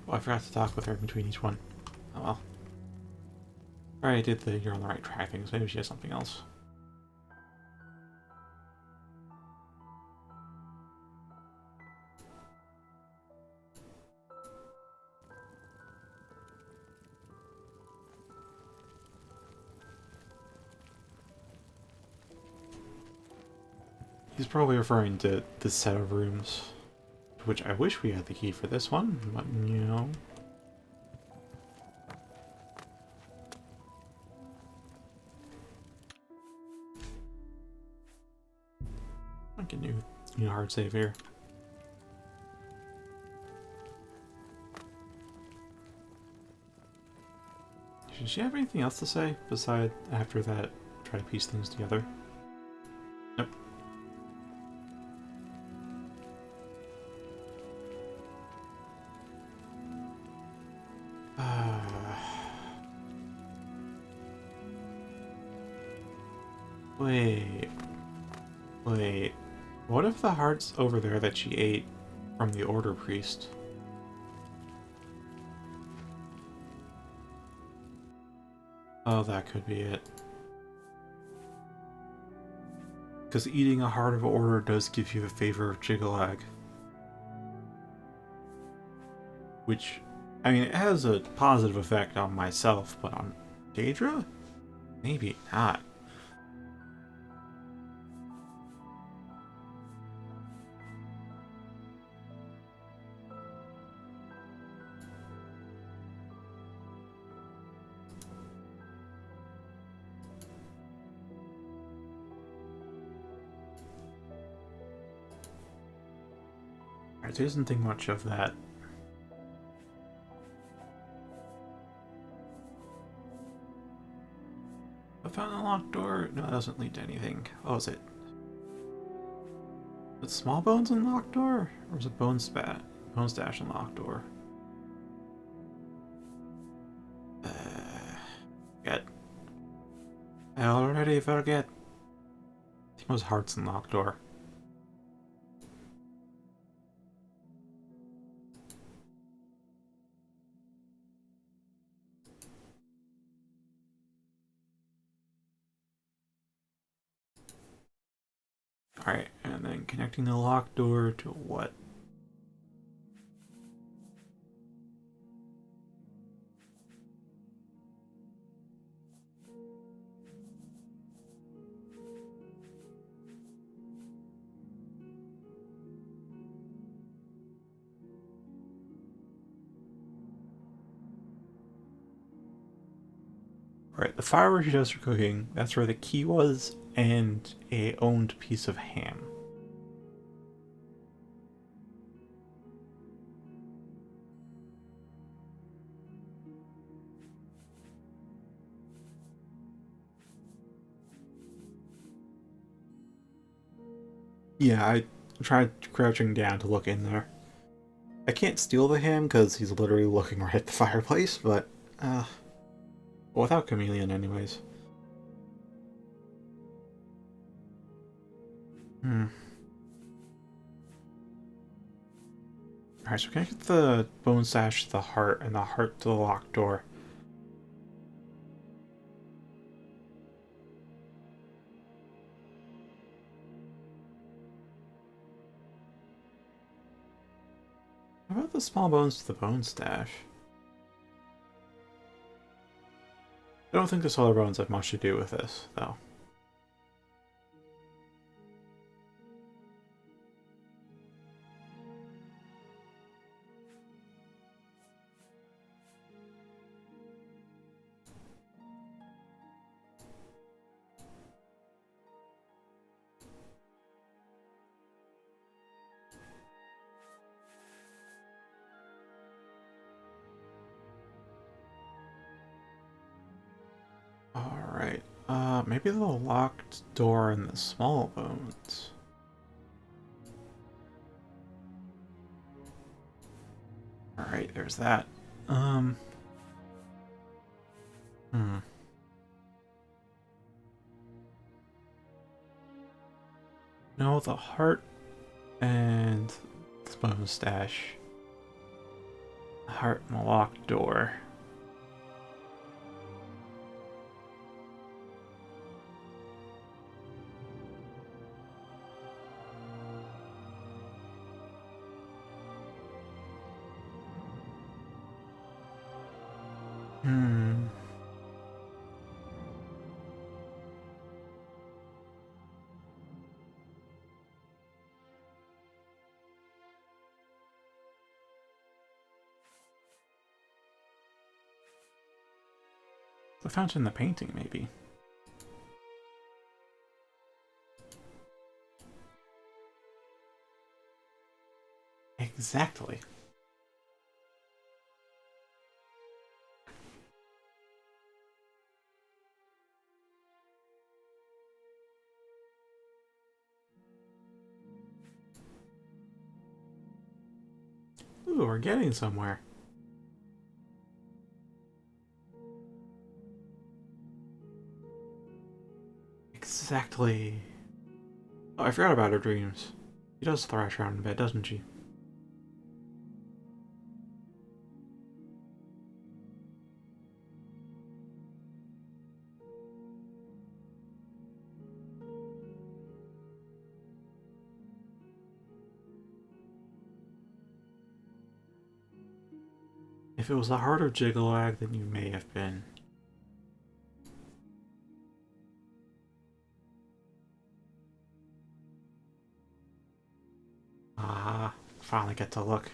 Oh, I forgot to talk with her in between each one. Oh well. Alright, I did the you're on the right track thing, so maybe she has something else. He's probably referring to this set of rooms, which I wish we had the key for this one, but you know. Like a new hard save here. Does she have anything else to say besides after that try to piece things together? Nope. Wait. Wait. What if the heart's over there that she ate from the Order Priest? Oh, that could be it. Because eating a Heart of Order does give you a favor of Jiggalag. Which, I mean, it has a positive effect on myself, but on Daedra? Maybe not. Alright, there doesn't think much of that. I found a locked door. No, that doesn't lead to anything. Oh, is it? Is it small bones and locked door? Or is it bone stash and locked door? Forget. I already forget. I think it was hearts and locked door. Alright, and then connecting the locked door to what? Alright, the fireworks she does for cooking, that's where the key was, and a owned piece of ham. Yeah, I tried crouching down to look in there. I can't steal the ham because he's literally looking right at the fireplace, but, well, without Chameleon anyways. Alright, so connect the bone stash to the heart and the heart to the locked door. How about the small bones to the bone stash? I don't think the solar bones have much to do with this, though. Alright, maybe the locked door and the small bones. Alright, there's that. No, the heart and the bone stash. Heart and a locked door. Hmm. The fountain in the painting, maybe. Exactly. Ooh, we're getting somewhere. Exactly. Oh, I forgot about her dreams. She does thrash around in bed, doesn't she? If it was the heart of Jiggalag, then you may have been. Ah, finally get to look.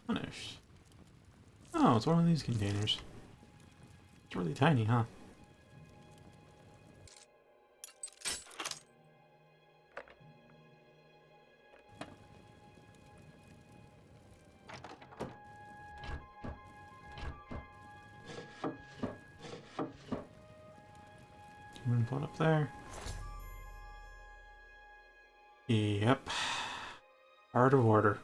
Punished. Oh, it's one of these containers. It's really tiny, huh? Human blood up there. Yep. Heart of order.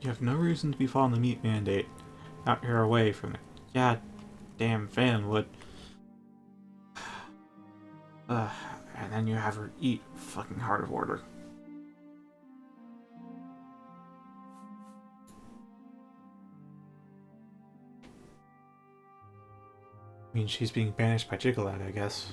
You have no reason to be following the meat mandate out here away from the goddamn Fanwood. And then you have her eat fucking Heart of Order. I mean, she's being banished by Jiggalad, I guess.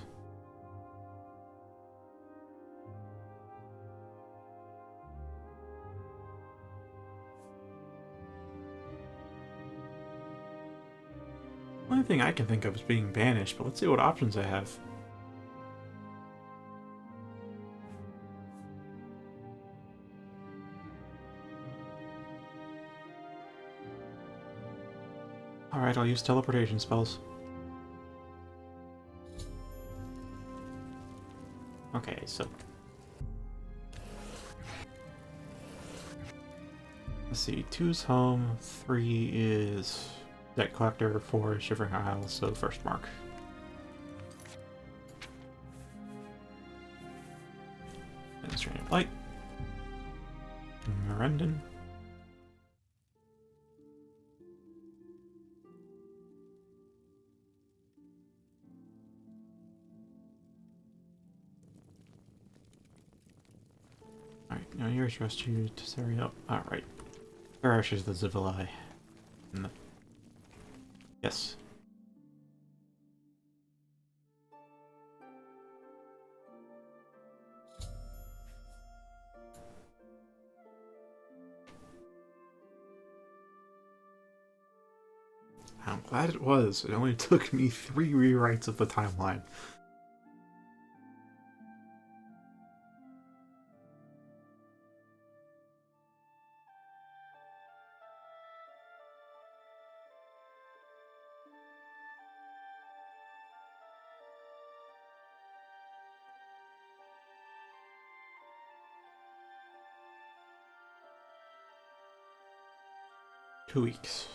Only thing I can think of is being banished, but let's see what options I have. Alright, I'll use teleportation spells. Okay, so... let's see, 2's home, 3 is Debt Collector, 4 is Shivering Isle, so first mark. Administrative Light. Merendon. Alright, now here's Rescue to Cereal. Alright. Perish is the Zivili. Yes. I'm glad it was. It only took me 3 rewrites of the timeline. 2 weeks.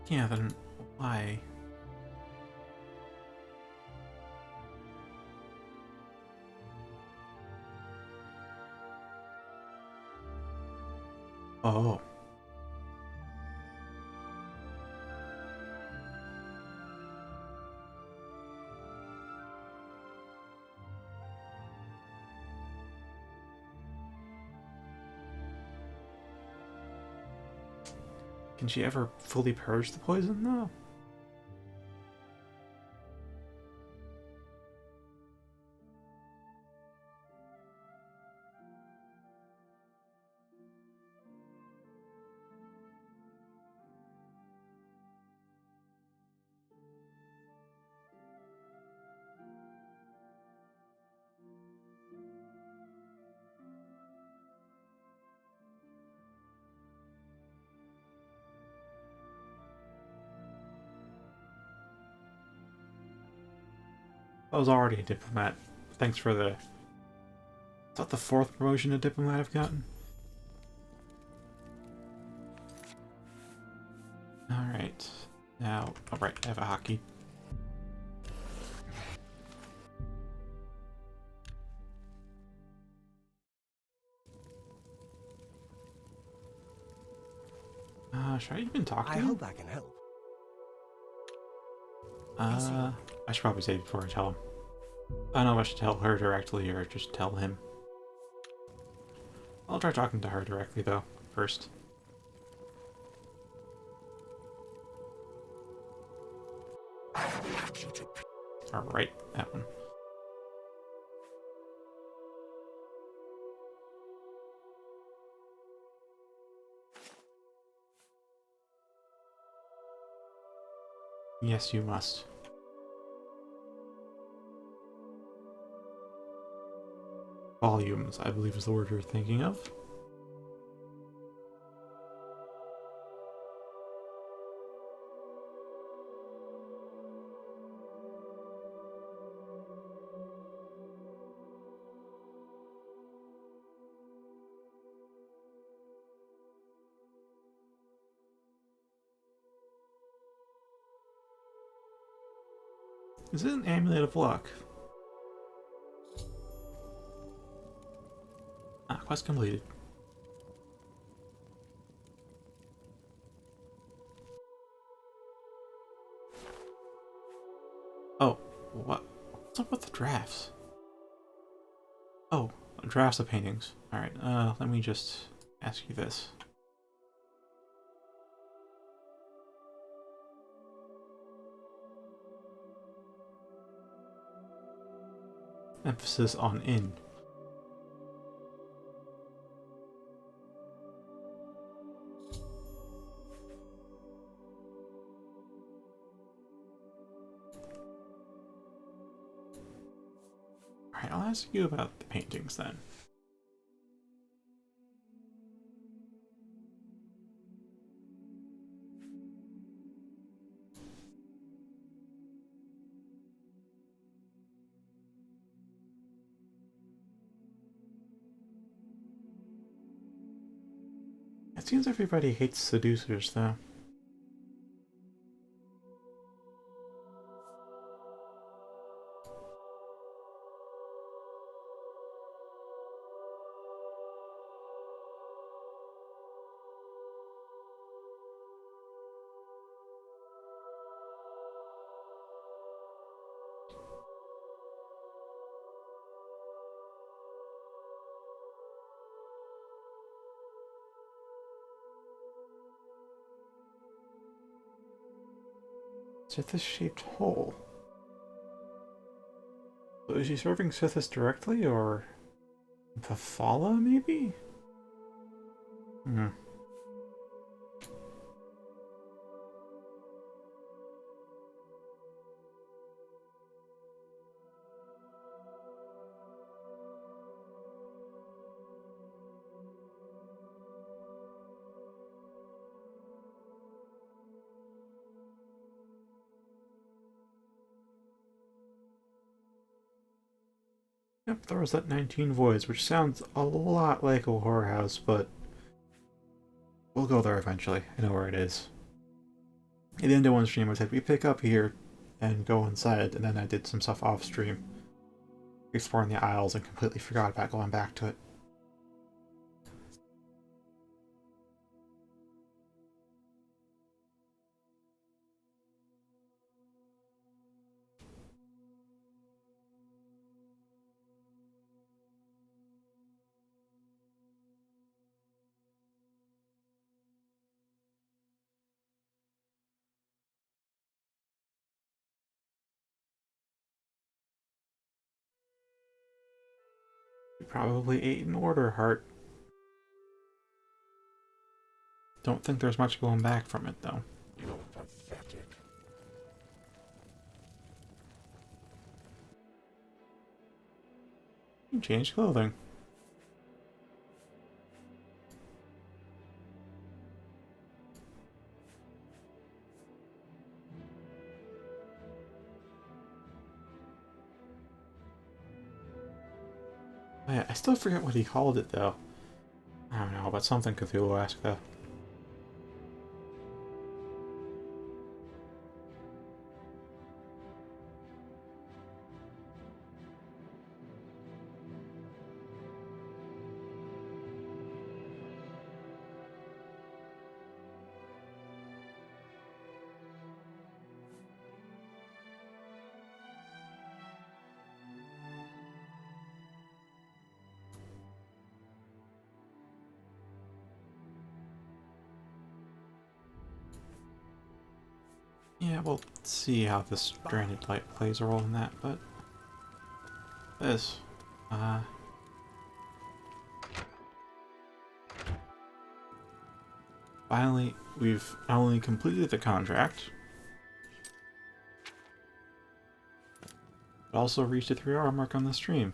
Yeah, then why? Oh. Can she ever fully purge the poison, though? I was already a diplomat. Thanks for the... Is that the 4th promotion a diplomat I've gotten? Alright. Now, alright, I have a hockey. Should I even talk to I him? hope I can help. I should probably say it before I tell him. I don't know if I should tell her directly or just tell him. I'll try talking to her directly, though, first. Alright, that one. Yes, you must. Volumes, I believe is the word you're thinking of. Is it an amulet of luck? Ah, quest completed. Oh, what? What's up with the drafts? Oh, drafts of paintings. Alright, let me just ask you this. Emphasis on in. Alright, I'll ask you about the paintings then. It seems everybody hates seducers, though. Sithis-shaped hole. So is she serving Sithis directly, or Pafala, maybe? Hmm. Yep, there was that 19 Voids, which sounds a lot like a whorehouse, but we'll go there eventually. I know where it is. At the end of one stream, I said we pick up here and go inside, and then I did some stuff off stream, exploring the aisles, and completely forgot about going back to it. You probably ate an order, Heart. Don't think there's much going back from it, though. You're pathetic. You change clothing. Oh, yeah, I still forget what he called it, though. I don't know, but something Cthulhu-esque, though. Yeah, we'll see how this Stranded Light plays a role in that, but... This... Finally, we've not only completed the contract, but also reached a 3-hour mark on the stream.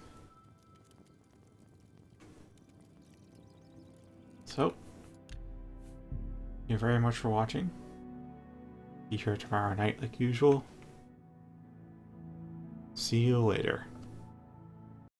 So, thank you very much for watching. Be here tomorrow night like usual. See you later.